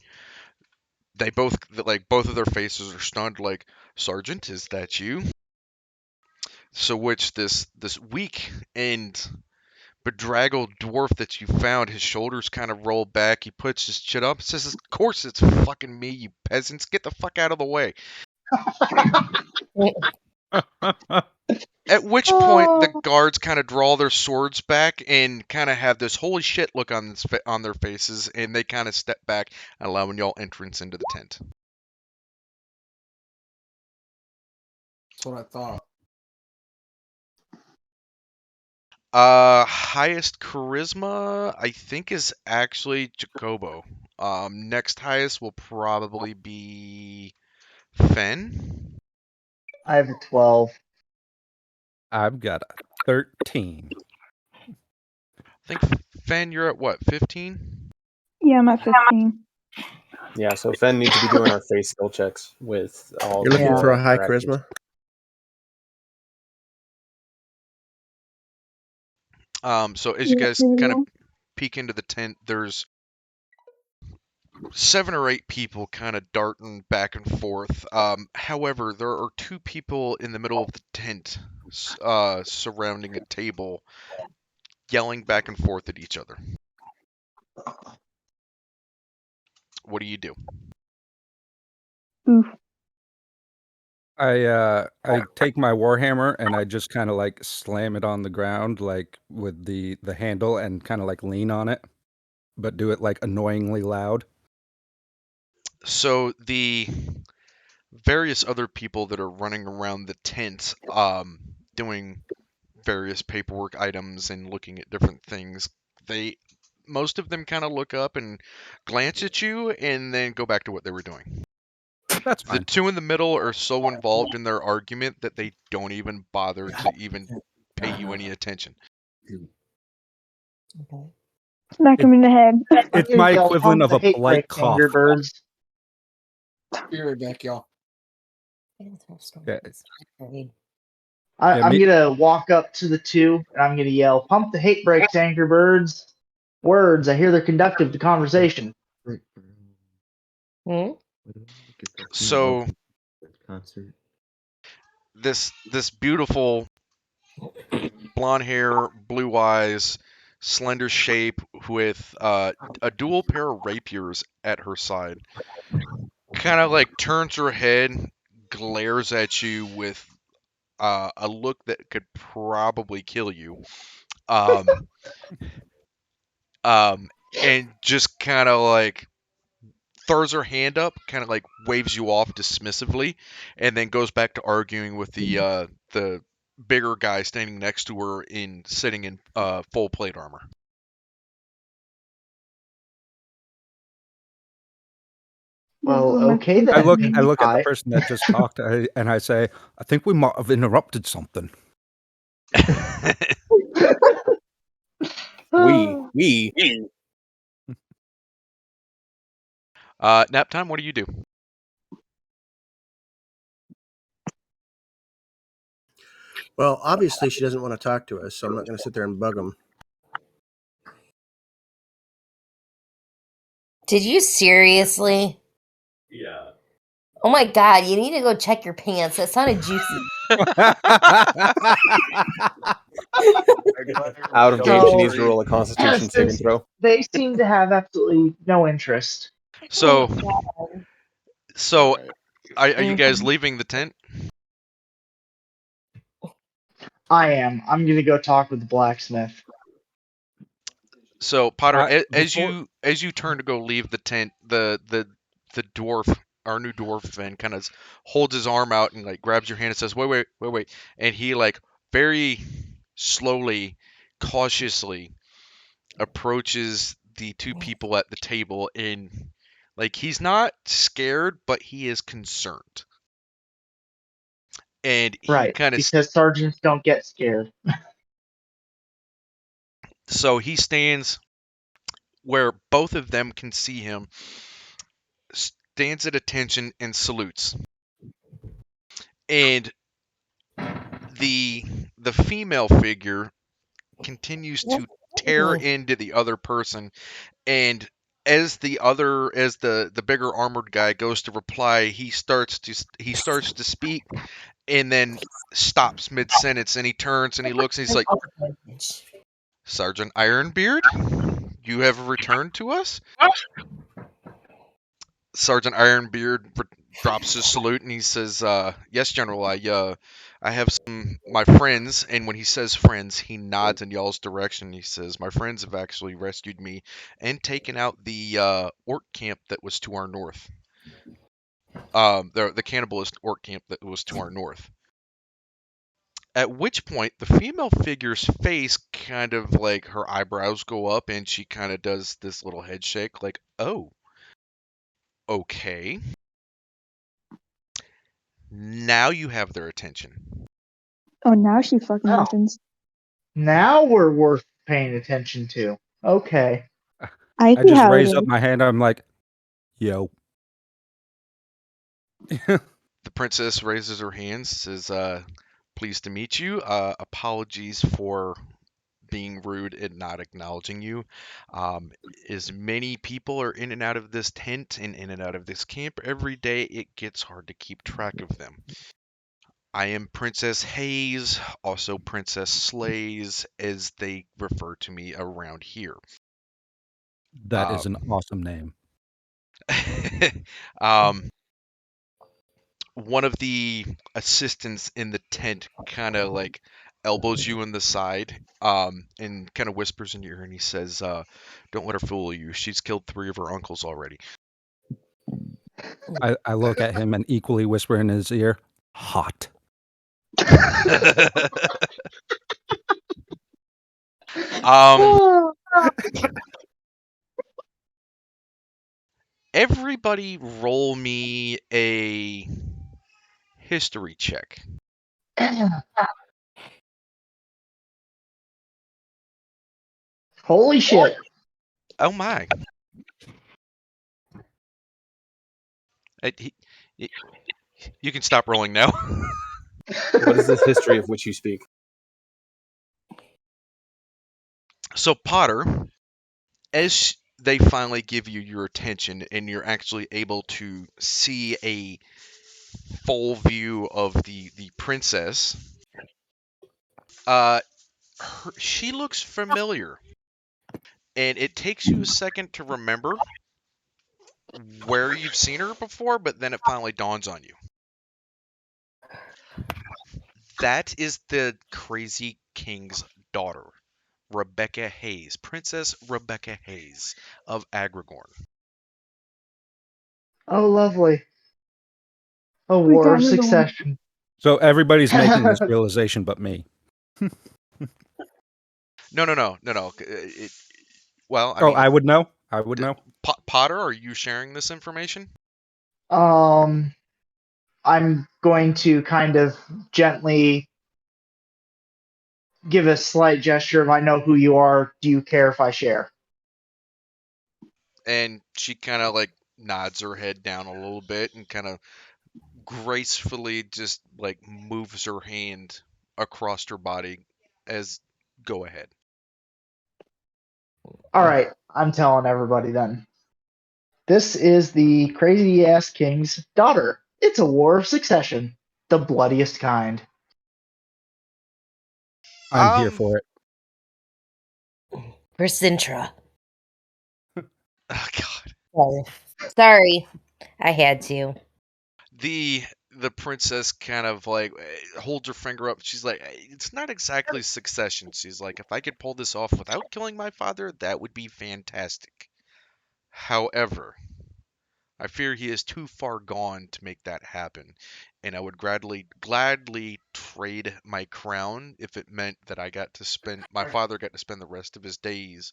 they both of their faces are stunned, like, "Sergeant, is that you?" So which this weak and bedraggled dwarf that you found, his shoulders kind of roll back, he puts his chin up, says, "Of course it's fucking me, you peasants, get the fuck out of the way." At which point the guards kind of draw their swords back and kind of have this holy shit look on their faces, and they kind of step back, allowing y'all entrance into the tent. That's what I thought. Highest charisma, I think, is actually Jacobo. Next highest will probably be Fen. I have a 12. I've got a 13. I think Fen, you're at what, 15? Yeah, I'm at 15. Yeah, so Fen needs to be doing our face skill checks with all. You're looking the for a high interactions. charisma? So as you guys kind of peek into the tent, there's 7 or 8 people kind of darting back and forth. However, there are 2 people in the middle of the tent surrounding a table, yelling back and forth at each other. What do you do? Oof. I take my warhammer and I just kind of like slam it on the ground, like with the handle, and kind of like lean on it, but do it like annoyingly loud. So the various other people that are running around the tent, doing various paperwork items and looking at different things, most of them kind of look up and glance at you and then go back to what they were doing. That's fine. The 2 in the middle are so involved in their argument that they don't even bother to even pay you any attention. Smack him in the head. It's my equivalent of a polite cough. Angry Birds. Be right back, y'all. Yeah. I'm gonna walk up to the 2 and I'm gonna yell, "Pump the hate brakes, Angry Birds!" Words. I hear they're conductive to conversation. So this beautiful blonde hair, blue eyes, slender shape with a dual pair of rapiers at her side, kind of like turns her head, glares at you with a look that could probably kill you, and just kind of like throws her hand up, kind of like waves you off dismissively, and then goes back to arguing with the bigger guy standing next to her sitting in full plate armor. Well, okay then. I look Pinkie at the Pie. person that just talked, and I say, I think we might have interrupted something. We. Nap time. What do you do? Well, obviously she doesn't want to talk to us, so I'm not going to sit there and bug them. Did you seriously? Yeah. Oh my god, you need to go check your pants. That sounded juicy. Out of game, she needs to So, roll a Constitution saving throw. they seem to have absolutely no interest. So, All right. are you guys leaving the tent? I am. I'm gonna go talk with the blacksmith. So Potter, as before- you turn to go leave the tent, the dwarf, our new dwarf friend, kind of holds his arm out and like grabs your hand and says, "Wait," and he like very slowly, cautiously approaches the two people at the table, and like he's not scared, but he is concerned, and he Right, kind of because sergeants don't get scared. so he stands where both of them can see him, stands at attention and salutes. And the female figure continues to tear into the other person, and as the bigger armored guy goes to reply, he starts to speak and then stops mid sentence, and he turns and he looks and he's like, "Sergeant Ironbeard, you have returned to us?" Sergeant Ironbeard drops his salute and he says, "Yes, General. I have my friends." And when he says friends, he nods in y'all's direction. He says, "My friends have actually rescued me and taken out the orc camp that was to our north. The cannibalist orc camp that was to our north." At which point, the female figure's face kind of like her eyebrows go up, and she kind of does this little head shake, like, "Oh, okay." Now you have their attention. Oh, now she fucking Oh. listens. Now we're worth paying attention to. Okay. I I see just how it raise up is. my hand. I'm like, yo. The princess raises her hands, says, "Pleased to meet you. Apologies for being rude and not acknowledging you. As many people are in and out of this tent and in and out of this camp every day, it gets hard to keep track of them. I am Princess Hayes, also Princess Slays, as they refer to me around here." That is an awesome name. One of the assistants in the tent kind of like elbows you in the side, and kind of whispers in your ear, and he says, "Don't let her fool you. She's killed 3 of her uncles already." I look at him and equally whisper in his ear, hot. Everybody roll me a history check. Holy shit. Oh my. You can stop rolling now. What is this history of which you speak? So Potter, as they finally give you your attention and you're actually able to see a full view of the princess, she looks familiar, and it takes you a second to remember where you've seen her before, but then it finally dawns on you. That is the crazy king's daughter, Rebecca Hayes, Princess Rebecca Hayes of Agrigorn. Oh, lovely. A We war got of another one. succession. So everybody's making this realization but me. No. Well, I Oh, mean, I would know. I would know. Potter, are you sharing this information? I'm going to kind of gently give a slight gesture of I know who you are. Do you care if I share? And she kind of like nods her head down a little bit and kind of gracefully just like moves her hand across her body as go ahead. All right, I'm telling everybody then. This is the crazy ass king's daughter. It's a war of succession, the bloodiest kind. I'm here for it. For Sintra. Oh God. Sorry. I had to. The princess kind of like holds her finger up. She's like, it's not exactly succession. She's like, if I could pull this off without killing my father, that would be fantastic. However, I fear he is too far gone to make that happen, and I would gladly trade my crown if it meant that my father got to spend the rest of his days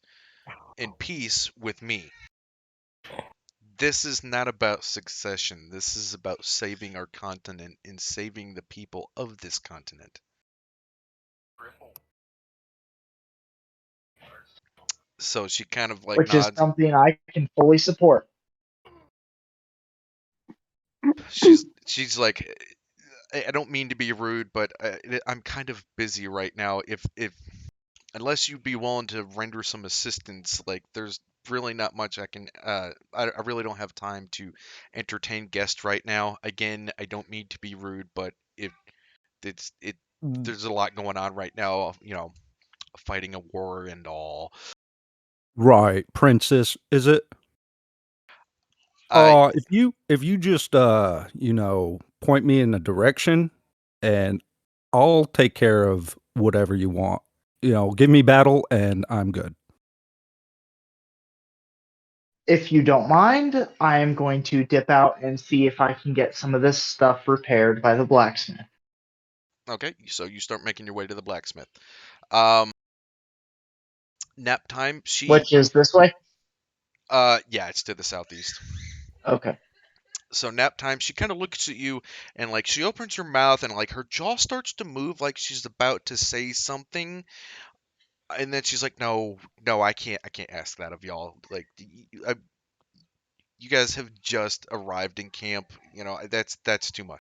in peace with me. This is not about succession. This is about saving our continent and saving the people of this continent. So she kind of like Which is nods. something I can fully support. She's like, I don't mean to be rude, but I'm kind of busy right now. If unless you'd be willing to render some assistance, like there's really not much I can. I really don't have time to entertain guests right now. Again, I don't mean to be rude, but if it's it there's a lot going on right now. Fighting a war and all. Right, princess, is it? If you just point me in a direction and I'll take care of whatever you want. Give me battle and I'm good. If you don't mind, I am going to dip out and see if I can get some of this stuff repaired by the blacksmith. Okay, so you start making your way to the blacksmith. Nap time. Which is this way? Yeah, it's to the southeast. Okay. So nap time, she kind of looks at you and like she opens her mouth and like her jaw starts to move like she's about to say something, and then she's like, "No, I can't ask that of y'all. Like, you guys have just arrived in camp. That's too much."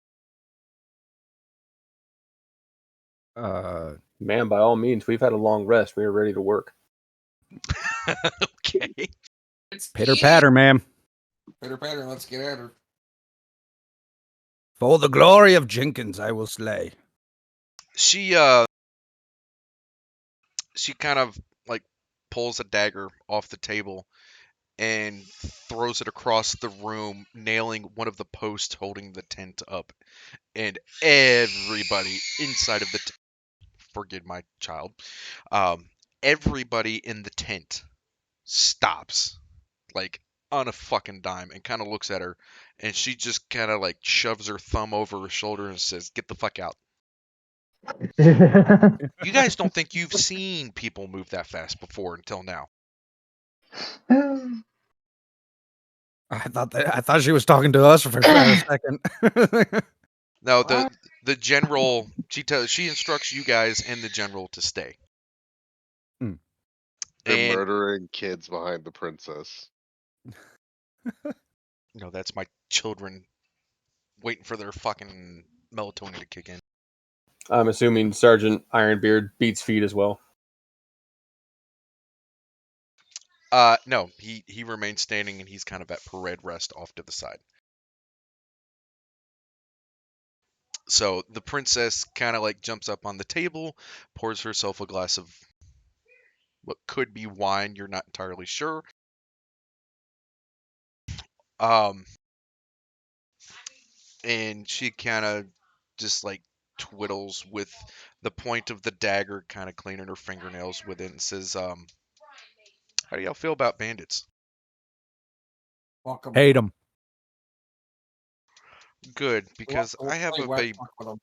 Man, by all means, we've had a long rest. We are ready to work. Okay. Pitter patter, ma'am. Pitter patter, let's get at her. For the glory of Jenkins, I will slay. She kind of like pulls a dagger off the table and throws it across the room, nailing one of the posts holding the tent up. And everybody inside of the forgive my child, everybody in the tent stops, like on a fucking dime, and kind of looks at her, and she just kind of like shoves her thumb over her shoulder and says, "Get the fuck out." You guys don't think you've seen people move that fast before until now. I thought she was talking to us for a second. No, the general, she instructs you guys and the general to stay. They're And murdering kids behind the princess. no, that's my children waiting for their fucking melatonin to kick in. I'm assuming Sergeant Ironbeard beats feet as well. No, he remains standing and he's kind of at parade rest off to the side. So the princess kind of like jumps up on the table, pours herself a glass of what could be wine, you're not entirely sure. And she kind of just like twiddles with the point of the dagger, kind of cleaning her fingernails with it, and says, "How do y'all feel about bandits?" Welcome. Hate them. Good, because We'll I have play a wet bit. talk with 'em.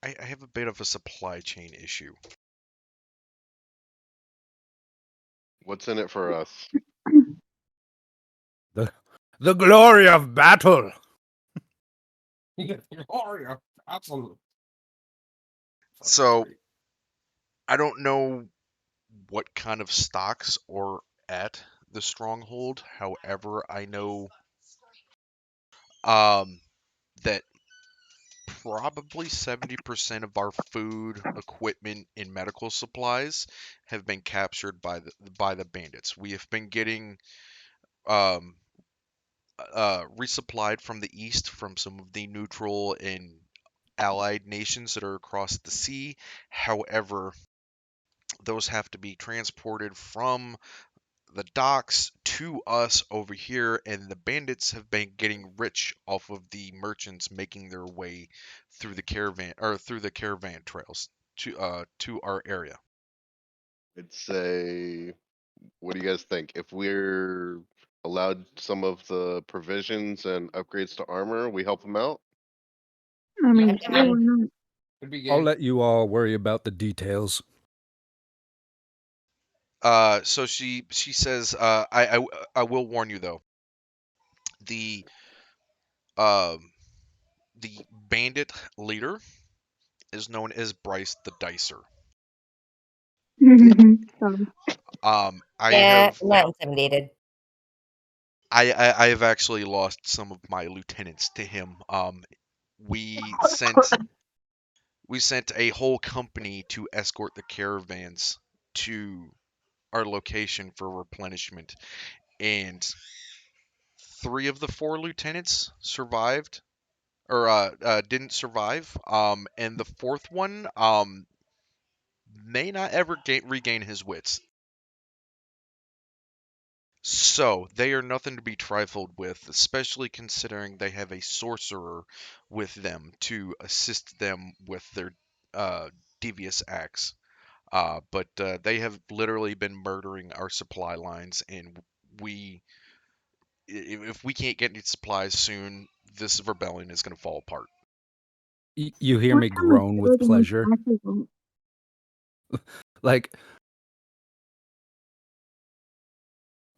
I have a bit of a supply chain issue. What's in it for us? The glory of battle. Gloria, absolutely. So I don't know what kind of stocks are at the stronghold. However, I know that probably 70% of our food, equipment, and medical supplies have been captured by the bandits. We have been getting um, resupplied from the east from some of the neutral and allied nations that are across the sea. However, those have to be transported from the docks to us over here, and the bandits have been getting rich off of the merchants making their way through the caravan trails to our area. I'd say, what do you guys think? If we're allowed some of the provisions and upgrades to armor, we help them out? I mean, Yeah, sure, why not? Could be I'll game. let you all worry about the details. So she says, I will warn you though. The um the bandit leader is known as Bryce the Dicer. Sorry. I Yeah, have I'm not intimidated. I have actually lost some of my lieutenants to him. We sent we sent a whole company to escort the caravans to our location for replenishment, and three of the four lieutenants survived or didn't survive. And the fourth one may not ever regain his wits. So, they are nothing to be trifled with, especially considering they have a sorcerer with them to assist them with their devious acts. But they have literally been murdering our supply lines, and we, if we can't get any supplies soon, this rebellion is going to fall apart. You hear What me kind of groan with building is pleasure. actually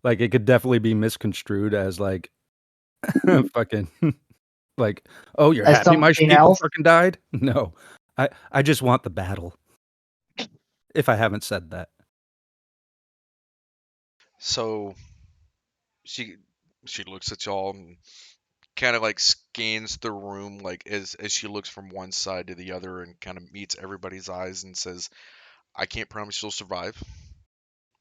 Like it could definitely be misconstrued as like fucking like, oh, you're As happy my something people else? fucking died? No. I just want the battle. If I haven't said that. So she she looks at y'all and kind of like scans the room, like as she looks from one side to the other and kind of meets everybody's eyes and says, I can't promise you'll survive,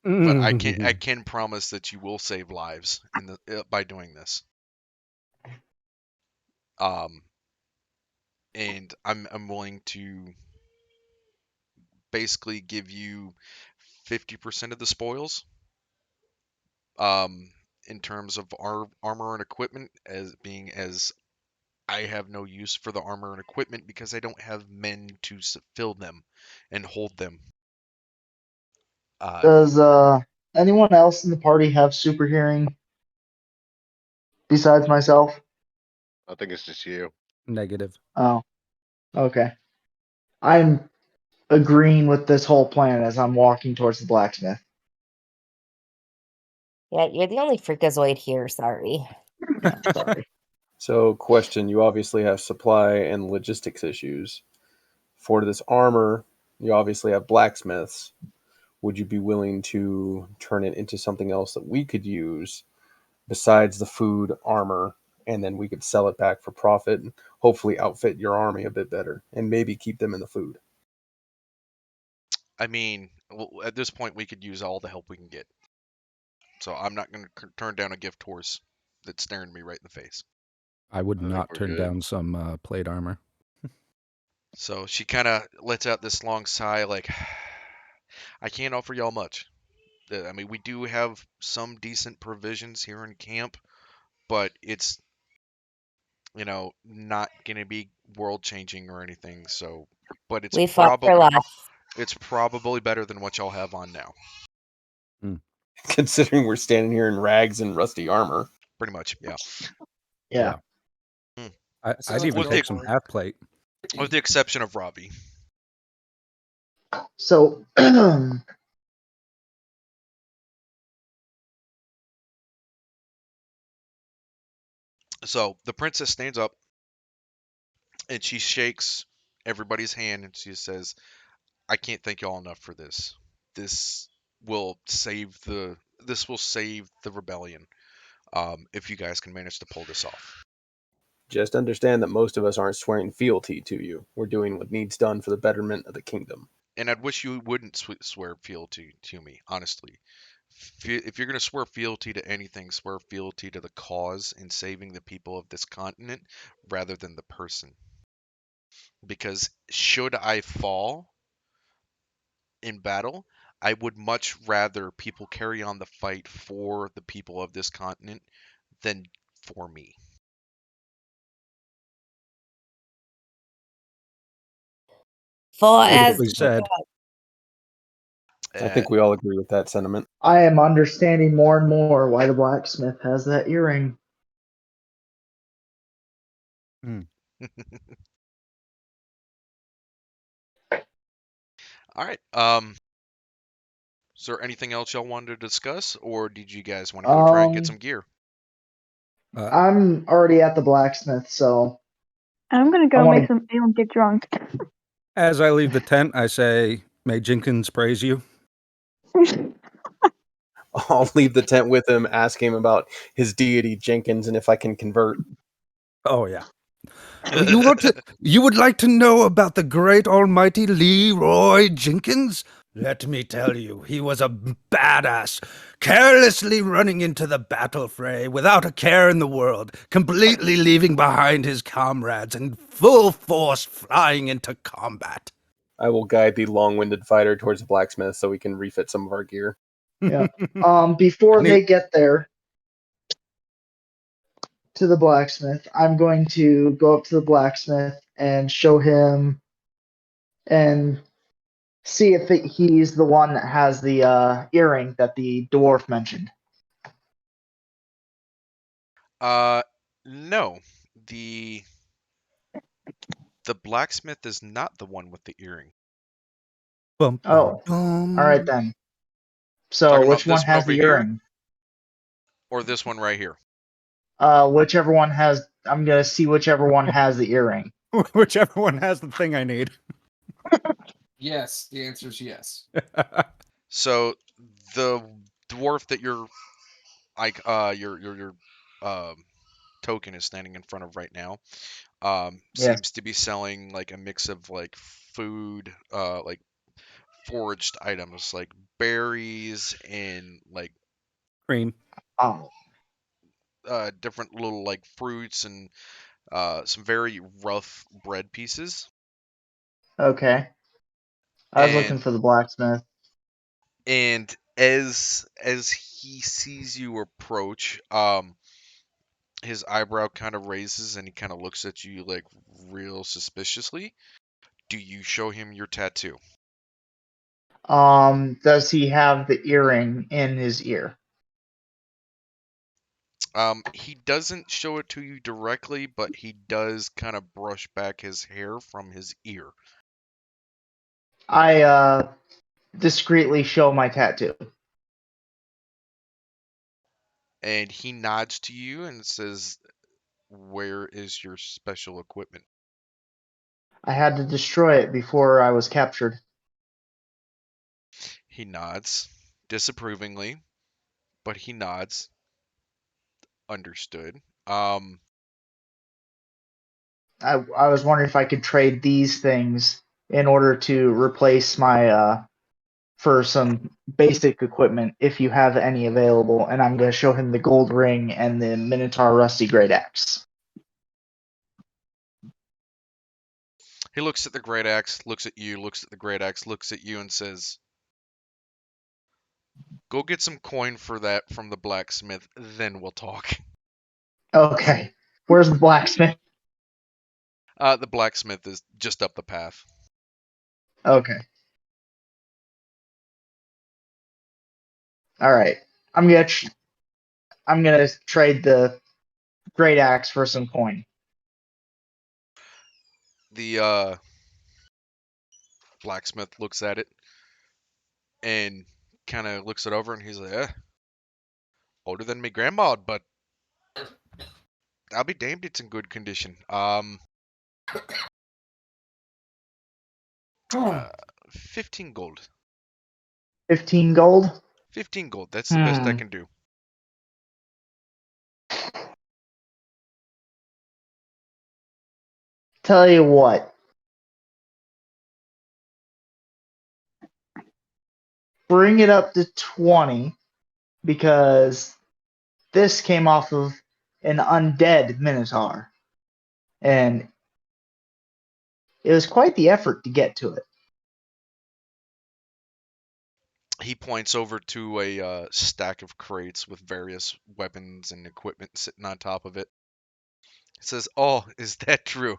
but I can promise that you will save lives in the by doing this. Um, and I'm willing to basically give you 50% of the spoils. Um, in terms of our armor and equipment, as being as I have no use for the armor and equipment because I don't have men to fill them and hold them. Does anyone else in the party have super hearing besides myself? I think it's just you. Negative. Oh, okay. I'm agreeing with this whole plan as I'm walking towards the blacksmith. Yeah, you're the only freakazoid here. Sorry. Sorry. So, question: you obviously have supply and logistics issues. For this armor, you obviously have blacksmiths. Would you be willing to turn it into something else that we could use besides the food, armor, and then we could sell it back for profit and hopefully outfit your army a bit better and maybe keep them in the food? I mean, at this point, we could use all the help we can get. So I'm not going to turn down a gift horse that's staring me right in the face. I would I think not we're turn good. down some plate armor. So she kind of lets out this long sigh, like, I can't offer y'all much. I mean, we do have some decent provisions here in camp, but it's, not going to be world changing or anything. So, but We fought for less. it's probably better than what y'all have on now. Considering we're standing here in rags and rusty armor. Pretty much, yeah. Yeah. I'd even With take the, some half plate. with the exception of Ravi. So So the princess stands up and she shakes everybody's hand and she says, "I can't thank y'all enough for this. This will save the rebellion. If you guys can manage to pull this off." Just understand that most of us aren't swearing fealty to you. We're doing what needs done for the betterment of the kingdom. And I'd wish you wouldn't swear fealty to me, honestly. If you're going to swear fealty to anything, swear fealty to the cause in saving the people of this continent rather than the person. Because should I fall in battle, I would much rather people carry on the fight for the people of this continent than for me. For as Beautifully said. I think we all agree with that sentiment. I am understanding more and more why the blacksmith has that earring. All right. Is there anything else y'all wanted to discuss, or did you guys want to go try and get some gear? I'm already at the blacksmith, so I'm gonna I go wanna- make some ale and get drunk. As I leave the tent, I say, "May Jenkins praise you." I'll leave the tent with him, ask him about his deity Jenkins and if I can convert. Oh yeah. You would like to know about the great almighty Leroy Jenkins? Let me tell you, he was a badass, carelessly running into the battle fray without a care in the world, completely leaving behind his comrades and full force flying into combat. I will guide the long-winded fighter towards the blacksmith so we can refit some of our gear. Yeah. Before they get there to the blacksmith, I'm going to go up to the blacksmith and show him and see if he's the one that has the earring that the dwarf mentioned. No. The blacksmith is not the one with the earring. Bum, Oh, bum. all right then. So Talking about which one this one has over the here, earring? or this one right here? Whichever one has. I'm gonna see whichever one has the earring. Whichever one has the thing I need. Yes, the answer is yes. So the dwarf that your token is standing in front of right now Yes. seems to be selling like a mix of like food, like foraged items like berries and like Cream. Oh. Different little like fruits and some very rough bread pieces. Okay. I was looking And for the blacksmith. as he sees you approach, his eyebrow kind of raises and he kind of looks at you like real suspiciously. Do you show him your tattoo? Does he have the earring in his ear? He doesn't show it to you directly, but he does kind of brush back his hair from his ear. I discreetly show my tattoo. And he nods to you and says, "Where is your special equipment?" I had to destroy it before I was captured. He nods disapprovingly, but he nods. Understood. I was wondering if I could trade these things in order to replace my for some basic equipment if you have any available, and I'm going to show him the gold ring and the Minotaur Rusty Great Axe. He looks at the great axe, looks at you, looks at the great axe, looks at you, and says, "Go get some coin for that from the blacksmith, then we'll talk." Okay, where's the blacksmith? The blacksmith is just up the path. Okay. All right. I'm gonna trade the great axe for some coin. The blacksmith looks at it and kind of looks it over, and he's like, older than me grandma, but I'll be damned, it's in good condition. 15 gold. 15 gold? 15 gold. That's the best I can do. Tell you what. Bring it up to 20 because this came off of an undead Minotaur. And it was quite the effort to get to it. He points over to a stack of crates with various weapons and equipment sitting on top of it. He says, "Oh, is that true?"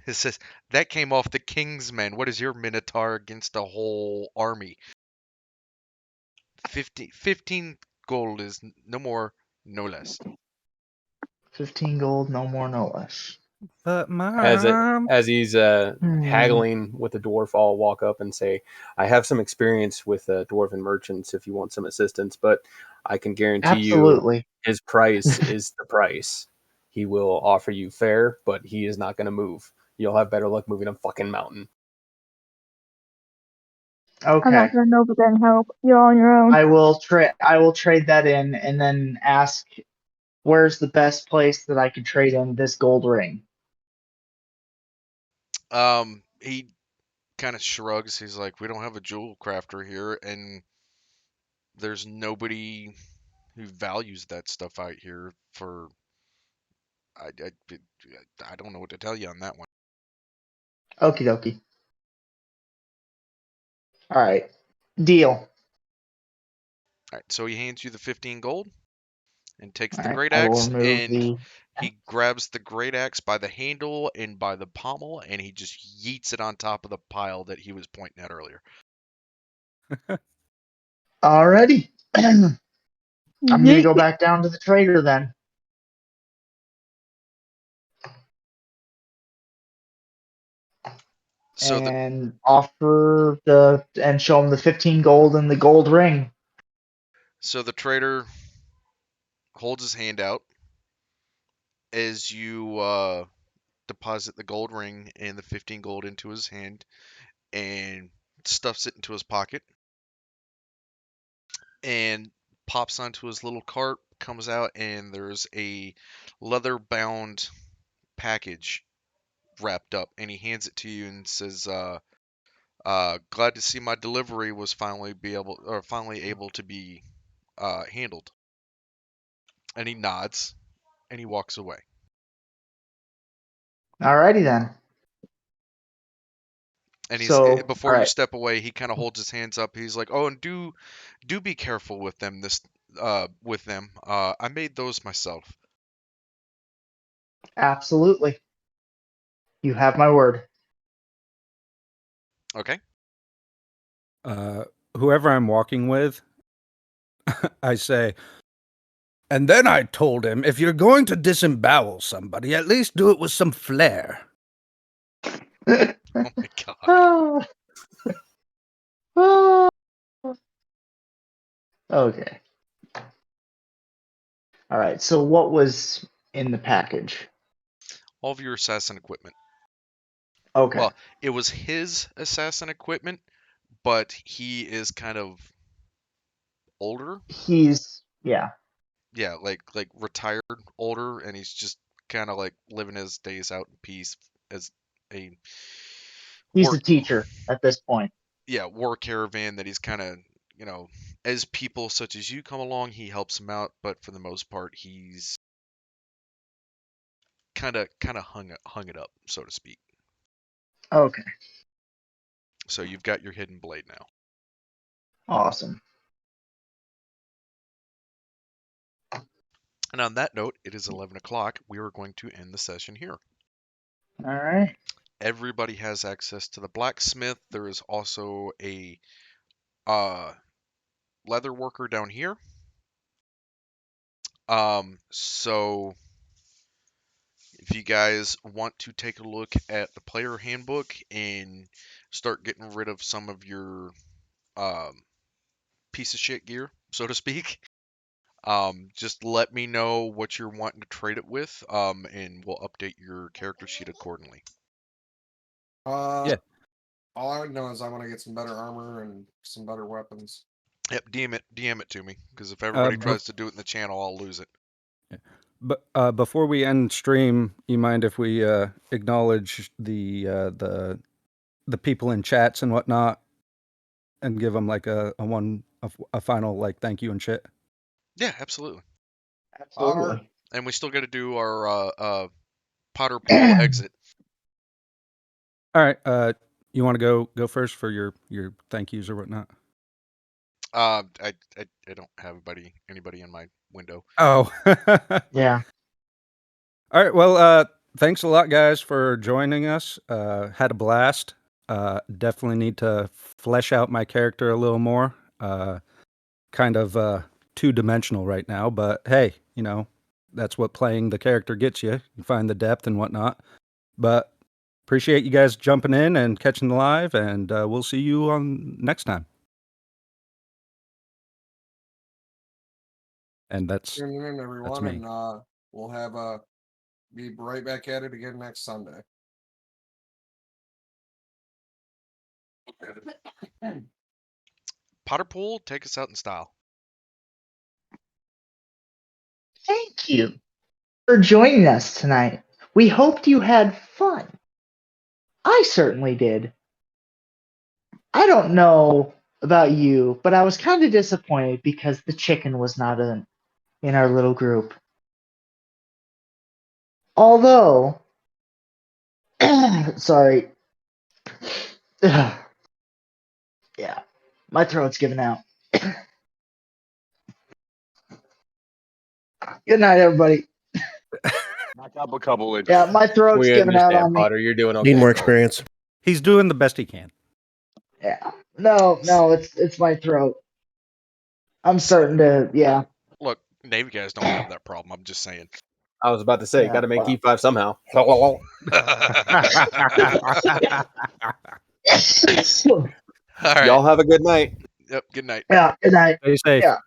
He says, "That came off the King's men. What is your Minotaur against a whole army? 15 gold is no more, no less." 15 gold, no more, no less. But Mom. As he's haggling with the dwarf, I'll walk up and say, "I have some experience with dwarven merchants. If you want some assistance, but I can guarantee Absolutely. you, his price is the price. He will offer you fair, but he is not going to move. You'll have better luck moving a fucking mountain." Okay. I'm not gonna know, but then help. You're on your own. I will trade that in and then ask where's the best place that I could trade in this gold ring. He kind of shrugs. He's like, "We don't have a jewel crafter here, and there's nobody who values that stuff out here for." I don't know what to tell you on that one. Okie dokie. Alright. Deal. All right, so he hands you the 15 gold and takes the Alright, great I will axe, remove and the he grabs the great axe by the handle and by the pommel, and he just yeets it on top of the pile that he was pointing at earlier. Alrighty. I'm gonna Yeet. go back down to the trader then. So and offer and show him the 15 gold and the gold ring. So the trader holds his hand out as you deposit the gold ring and the 15 gold into his hand and stuffs it into his pocket and pops onto his little cart, comes out, and there's a leather bound package wrapped up, and he hands it to you and says, "Glad to see my delivery was finally able to be handled." And he nods and he walks away. Alrighty then. And So, before you alright. step away, he kind of holds his hands up. He's like, "Oh, and do be careful with them. I made those myself." Absolutely. You have my word. Okay. Whoever I'm walking with, I say, and then I told him, if you're going to disembowel somebody, at least do it with some flair. Oh my god. Okay. Alright, so what was in the package? All of your assassin equipment. Okay. Well, it was his assassin equipment, but he is kind of older. Yeah. Yeah, like retired older, and he's just kind of like living his days out in peace as a He's a teacher at this point. Yeah, war caravan that he's kind of, as people such as you come along, he helps them out, but for the most part, he's kind of hung it up, so to speak. Okay. So you've got your hidden blade now. Awesome. And on that note, it is 11 o'clock. We are going to end the session here. Alright. Everybody has access to the blacksmith. There is also a leather worker down here. So if you guys want to take a look at the player handbook and start getting rid of some of your piece of shit gear, so to speak, just let me know what you're wanting to trade it with, and we'll update your character sheet accordingly. Yeah. All I know is I want to get some better armor and some better weapons. Yep, DM it to me, because if everybody tries to do it in the channel, I'll lose it. But before we end stream, you mind if we acknowledge the people in chats and whatnot, and give them like a final like thank you and shit? Yeah, absolutely. Absolutely. And we still got to do our Potter Pool exit. All right. You want to go first for your thank yous or whatnot? I don't have anybody in my window. Oh. Yeah. All right. Well, thanks a lot, guys, for joining us. Had a blast. Definitely need to flesh out my character a little more. Kind of two-dimensional right now, but hey, that's what playing the character gets you. You find the depth and whatnot. But appreciate you guys jumping in and catching the live, and we'll see you on next time. And that's Tune in, everyone, me. and we'll have be right back at it again next Sunday. Potter Pool, take us out in style. Thank you for joining us tonight. We hoped you had fun. I certainly did. I don't know about you, but I was kind of disappointed because the chicken was not in our little group. Although, sorry. Yeah, my throat's giving out. Good night, everybody. Knock up a couple inches. Yeah, my throat's We giving out understand, on me. Potter. You're doing okay. Need more experience. He's doing the best he can. Yeah. No, it's my throat. I'm starting to, yeah. Look, Navy guys don't have that problem. I'm just saying. I was about to say, Yeah, got to make wow. E5 somehow. All right. Y'all have a good night. Yep. Good night. Yeah. Good night. Stay safe. Yeah.